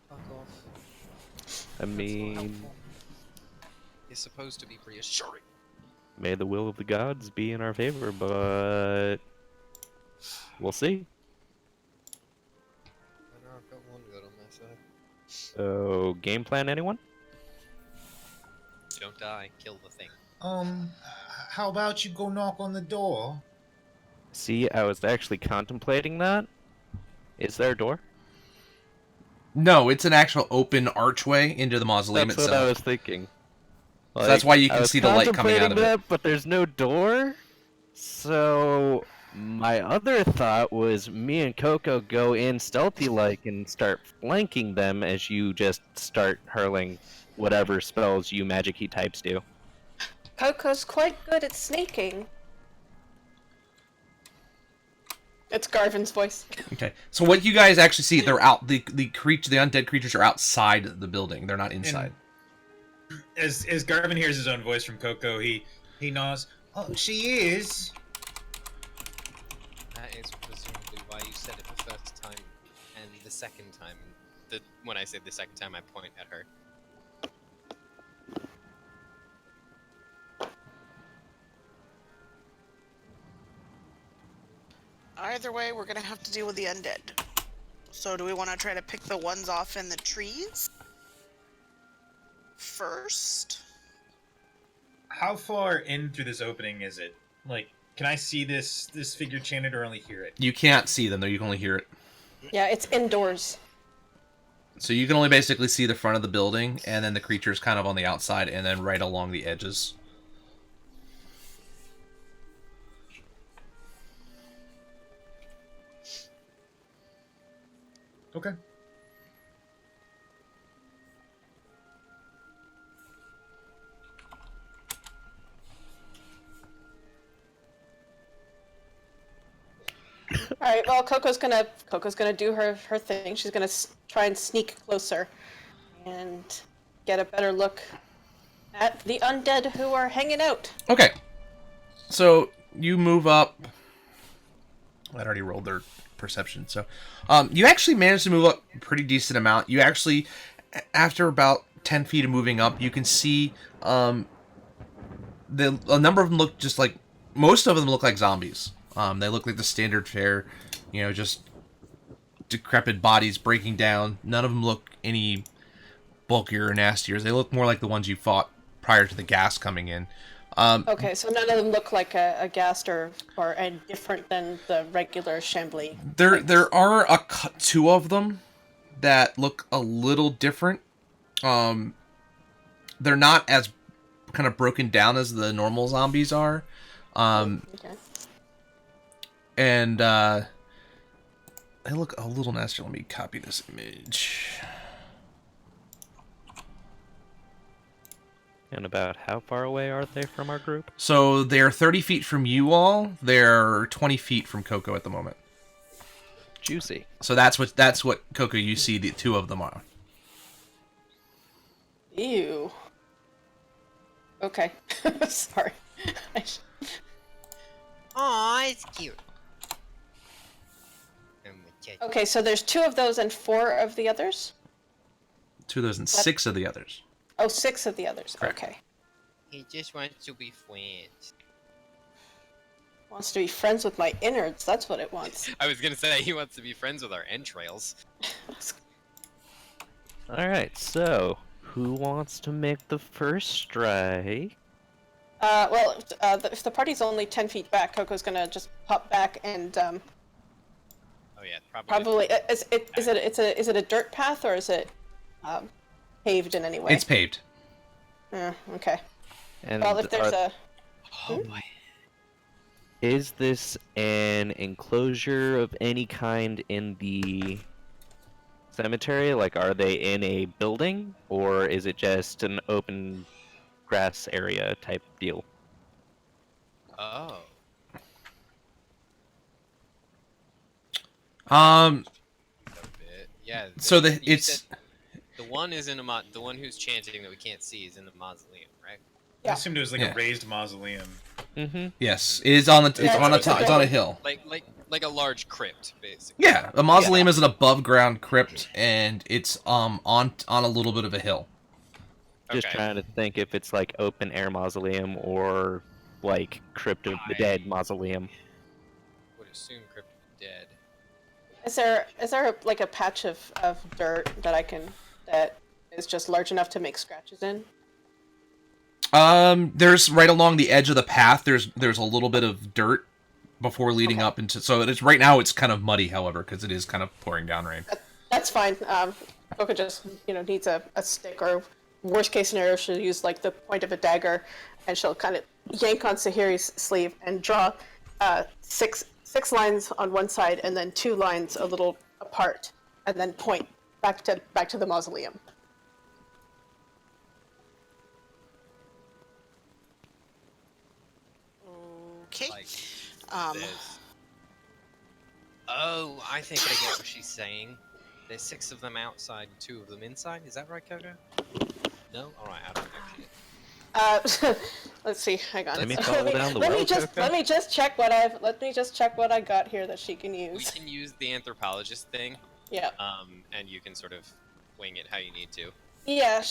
Fuck off. I mean, It's supposed to be reassuring. may the will of the gods be in our favor, but we'll see. I know I've got one good on my side. So, game plan, anyone? Don't die, kill the thing. How about you go knock on the door? See, I was actually contemplating that. Is there a door? No, it's an actual open archway into the mausoleum That's itself. what I was thinking. So that's why you I can was see the light coming out of contemplating it. that, but there's no door. So my other thought was me and Coco go in stealthy-like and start flanking them as you just start hurling whatever spells you magic-y types do. Coco's quite good at sneaking. It's Garvin's voice. Okay. So what you guys actually see, they're out. The undead creatures are outside the building. They're not inside. As Garvin hears his own voice from Coco, he nods. Oh, she is. That is presumably why you said it the first time and the second time. When I say the second time, I point at her. Either way, we're gonna have to deal with the undead. So do we want to try to pick the ones off in the trees first? How far in through this opening is it? Like, can I see this figure chanted or only hear it? You can't see them, though. You can only hear it. Yeah, it's indoors. So you can only basically see the front of the building, and then the creature's kind of on the outside, and then right along the edges. Okay. All right. Well, Coco's gonna do her thing. She's gonna try and sneak closer, and get a better look at the undead who are hanging out. Okay. So you move up. I'd already rolled their perception, so you actually managed to move up a pretty decent amount. You actually, after about 10 feet of moving up, you can see a number of them look just like, most of them look like zombies. They look like the standard fare, just decrepit bodies breaking down. None of them look any bulkier or nastier. They look more like the ones you fought prior to the gas coming in. Okay, so none of them look like a ghast or different than the regular Chambly. There are 2 of them that look a little different. They're not as kind of broken down as the normal zombies are. Okay. And they look a little nasty. Let me copy this image. And about how far away are they from our group? So they're 30 feet from you all. They're 20 feet from Coco at the moment. Juicy. So that's what Coco, you see the 2 of them are. Ew. Okay. Sorry. Aw, it's cute. Okay, so there's 2 of those and 4 of the others? 2 of those and 6 of the others. Oh, 6 of the others. Correct. Okay. He just wants to be friends. Wants to be friends with my innards. That's what it wants. I was gonna say he wants to be friends with our entrails. Alright, so who wants to make the first strike? Well, if the party's only 10 feet back, Coco's gonna just pop back and Oh yeah, probably is it a dirt path or is it paved in any way? It's paved. Okay. And Well, if there's a Oh boy. is this an enclosure of any kind in the cemetery? Like, are they in a building, or is it just an open grass area type deal? Oh. Um. A bit. Yeah. So you it's said the one is in the one who's chanting that we can't see is in the mausoleum, right? Yeah. I assumed it was like Yeah. a raised mausoleum. Mm-hmm. yes, it is on the. It's Yeah, on a it's a top. It's on a building. hill. Like a large crypt, basically. Yeah, a mausoleum is an above ground crypt, and it's on a little bit of a hill. Just Okay. trying to think if it's like open air mausoleum or like Crypt of the Dead mausoleum. Would assume crypt of the dead. Is there like a patch of dirt that is just large enough to make scratches in? There's right along the edge of the path. There's a little bit of dirt before leading up into. So it's right now it's kind of muddy, however, because it is kind of pouring down rain. That's fine. Coco just needs a stick, or worst case scenario, she'll use like the point of a dagger, and she'll kind of yank on Sahiri's sleeve and draw six lines on one side and then 2 lines a little apart, and then point back to the mausoleum. Okay. Like Um, this. Oh, I think I get what she's saying. There's 6 of them outside and 2 of them inside. Is that right, Coco? No? Alright, I don't know. Let's see. Hang on. Let me follow down the let me well, just Coco. let me just check what I got here that she can We use. can use the anthropologist thing, Yeah. and you can sort of wing it how you need to. Yeah.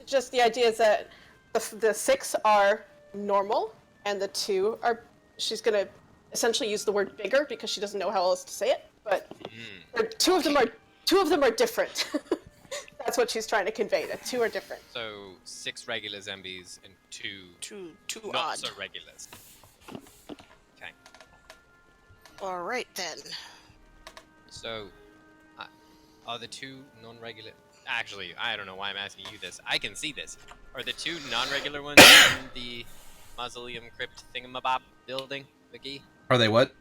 Just the idea is that the 6 are normal and the 2 are. She's gonna essentially use the word bigger because she doesn't know how else to say it. But two of them are different. That's what she's trying to convey. That 2 are different. So 6 regular zombies and 2 too not odd. so regulars. Okay. All right then. So, are the 2 non-regular? Actually, I don't know why I'm asking you this. I can see this. Are the 2 non-regular ones in the mausoleum crypt thingamabob building, McGee? Are they what?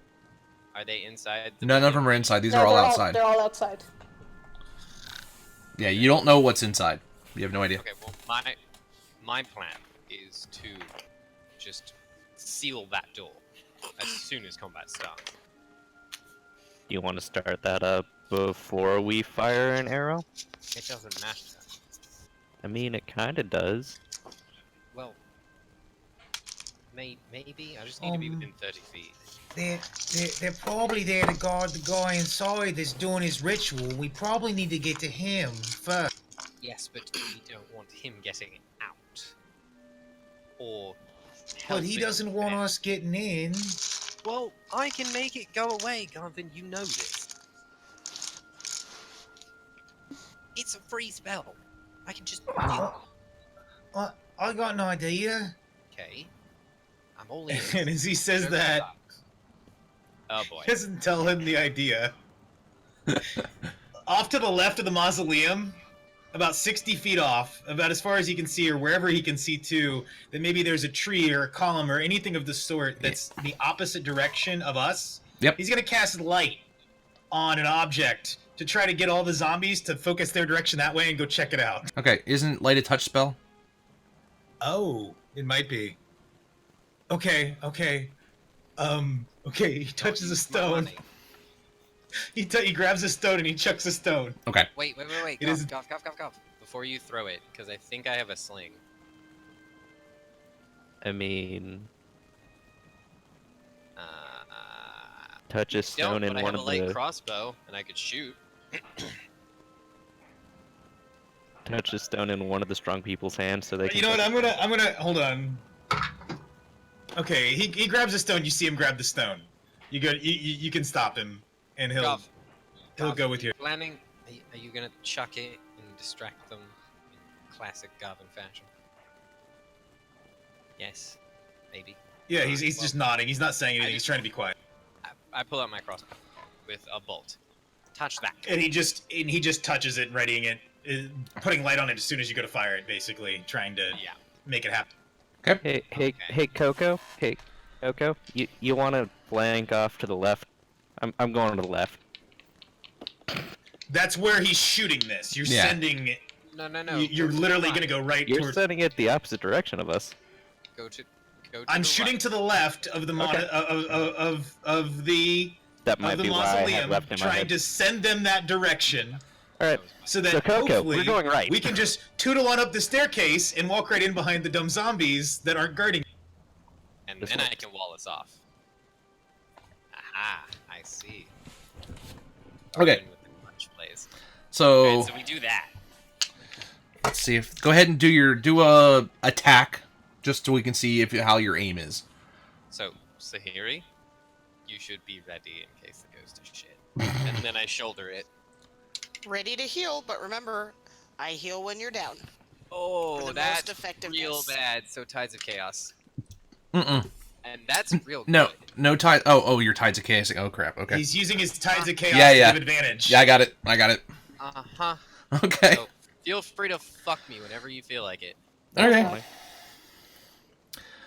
Are they inside? The None of building? them are inside. These No, are all they're outside. They're all outside. Yeah, you don't know what's inside. You have no idea. Okay, well, my plan is to just seal that door as soon as combat starts. You want to start that up before we fire an arrow? It doesn't matter. I mean, it kind of does. Well, maybe. I just need to be within 30 feet. They're probably there to guard the guy inside that's doing his ritual. We probably need to get to him first. Yes, but we don't want him getting out. Or But helping he doesn't want them. us getting in. Well, I can make it go away, Garvin. You know this. It's a free spell. I can just. I got an idea. Okay. I'm all in. And as he says that, Oh boy. he doesn't tell him the idea. Off to the left of the mausoleum, about 60 feet off, about as far as he can see, or wherever he can see too, that maybe there's a tree or a column or anything of the sort that's the opposite direction of us. Yep. He's gonna cast light on an object to try to get all the zombies to focus their direction that way and go check it out. Okay, isn't light a touch spell? Oh, it might be. Okay. Okay, he touches a stone. He grabs a stone and he chucks a stone. Okay. Wait. It Cough, is- cough. Before you throw it, because I think I have a sling. I mean, Uh, touch a don't, stone in but I one have a of light the crossbow, and I could shoot. touch a stone in one of the strong people's hands, so they can. You know what? touch I'm gonna hold on. Okay, he grabs a stone. You see him grab the stone. You go. You can stop him, and he'll Goff, go with you. Planning? Are you gonna chuck it and distract them in classic Goblin fashion? Yes, maybe. Yeah, he's Well, just nodding. He's not saying anything. He's just- trying to be quiet. I pull out my crossbow with a bolt. Touch that. And he just touches it, readying it, putting light on it as soon as you go to fire it. Basically, trying to Yeah. make it happen. Hey, Coco. Hey, Coco. You want to flank off to the left? I'm going to the left. That's where he's shooting this. You're Yeah. sending. No. You're literally gonna go right You're towards. setting it the opposite direction of us. Go to. I'm the shooting right. to the left of the Okay. of the That might be why I had mausoleum, left in my trying head. to send them that direction, All right. so that So, Coco, hopefully we're going right. we can just tootle on up the staircase and walk right in behind the dumb zombies that aren't guarding. And This then I works. can wall us off. Aha! I see. Okay. With the punch plays. So Alright, so we do that. let's see if go ahead and do a attack just so we can see if how your aim is. So, Sahiri, you should be ready in case it goes to shit. And then I shoulder it. Ready to heal, but remember, I heal when you're down. Oh, For the that's most effectiveness. real bad. So Tides of Chaos. Mm-mm. And that's real No, good. no tide. Oh, your tides of chaos. Oh crap. Okay. He's using his tides of chaos Yeah, to yeah. give advantage. Yeah, I got it. Uh-huh. Okay. So feel free to fuck me whenever you feel like it. Okay.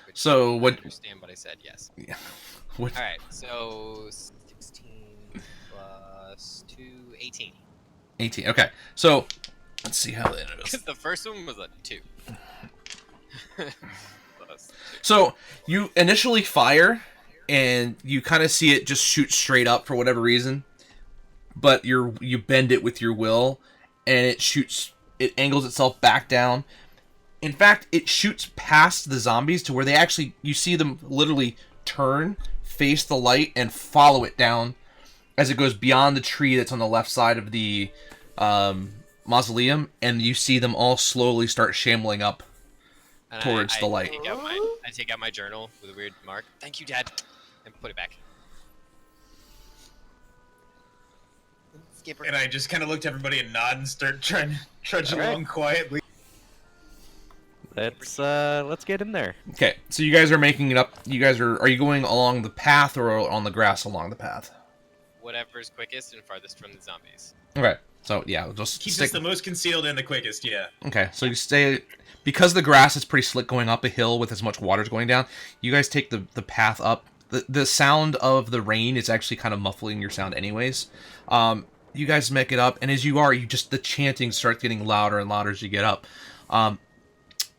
Which So, I what- understand what I said, yes. What? Alright, so 16 plus 2, 18. 18. Okay. So let's see how that is. Because the first one was a 2. Plus 2. So you initially fire, and you kind of see it just shoot straight up for whatever reason, but you bend it with your will, and it shoots. It angles itself back down. In fact, it shoots past the zombies to where they actually you see them literally turn, face the light, and follow it down as it goes beyond the tree that's on the left side of the mausoleum, and you see them all slowly start shambling up And towards the light. I take out my journal with a weird mark. Thank you, Dad. And put it back. Skipper. And I just kind of looked at everybody and nod and start trying to trudge All right. along quietly. Let's get in there. Okay, so you guys are making it up. You guys are you going along the path or on the grass along the path? Whatever's quickest and farthest from the zombies. Okay, so yeah, we'll just Keeps stick. us the most concealed and the quickest, yeah. Okay, so you stay because the grass is pretty slick going up a hill with as much water as going down. You guys take the path up. The sound of the rain is actually kind of muffling your sound, anyways. You guys make it up, and as you are, the chanting starts getting louder and louder as you get up.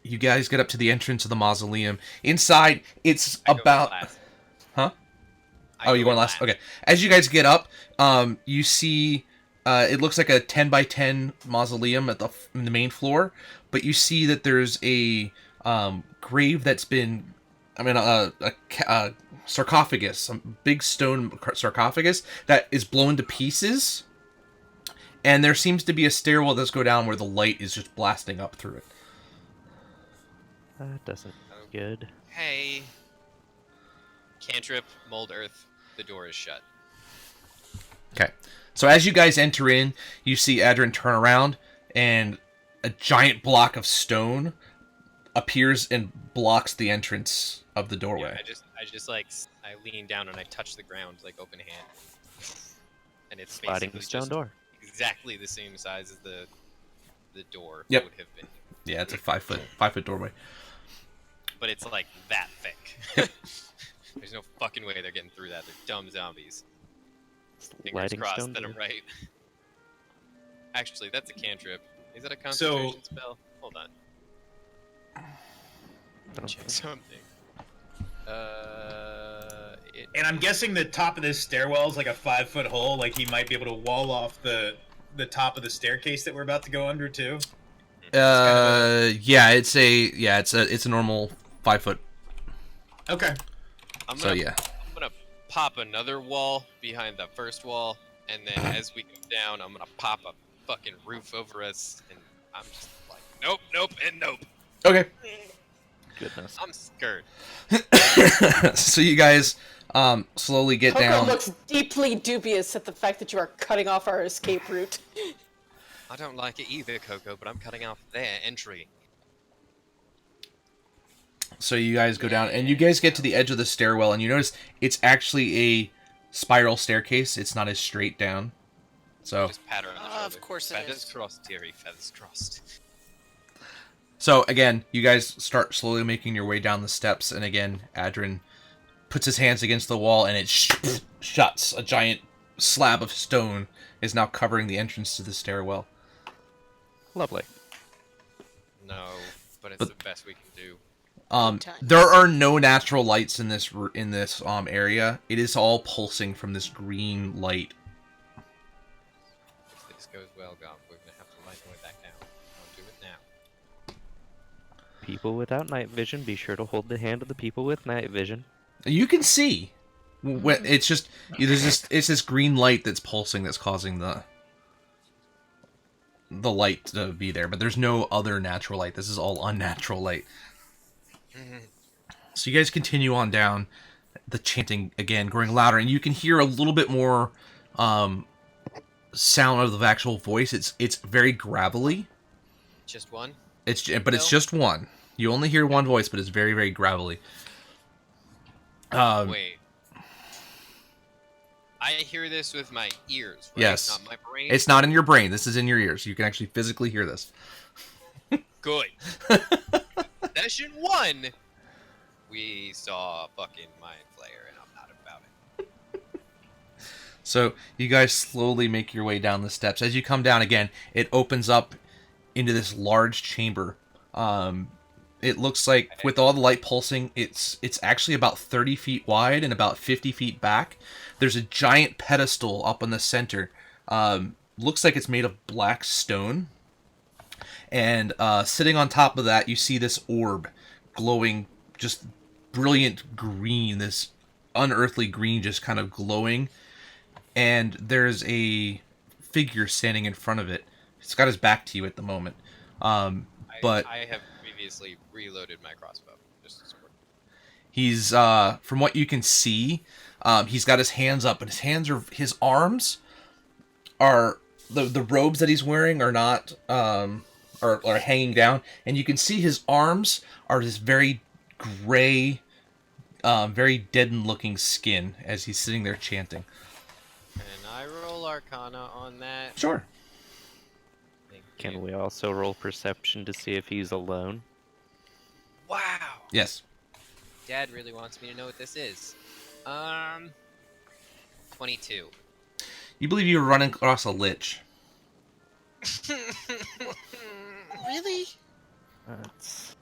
You guys get up to the entrance of the mausoleum. Inside, it's I go about. last. Huh? I Oh, you go going last? Okay. As you guys get up, you see it looks like a 10 by 10 mausoleum at the main floor, but you see that there's a grave that's been, a sarcophagus, a big stone sarcophagus that is blown to pieces, and there seems to be a stairwell that's go down where the light is just blasting up through it. That doesn't sound good. Hey. Cantrip, mold earth. The door is shut. Okay. So as you guys enter in, you see Adrian turn around, and a giant block of stone appears and blocks the entrance of the doorway. Yeah, I lean down and I touch the ground like open hand. And it's Sliding basically the stone just door. exactly the same size as the door Yep. would have been. Yeah, it's a 5 foot doorway. But it's like that thick. There's no fucking way they're getting through that. They're dumb zombies. Fingers Sliding crossed stone that door. I'm right. Actually, that's a cantrip. Is that a concentration spell? Hold on. I don't Check think- something. And I'm guessing the top of this stairwell is like a 5-foot hole. Like he might be able to wall off the top of the staircase that we're about to go under too. Yeah, it's a normal 5 foot Okay. I'm So gonna, yeah. I'm gonna pop another wall behind the first wall, and then as we go down, I'm gonna pop a fucking roof over us, and I'm just like, nope, nope, and nope. Okay. Goodness. I'm scared. So you guys slowly get Coco down. looks deeply dubious at the fact that you are cutting off our escape route. I don't like it either, Coco, but I'm cutting off their entry. So you guys go down, and you guys get to the edge of the stairwell, and you notice it's actually a spiral staircase. It's not as straight down. So, Just pat her on the Of shoulder. course it Feathers is. crossed, dearie, feathers crossed. so again, you guys start slowly making your way down the steps, and again, Adrian puts his hands against the wall, and it shuts. A giant slab of stone is now covering the entrance to the stairwell. Lovely. No, but it's But- the best we can do. Good times. There are no natural lights in this area. It is all pulsing from this green light. If this goes well, Gob, we're gonna have to light our way back down. I'll do it now. People without night vision, be sure to hold the hand of the people with night vision. You can see. It's just it's this green light that's pulsing that's causing the light to be there, but there's no other natural light. This is all unnatural light. So you guys continue on down, the chanting again growing louder, and you can hear a little bit more sound of the actual voice. It's very gravelly. Just one? It's No. just one. You only hear one voice, but it's very, very gravelly. Wait. I hear this with my ears, right? Yes. Not my brain? It's not in your brain. This is in your ears. You can actually physically hear this. Good. Session 1, we saw a fucking mind flayer, and I'm not about it. So you guys slowly make your way down the steps. As you come down again, it opens up into this large chamber. It looks like, with all the light pulsing, it's actually about 30 feet wide and about 50 feet back. There's a giant pedestal up in the center. Looks like it's made of black stone. And sitting on top of that, you see this orb glowing, just brilliant green, this unearthly green just kind of glowing. And there's a figure standing in front of it. It's got his back to you at the moment. But I have previously reloaded my crossbow. Just as important. he's, from what you can see, he's got his hands up, and his arms are, the robes that he's wearing are not, are hanging down, and you can see his arms are this very gray, very deadened looking skin as he's sitting there chanting. Can I roll Arcana on that? Sure. Thank Can you. we also roll perception to see if he's alone? Wow! Yes. Dad really wants me to know what this is. 22. You believe you were running across a lich. Really? That's...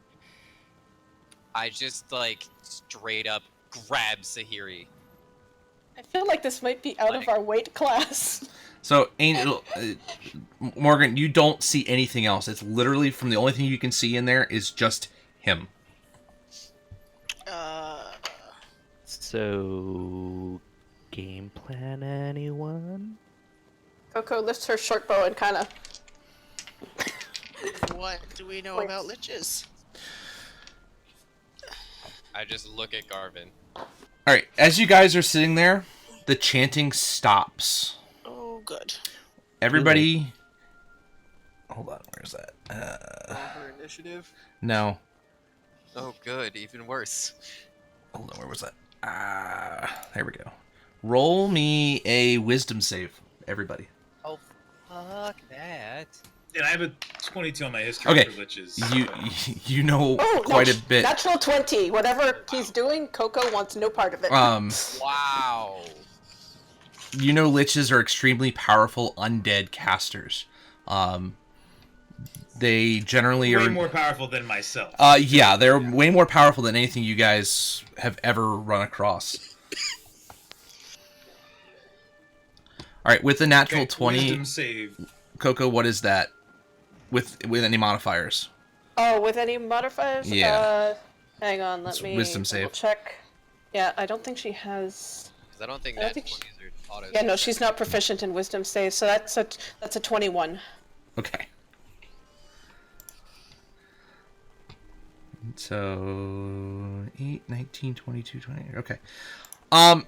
I just, like, straight up grab Sahiri. I feel like this might be out of our weight class. So, Angel, Morgan, you don't see anything else. It's literally, from the only thing you can see in there is just him. So... game plan, anyone? Coco lifts her short bow and kind of. What do we know Wait. about liches? I just look at Garvin. Alright, as you guys are sitting there, the chanting stops. Oh, good. Everybody... Hold on, where's that? Her initiative? No. Oh, good. Even worse. Hold on, where was that? There we go. Roll me a wisdom save, everybody. Oh, fuck that. And I have a 22 on my history Okay. for liches. You know Oh, quite a bit. Natural 20. Whatever he's doing, Coco wants no part of it. Wow. You know liches are extremely powerful undead casters. They generally Way are more powerful than myself. yeah, they're way more powerful than anything you guys have ever run across. All right, with the natural Okay, 20, Wisdom save. Coco, what is that? With any modifiers? Oh, with any modifiers? Yeah. Hang on, let It's me wisdom double save. check. Yeah, I don't think she has. Because I don't think I don't that think 20s are auto. Yeah, no, she's not proficient in wisdom save, so that's a 21. Okay. So 8, 19, 22, 20. Okay. Oh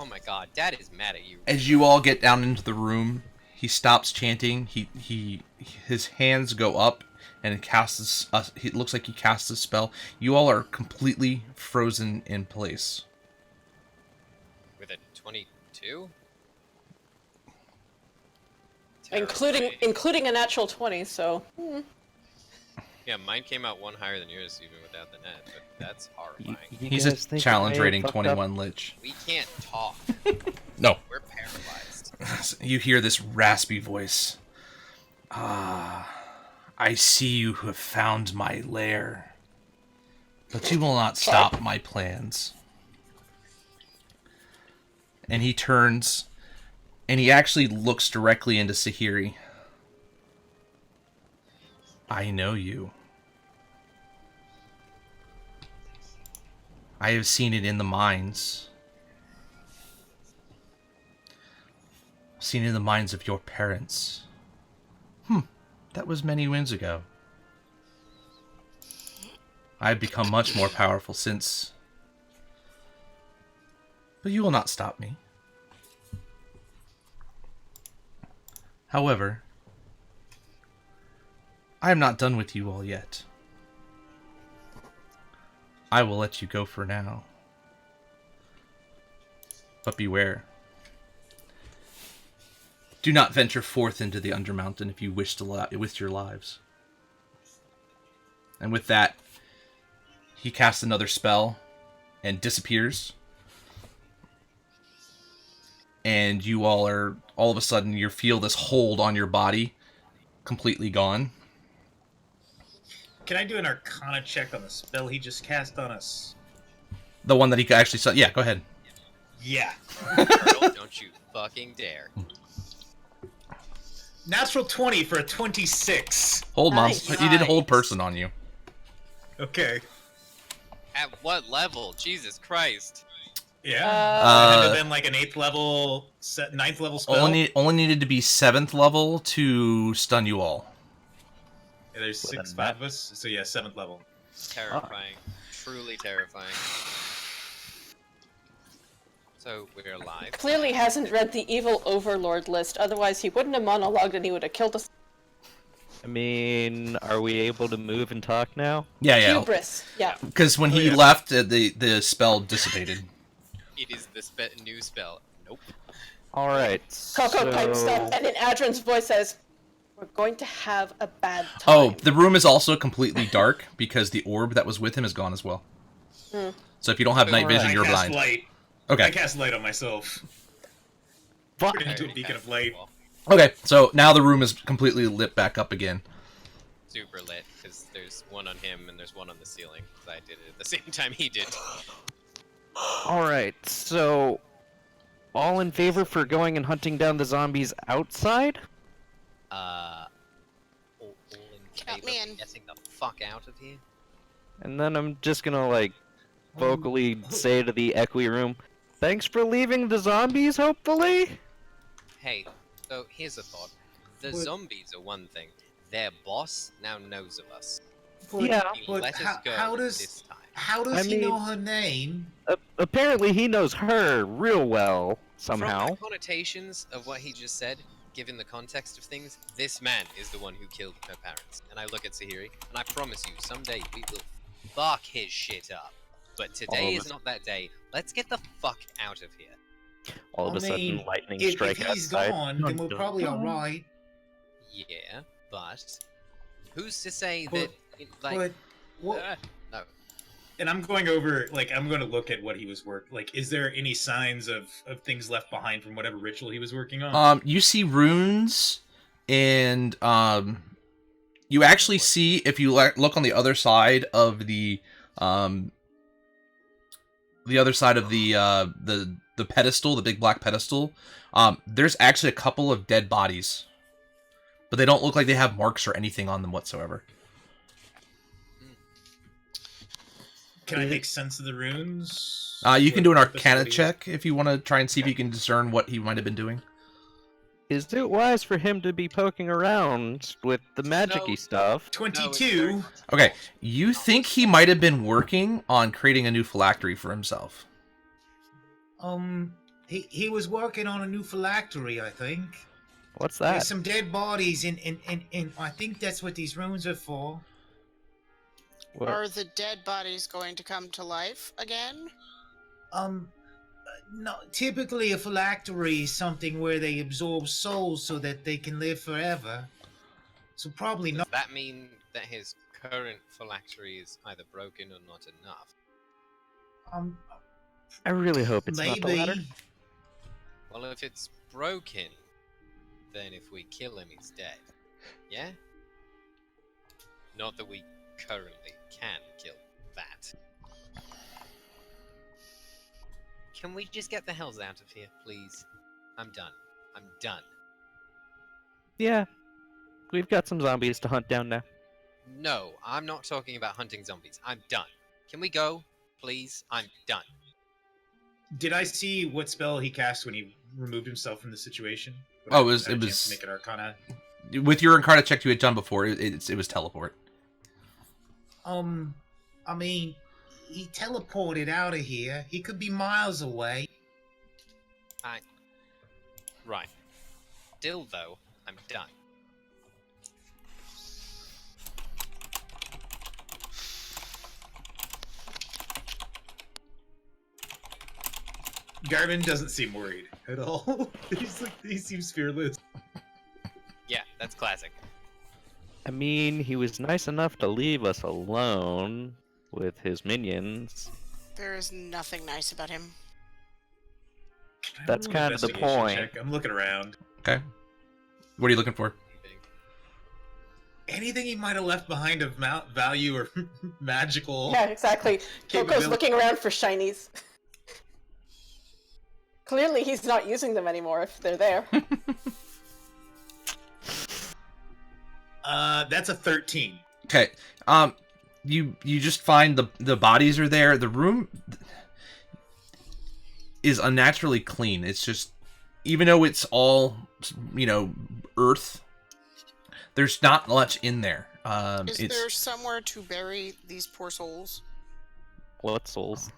my god, Dad is mad at you. As you all get down into the room, he stops chanting. His hands go up and it casts it looks like he casts a spell. You all are completely frozen in place. With a 22? Including a natural 20, so. Yeah, mine came out one higher than yours even without the net, but that's horrifying. He's a challenge rating 21 lich. We can't talk. No. We're paralyzed. You hear this raspy voice. Ah, I see you have found my lair, but you will not stop my plans. And he turns, and he actually looks directly into Sahiri. I know you. I have seen it in the mines. Seen it in the minds of your parents. That was many winds ago. I have become much more powerful since. But you will not stop me. However, I am not done with you all yet. I will let you go for now. But beware. Do not venture forth into the Undermountain if you wish to with your lives. And with that, he casts another spell and disappears. And you all are, all of a sudden, you feel this hold on your body completely gone. Can I do an Arcana check on the spell he just cast on us? The one that he actually saw. Yeah, go ahead. Yeah. Turtle, don't you fucking dare. Natural 20 for a 26. Hold Nice. on. He did hold person on you. Okay. At what level? Jesus Christ. Yeah. Uh, It had been like an 8th level, 9th level spell. Only needed to be 7th level to stun you all. Yeah, there's Well, 6 then of us, so yeah, 7th level. Terrifying. Truly terrifying. So, we're alive. Clearly hasn't read the evil overlord list, otherwise he wouldn't have monologued and he would have killed us. I mean, are we able to move and talk now? Yeah. Hubris, yeah. Because when he yeah. left, the spell dissipated. It is the new spell. Nope. Alright, Coco pipes up, and in Adrin's voice says, "We're going to have a bad time." Oh, the room is also completely dark because the orb that was with him is gone as well. So if you don't have night vision, I you're cast blind. light. Okay. I cast light on myself. Fuck! Turn into a beacon of light. Okay, so now the room is completely lit back up again. Super lit, because there's one on him and there's one on the ceiling. 'Cause I did it at the same time he did. Alright, so... all in favor for going and hunting down the zombies outside? All in Count favor me of in. getting the fuck out of here? And then I'm just gonna, like, vocally say to the echoey room, thanks for leaving the zombies, hopefully? Hey, so here's a thought. The What? zombies are one thing. Their boss now knows of us. But, Yeah. He but let us go how this does time. I he know mean- her name? Apparently he knows her real well, somehow. From the connotations of what he just said, given the context of things, this man is the one who killed her parents. And I look at Sahiri, and I promise you, someday we will fuck his shit up. But today is not that day. Let's get the fuck out of here. All of I a sudden, mean, lightning If strike he's outside. gone, then we're probably all right. Yeah, but who's to say But- that? Like, But what? no. And I'm going over, like, I'm going to look at what he was like, is there any signs of things left behind from whatever ritual he was working on? You see runes, and you actually see, if you look on the other side of the pedestal, the big black pedestal, there's actually a couple of dead bodies, but they don't look like they have marks or anything on them whatsoever. Can I make sense of the runes? You can do an What the Arcana study is? check if you want to try and see if you can discern what he might have been doing. Is it wise for him to be poking around with the magic-y stuff? 22. Okay, you think he might have been working on creating a new phylactery for himself. He was working on a new phylactery, I think. What's There's that? some dead bodies in I think that's what these runes are for. What? Are the dead bodies going to come to life again? No, typically a phylactery is something where they absorb souls so that they can live forever. So probably Does not. that mean that his current phylactery is either broken or not enough? I really hope it's not the latter. Maybe. Well, if it's broken, then if we kill him, he's dead. Yeah? Not that we currently can kill that. Can we just get the hells out of here, please? I'm done. I'm done. Yeah. We've got some zombies to hunt down now. No, I'm not talking about hunting zombies. I'm done. Can we go, please? I'm done. Did I see what spell he cast when he removed himself from the situation? Would Oh, I it was- have a it chance was- to make an Arcana. With your Arcana check you had done before, it was teleport. I mean, he teleported out of here. He could be miles away. Right. Still, though, I'm done. Garvin doesn't seem worried at all. He seems fearless. Yeah, that's classic. I mean, he was nice enough to leave us alone with his minions. There is nothing nice about him. Can I That's roll an kind of the investigation point. check? I'm looking around. Okay. What are you looking for? Anything he might have left behind of value or magical. Yeah, exactly. Coco's Capability. looking around for shinies. Clearly, he's not using them anymore if they're there. That's a 13. Okay. You just find the bodies are there. The room is unnaturally clean. It's just, even though it's all, earth, there's not much in there. Is there somewhere to bury these poor souls? What souls?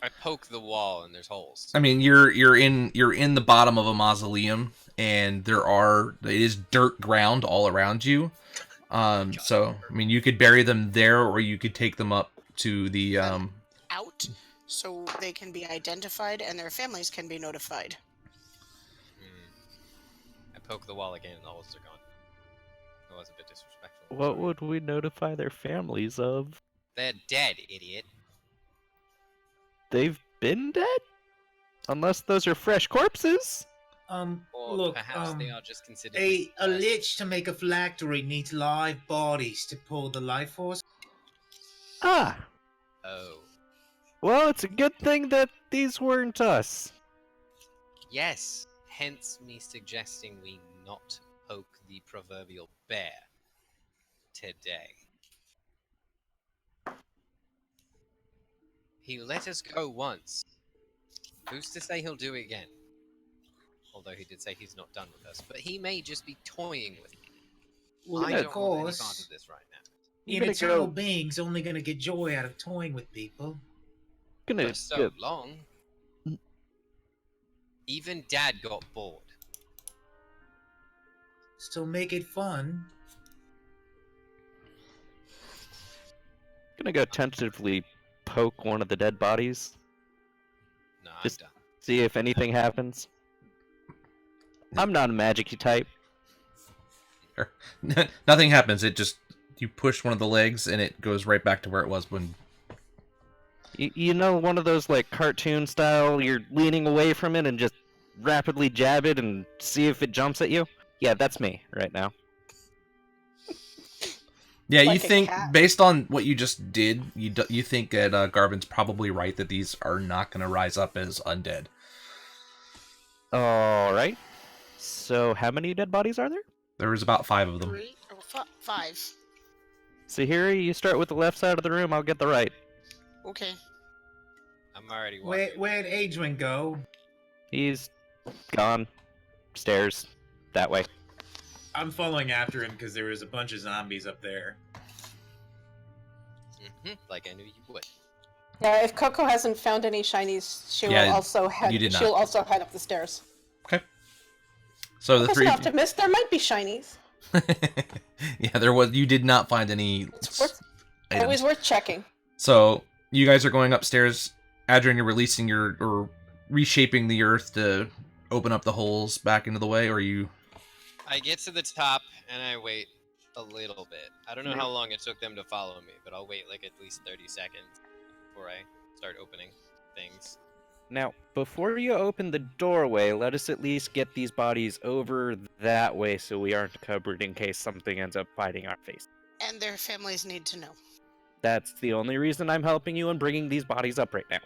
I poke the wall and there's holes. I mean, you're in the bottom of a mausoleum, and it is dirt ground all around you. So I mean, you could bury them there, or you could take them up to the Out, so they can be identified and their families can be notified. I poke the wall again and the holes are gone. That was a bit disrespectful. What would we notify their families of? They're dead, idiot. They've been dead? Unless those are fresh corpses? Or Look, perhaps they are just considered... a lich to make a phylactery needs live bodies to pull the life force. Ah! Oh. Well, it's a good thing that these weren't us. Yes, hence me suggesting we not poke the proverbial bear today. He let us go once. Who's to say he'll do it again? Although he did say he's not done with us, but he may just be toying with me. Well, I of don't want any course, part of this right now. You an gonna eternal go- being's only gonna get joy out of toying with people. Gonna For so go- long. Even Dad got bored. So make it fun. gonna go tentatively poke one of the dead bodies. No, Just- I'm done. See if anything happens. I'm not a magic-y type. nothing happens. It just, you push one of the legs and it goes right back to where it was when. You know, one of those like cartoon style, you're leaning away from it and just rapidly jab it and see if it jumps at you? Yeah, that's me right now. Yeah, you Like a think, cat. based on what you just did, you think that Garvin's probably right that these are not going to rise up as undead. Alright. So, how many dead bodies are there? There was about 5 of them. 3 or 5. Sahiri, you start with the left side of the room, I'll get the right. Okay. I'm already walking. Where'd Adrian go? He's gone. Stairs. That way. I'm following after him because there was a bunch of zombies up there. Like I knew you would. Yeah, if Coco hasn't found any shinies, she Yeah, will also head. you did not. She'll also head up the stairs. Okay. So the Coco's three. an optimist. There might be shinies. Yeah, there was. You did not find any. Items. Always worth checking. So you guys are going upstairs. Adrian, you're releasing or reshaping the earth to open up the holes back into the way, or you? I get to the top and I wait a little bit. I don't know how long it took them to follow me, but I'll wait like at least 30 seconds before I start opening things. Now, before you open the doorway, let us at least get these bodies over that way so we aren't covered in case something ends up biting our face. And their families need to know. That's the only reason I'm helping you and bringing these bodies up right now.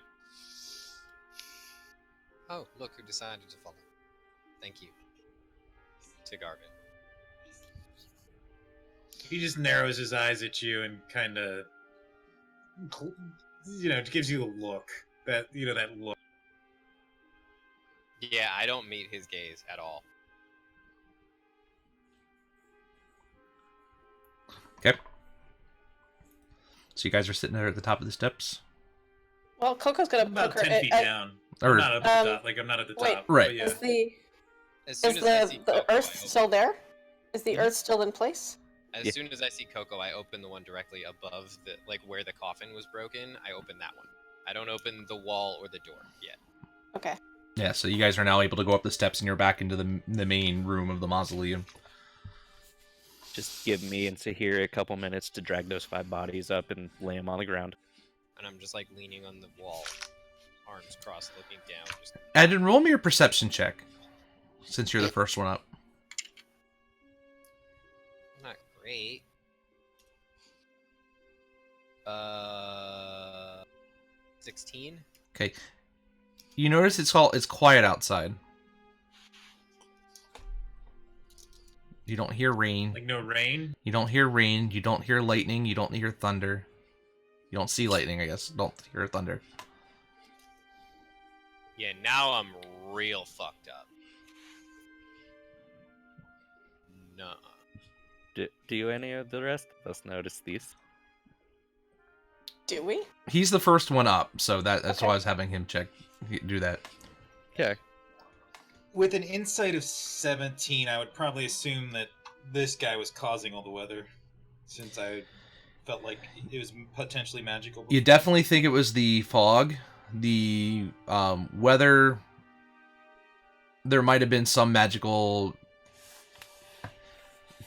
Oh, look who decided to follow. Thank you. To Garvin. He just narrows his eyes at you and kind of, gives you the look. That look. Yeah, I don't meet his gaze at all. Okay. So you guys are sitting there at the top of the steps. Well, Coco's gonna I'm about poke her. 10 feet down. Or- I'm not at the top. Like, I'm not at the wait, top. right. But yeah. Is As soon as I see the Coco, I Earth open- still there? Is the Earth still in place? As Yeah. soon as I see Coco, I open the one directly above the where the coffin was broken. I open that one. I don't open the wall or the door yet. Okay. Yeah. So you guys are now able to go up the steps and you're back into the main room of the mausoleum. Just give me and Sahir a couple minutes to drag those 5 bodies up and lay them on the ground. And I'm just like leaning on the wall, arms crossed, looking down. Just Adrian, roll me your perception check, since you're the first one up. not great. 16. Okay. You notice it's quiet outside. You don't hear rain. Like, no rain? You don't hear rain. You don't hear lightning. You don't hear thunder. You don't see lightning, I guess. Don't hear thunder. Yeah, now I'm real fucked up. Nuh. Do any of the rest of us notice these? Do we? He's the first one up, so that's Okay. why I was having him do that. Okay. With an insight of 17, I would probably assume that this guy was causing all the weather, since I felt like it was potentially magical. You definitely think it was the fog. The weather, there might have been some magical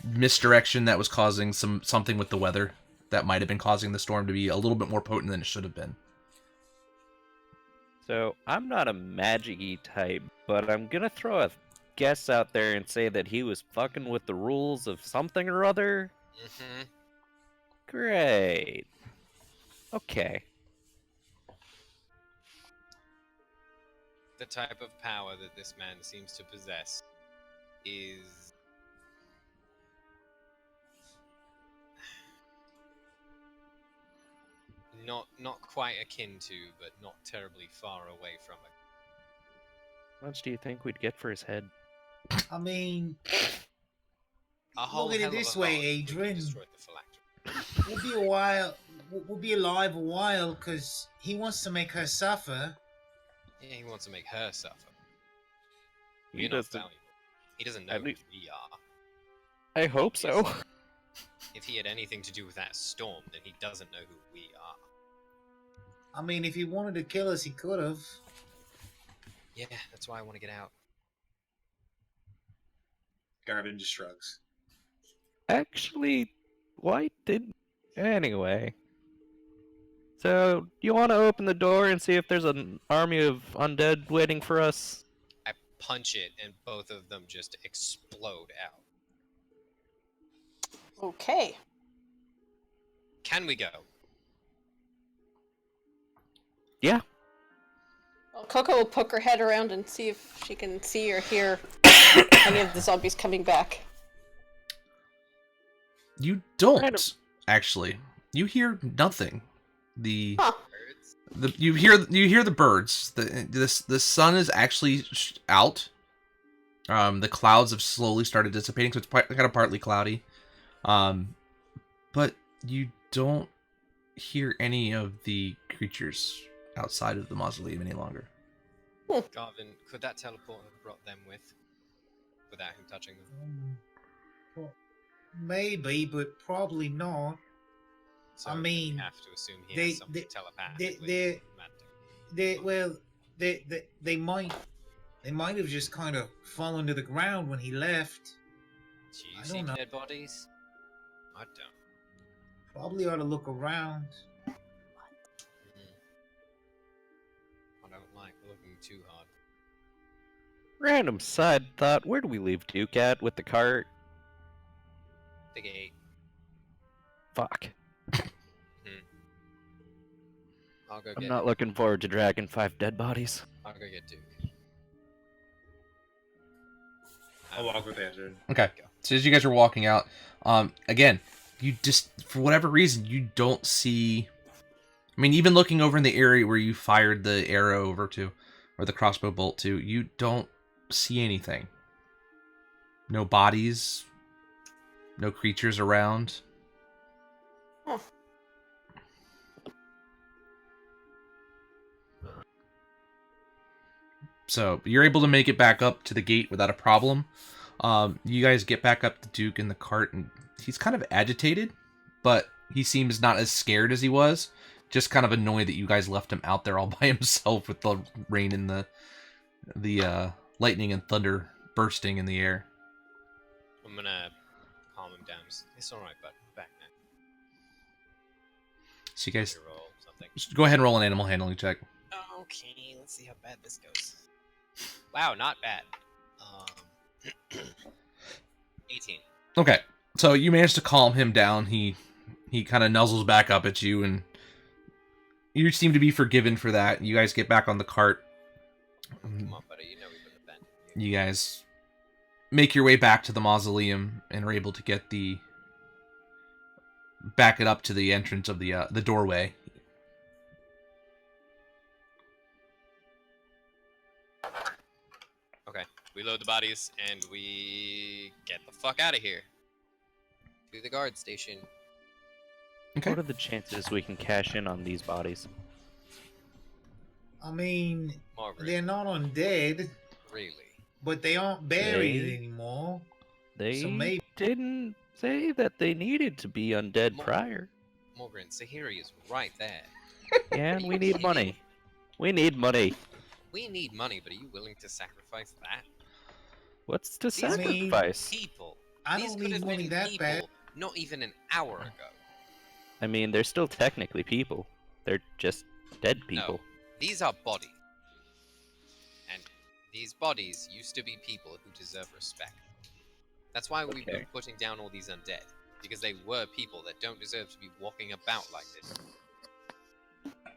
misdirection that was causing something with the weather that might have been causing the storm to be a little bit more potent than it should have been. So, I'm not a magic-y type, but I'm gonna throw a guess out there and say that he was fucking with the rules of something or other. Mm-hmm. Great. Okay. The type of power that this man seems to possess is not quite akin to, but not terribly far away from it. How much do you think we'd get for his head? I mean, A whole Look at it hell of this a way, lot if we Adrian. destroyed the phylactery. we'll be a while. We'll be alive a while because he wants to make her suffer. Yeah, he wants to make her suffer. He We're not doesn't. valuable. He doesn't know At who least- we are. I hope so. If he had anything to do with that storm, then he doesn't know who we are. I mean, if he wanted to kill us, he could have. Yeah, that's why I want to get out. Garvin just shrugs. Actually, why did... Anyway. So, you want to open the door and see if there's an army of undead waiting for us? I punch it, and both of them just explode out. Okay. Can we go? Yeah. Well, Coco will poke her head around and see if she can see or hear any of the zombies coming back. You don't, Kind of- actually. You hear nothing. The Huh. Birds? You hear the birds. The sun is actually out. The clouds have slowly started dissipating, so it's kind of partly cloudy. But you don't hear any of the creatures outside of the mausoleum any longer. Garvin, could that teleport have brought them without him touching them? Maybe, but probably not. So I mean, we have to assume he has something telepathically they might have just kind of fallen to the ground when he left. Do you I see don't know. dead bodies? I don't. Probably ought to look around. I don't like looking too hard. Random side thought, where do we leave Duke at with the cart? The gate. Fuck. I'll go I'm get not looking forward to dragging 5 dead bodies. I'll go get Duke. I'll walk with Andrew. Okay. So as you guys are walking out, again, you just, for whatever reason, you don't see... I mean, even looking over in the area where you fired the arrow over to, or the crossbow bolt to, you don't see anything. No bodies. No creatures around. Oh. So you're able to make it back up to the gate without a problem. You guys get back up to Duke in the cart, and he's kind of agitated, but he seems not as scared as he was. Just kind of annoyed that you guys left him out there all by himself with the rain and the lightning and thunder bursting in the air. I'm gonna calm him down. It's alright, bud. We're back now. So you guys Roll something. just go ahead and roll an animal handling check. Okay, let's see how bad this goes. Wow, not bad. 18. Okay, so you managed to calm him down. He kind of nuzzles back up at you, and you seem to be forgiven for that. You guys get back on the cart. Come on, buddy. You know we've been abandoned. You guys make your way back to the mausoleum and are able to get back it up to the entrance of the doorway. Okay, we load the bodies and we get the fuck out of here. To the guard station. Okay. What are the chances we can cash in on these bodies? I mean, Margaret, they're not undead, really? but they aren't buried They- anymore. They So maybe- didn't say that they needed to be undead Mo- prior. Morgan, Sahiri is right there. Yeah, and Are we you need kidding money. me? We need money. We need money, but are you willing to sacrifice that? What's to These are sacrifice? People. I These don't could need have money been that people bad. not even an hour ago. I mean, they're still technically people. They're just dead people. No, these are bodies. And these bodies used to be people who deserve respect. That's why we've been Okay. putting down all these undead. Because they were people that don't deserve to be walking about like this.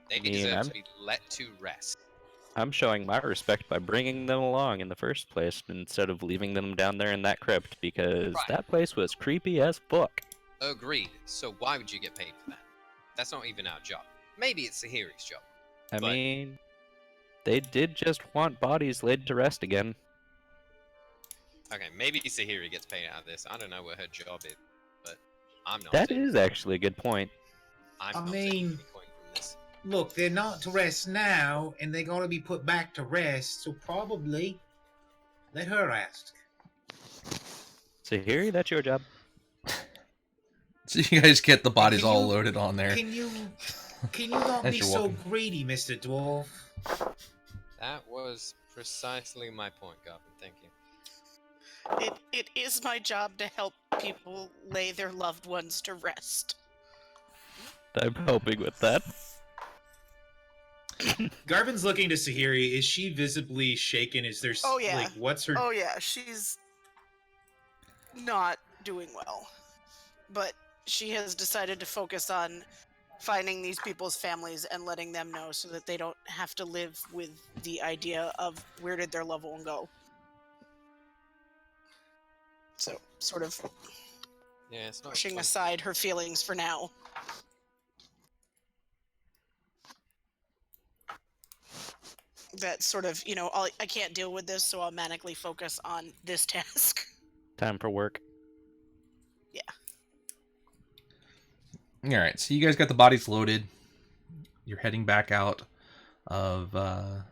They mean, deserve I'm- to be let to rest. I'm showing my respect by bringing them along in the first place instead of leaving them down there in that crypt because Right. that place was creepy as fuck. Agreed. So why would you get paid for that? That's not even our job. Maybe it's Sahiri's job. I But- mean, they did just want bodies laid to rest again. Okay, maybe Sahiri gets paid out of this. I don't know what her job is, but I'm not. That taking- is actually a good point. I'm I not taking mean- any point from this. Look, they're not to rest now, and they're gonna be put back to rest. So probably let her ask. So here, that's your job. So you guys get the bodies Can all you- loaded on there. Can you not As be you're so walking. greedy, Mr. Dwarf? That was precisely my point, Garvin. Thank you. It is my job to help people lay their loved ones to rest. I'm helping with that. Garvin's looking to Sahiri. Is she visibly shaken? Is there Oh, yeah. like what's her Oh yeah, she's not doing well. But she has decided to focus on finding these people's families and letting them know so that they don't have to live with the idea of where did their loved one go. So, sort of Yeah, it's not pushing fun. aside her feelings for now. that sort of, I can't deal with this, so I'll manically focus on this task. Time for work. Yeah. All right, so you guys got the bodies loaded. You're heading back out of the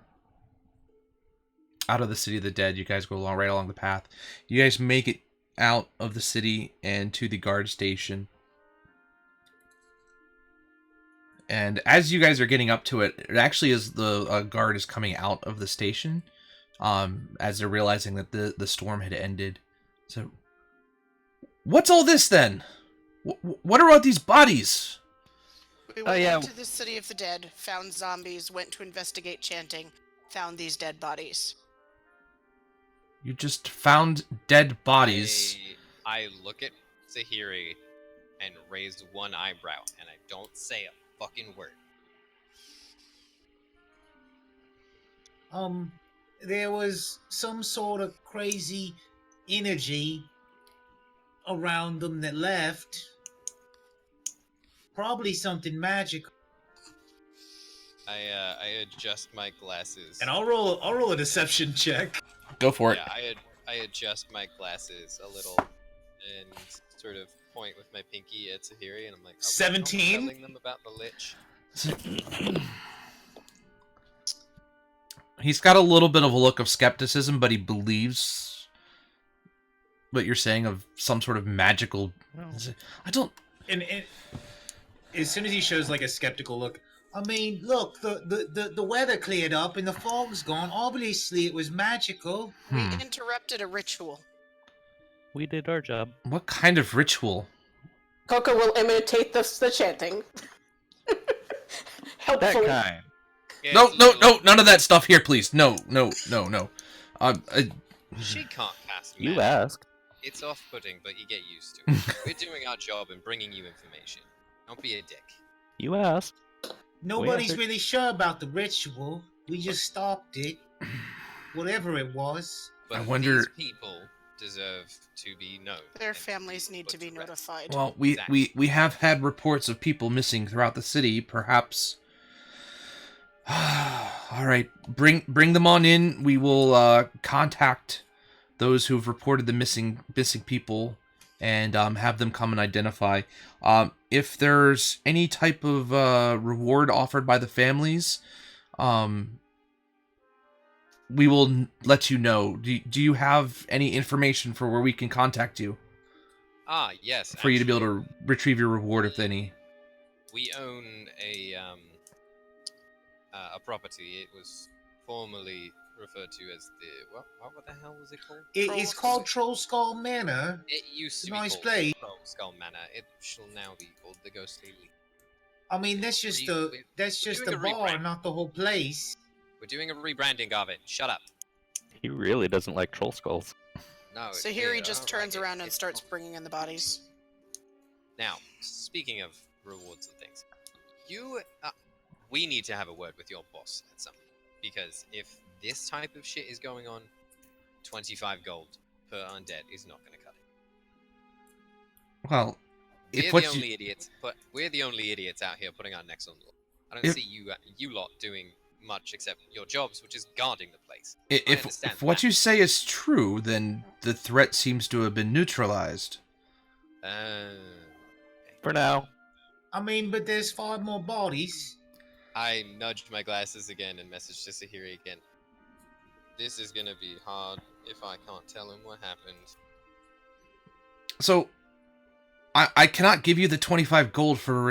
city of the dead. You guys go right along the path. You guys make it out of the city and to the guard station. And as you guys are getting up to it, it actually is the guard is coming out of the station, as they're realizing that the storm had ended. So, what's all this then? What are all these bodies? We went into the city of the dead, found zombies, went to investigate chanting, found these dead bodies. You just found dead bodies. I look at Zahiri and raise one eyebrow, and I don't say a fucking word. There was some sort of crazy energy around them that left. Probably something magical. I adjust my glasses. And I'll roll a deception check. Go for it. Yeah, I adjust my glasses a little and sort of point with my pinky at Zahiri, and I'm like, 17? Telling them about the lich. He's got a little bit of a look of skepticism, but he believes what you're saying of some sort of magical. I don't. And as soon as he shows like a skeptical look, I mean, look, the weather cleared up and the fog's gone. Obviously, it was magical. We interrupted a ritual. We did our job. What kind of ritual? Coco will imitate the chanting. Helpfully. That kind. Yeah, No, none of that stuff here, please. No. She can't cast You magic. asked. It's off-putting, but you get used to it. We're doing our job and bringing you information. Don't be a dick. You asked. Nobody's answered. really sure about the ritual. We just stopped it. Whatever it was. But I wonder- these people deserve to be known. Their and families need put to be rest. notified. Well, Exactly. we have had reports of people missing throughout the city. Perhaps. All right, bring them on in. We will contact those who've reported the missing people and have them come and identify. If there's any type of reward offered by the families, we will let you know. Do you have any information for where we can contact you Ah, yes. for you to be able actually, to retrieve your reward, if any? We own a property. It was formerly referred to as the what the hell was it called? It's called Troll Skull Manor. It used to be Nice called place. Troll Skull Manor. It shall now be called the Ghostly Leap. I mean, that's just We're the doing a bar, rebrand. not the whole place. We're doing a rebranding, Garvin. Shut up. He really doesn't like troll skulls. No. So here he I just don't turns like it. around and It's starts not- bringing in the bodies. Now, speaking of rewards and things, we need to have a word with your boss at some point, because if this type of shit is going on, 25 gold per undead is not going to cut it. Well, We're if the what only you, idiots, but we're the only idiots out here putting our necks on the line. I don't If- see you lot doing much except your jobs, which is guarding the place. if understand what that. you say is true, then the threat seems to have been neutralized. For now. I mean, but there's 5 more bodies. I nudged my glasses again and messaged to Sahiri again. This is gonna be hard if I can't tell him what happened. So, I cannot give you the 25 gold for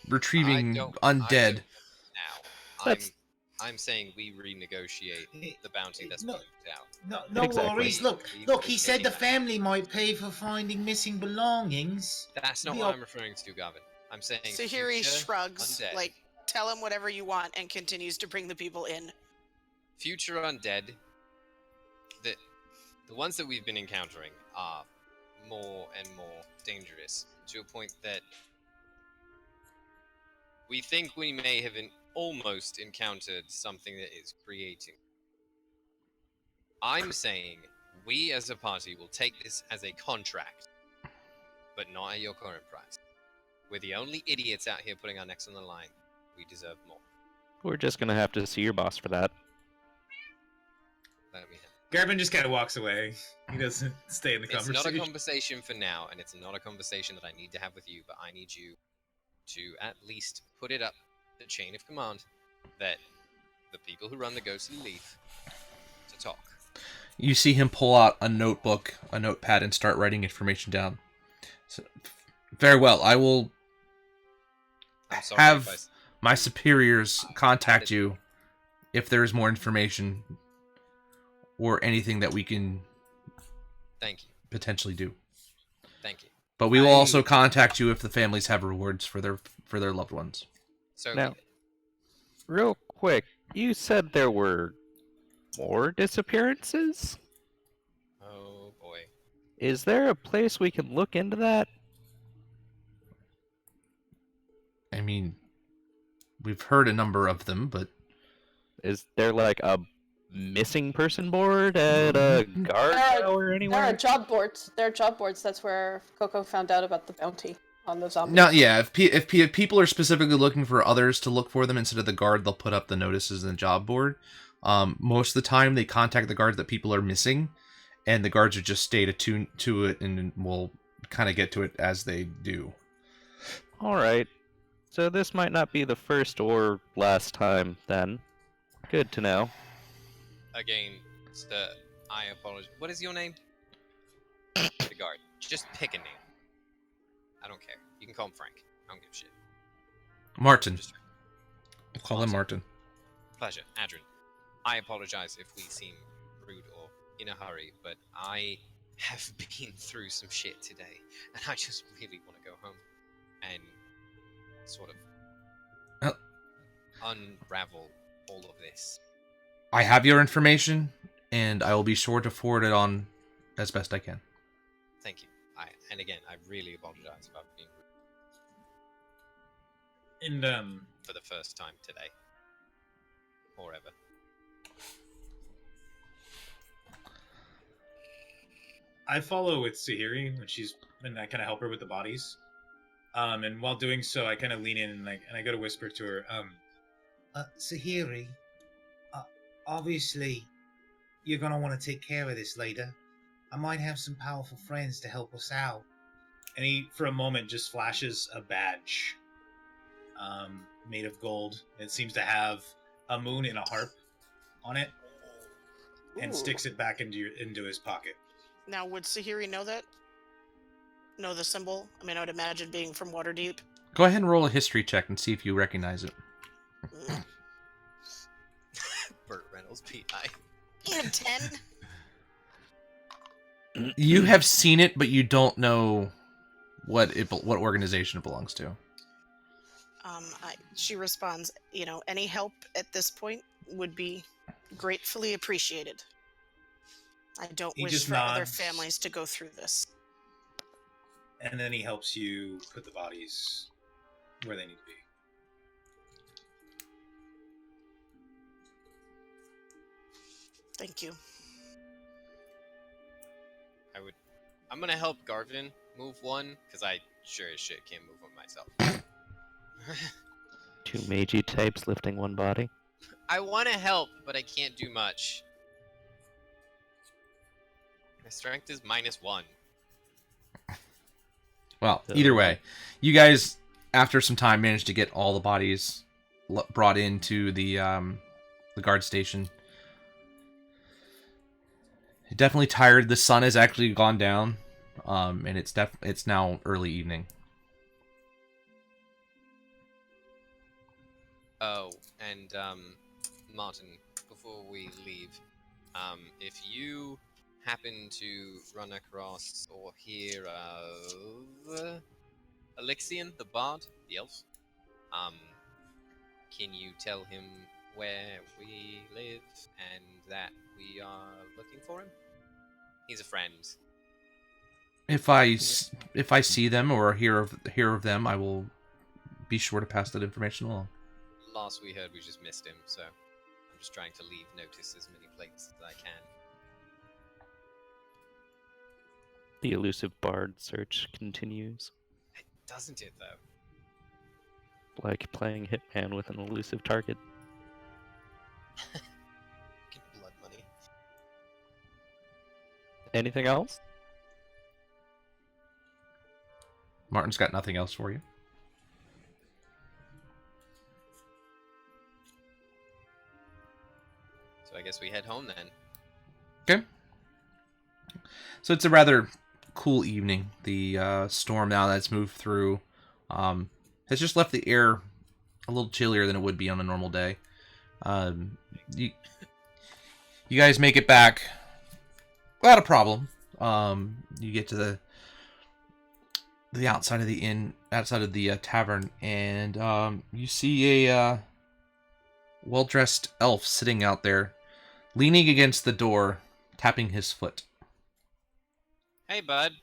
retrieving undead. Now, That's- I'm saying we renegotiate the bounty that's No. moved out. No Exactly. worries. Look, he said the family might pay for finding missing belongings. That's not We what all- I'm referring to, Gavin. I'm saying So here he future shrugs, undead. like, tell him whatever you want, and continues to bring the people in. Future undead. The ones that we've been encountering are more and more dangerous to a point that we think we may have almost encountered something that is creating. I'm saying we as a party will take this as a contract, but not at your current price. We're the only idiots out here putting our necks on the line. We deserve more. We're just gonna have to see your boss for that. Garvin just kind of walks away. He doesn't stay in the It's not a conversation. conversation for now, and it's not a conversation that I need to have with you, but I need you to at least put it up the chain of command that the people who run the Ghostly Leaf to talk. You see him pull out a notebook, a notepad, and start writing information down. So, very well. I will I'm sorry have if I my superiors contact you if there is more information or anything that we can Thank you. potentially do. Thank you. But we will also contact you if the families have rewards for their loved ones. So Now, real quick, you said there were more disappearances? oh boy. Is there a place we can look into that? I mean, we've heard a number of them, but Is there like a missing person board at a guard tower There are anywhere? job boards. There are job boards. That's where Coco found out about the bounty on the zombies. no, yeah. If people are specifically looking for others to look for them instead of the guard, they'll put up the notices in the job board. Most of the time, they contact the guards that people are missing, and the guards are just stay attuned to it, and will kind of get to it as they do. Alright. So this might not be the first or last time, then. Good to know. Again, sir, I apologize. What is your name? The guard. Just pick a name. I don't care. You can call him Frank. I don't give a shit. Martin. Just We'll call him Martin. pleasure, Adrian. I apologize if we seem rude or in a hurry, but I have been through some shit today, and I just really want to go home and sort of unravel all of this. I have your information, and I will be sure to forward it on as best I can. Thank you. And again, I really apologize about being rude And for the first time today. Or ever. I follow with Sahiri and I kind of help her with the bodies. And while doing so, I kind of lean in and I go to whisper to her. Sahiri, obviously, you're gonna want to take care of this later. I might have some powerful friends to help us out. And he, for a moment, just flashes a badge, made of gold. It seems to have a moon and a harp on it, and Ooh. sticks it back into his pocket. Now, would Sahiri know that? Know the symbol? I mean, I would imagine being from Waterdeep. Go ahead and roll a history check and see if you recognize it. Mm. Burt Reynolds, P.I. 10? You have seen it, but you don't know what organization it belongs to. She responds, any help at this point would be gratefully appreciated. I don't He wish just for other nods. families to go through this. And then he helps you put the bodies where they need to be. Thank you. I'm gonna help Garvin move one, because I sure as shit can't move one myself. Two magey types lifting one body. I want to help, but I can't do much. My strength is -1. Well, either way, you guys, after some time, managed to get all the bodies brought into the guard station. Definitely tired. The sun has actually gone down, and it's now early evening. Oh, and Martin, before we leave, if you happen to run across or hear of Alexian, the bard, the elf, can you tell him where we live and that we are looking for him? He's a friend. If I see them or hear of them, I will be sure to pass that information along. Last we heard, we just missed him, so I'm just trying to leave notice as many places as I can. The elusive bard search continues. Doesn't it, though? Like playing Hitman with an elusive target. Get blood money. Anything else? Martin's got nothing else for you. So I guess we head home then. Okay. So it's a rather cool evening. The storm, now that's moved through, has just left the air a little chillier than it would be on a normal day. You guys make it back without a problem. You get to the outside of the inn, outside of the tavern, and you see a well-dressed elf sitting out there, leaning against the door, tapping his foot. Hey, bud.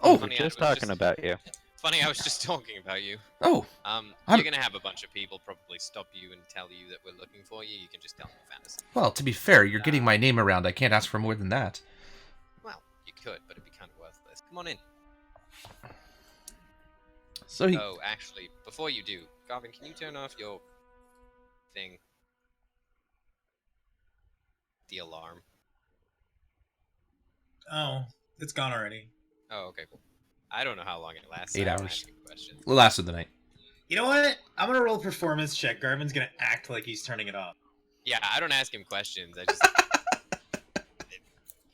Oh, We're Funny, just I was talking about you. Funny, I was just talking about you. oh, You're I'm- gonna have a bunch of people probably stop you and tell you that we're looking for you. You can just tell them fantasy. well, to be fair, you're getting my name around. I can't ask for more than that. Well, you could, but it'd be kind of worthless. Come on in. So he, Oh, actually, before you do, Garvin, can you turn off your thing? The alarm. Oh, it's gone already. Oh, okay, cool. I don't know how long it lasts. 8 I don't hours. ask you questions. the last of the night. You know what? I'm gonna roll a performance check. Garvin's gonna act like he's turning it off. Yeah, I don't ask him questions. I just.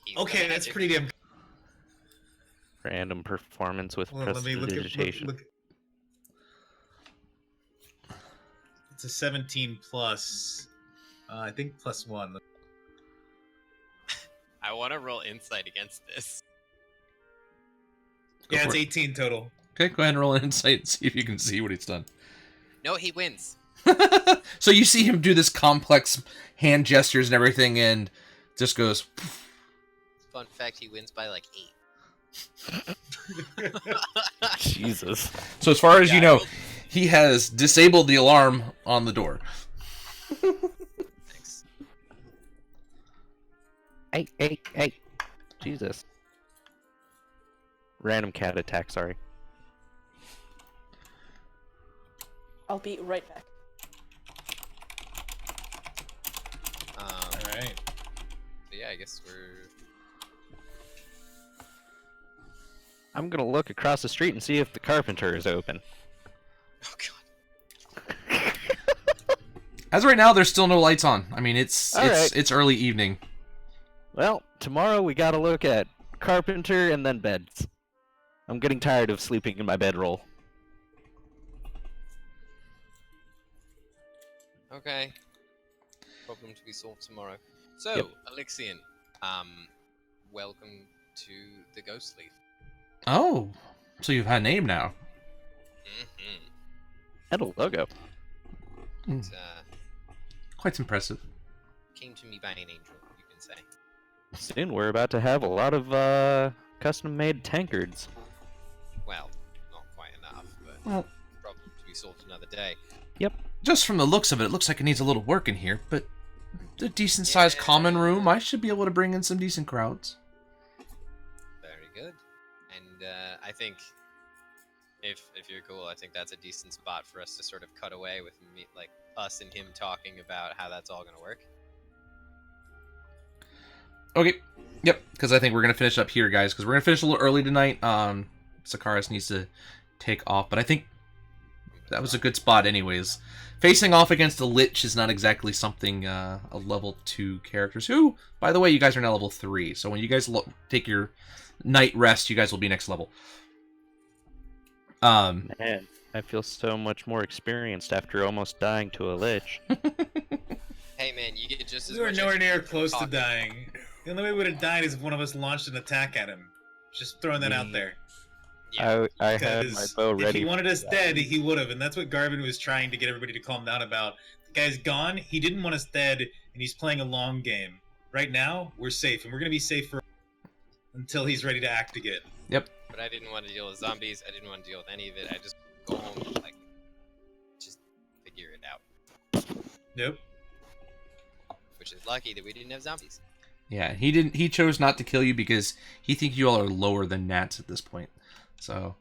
He's Okay, gonna that's do- pretty damn. Random performance with Well, let me look at. prestidigitation. Look. It's a 17 plus. I think +1. I want to roll insight against this. Go Yeah, for it's it. 18 total. Okay, go ahead and roll an insight and see if you can see what he's done. No, he wins. So you see him do this complex hand gestures and everything, and just goes. Fun fact: he wins by like 8. Jesus. So as far as Yeah, you I know, rolled- he has disabled the alarm on the door. Thanks. Hey. Jesus. Random cat attack, sorry. I'll be right back. All right. So yeah, I guess we're. I'm gonna look across the street and see if the carpenter is open. Oh god. As of right now, there's still no lights on. I mean, it's Alright. it's early evening. Well, tomorrow we gotta look at carpenter and then beds. I'm getting tired of sleeping in my bedroll. Okay. Problem to be solved tomorrow. So, Yep. Alexian, welcome to the Ghost Leaf. Oh, so you've had a name now. Mm-hmm. And a logo. It, Quite impressive. came to me by an angel, you can say. Soon we're about to have a lot of custom-made tankards. Well, not quite enough, but Well, problem to be solved another day. just from the looks of it, it looks like it needs a little work in here, but a decent-sized Yeah. common room, I should be able to bring in some decent crowds. Very good. And I think if you're cool, I think that's a decent spot for us to sort of cut away with me, like us and him talking about how that's all gonna work. Okay, yep, because I think we're going to finish up here, guys, because we're going to finish a little early tonight. Sakaris needs to take off, but I think that was a good spot anyways. Facing off against a Lich is not exactly something a level 2 characters, who, by the way, you guys are now level 3, so when you guys take your night rest, you guys will be next level. Man, I feel so much more experienced after almost dying to a lich. Hey man, you get just as We were much nowhere XP near for close to talking. dying. The only way we would have died is if one of us launched an attack at him. Just throwing that out there. Yeah. I had my Because bow if ready. he wanted us for that. dead, he would have, and that's what Garvin was trying to get everybody to calm down about. The guy's gone. He didn't want us dead, and he's playing a long game. Right now, we're safe, and we're gonna be safe for until he's ready to act again. But I didn't want to deal with zombies. I didn't want to deal with any of it. I just go home, like, just figure it out. Nope. Which is lucky that we didn't have zombies. Yeah, he chose not to kill you because he thinks you all are lower than gnats at this point. So,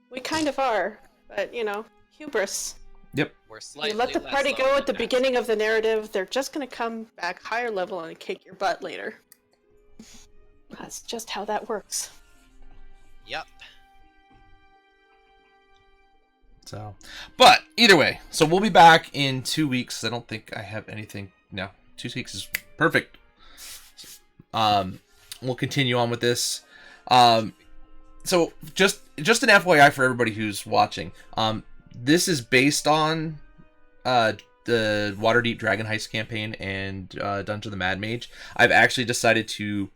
We kind of are, but you know, hubris. We're slightly You let the less party level go at the than that. beginning of the narrative, they're just gonna come back higher level and kick your butt later. That's just how that works. Yup. So, but either way, so we'll be back in 2 weeks. I don't think I have anything. No, 2 weeks is perfect. We'll continue on with this. So just an FYI for everybody who's watching. This is based on the Waterdeep Dragon Heist campaign and Dungeon of the Mad Mage. I've actually decided to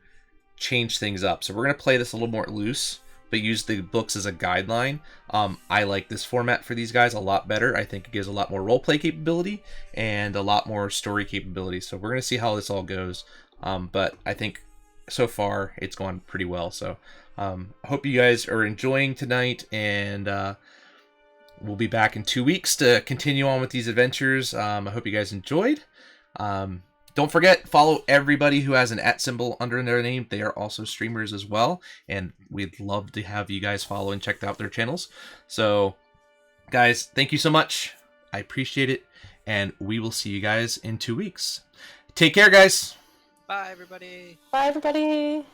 change things up. So we're going to play this a little more loose, but use the books as a guideline. I like this format for these guys a lot better. I think it gives a lot more roleplay capability and a lot more story capability. So we're going to see how this all goes. But I think so far it's gone pretty well. So I hope you guys are enjoying tonight, and we'll be back in 2 weeks to continue on with these adventures. I hope you guys enjoyed. Don't forget, follow everybody who has an @ symbol under their name. They are also streamers as well, and we'd love to have you guys follow and check out their channels. So, guys, thank you so much. I appreciate it, and we will see you guys in 2 weeks. Take care, guys. Bye, everybody. Bye, everybody.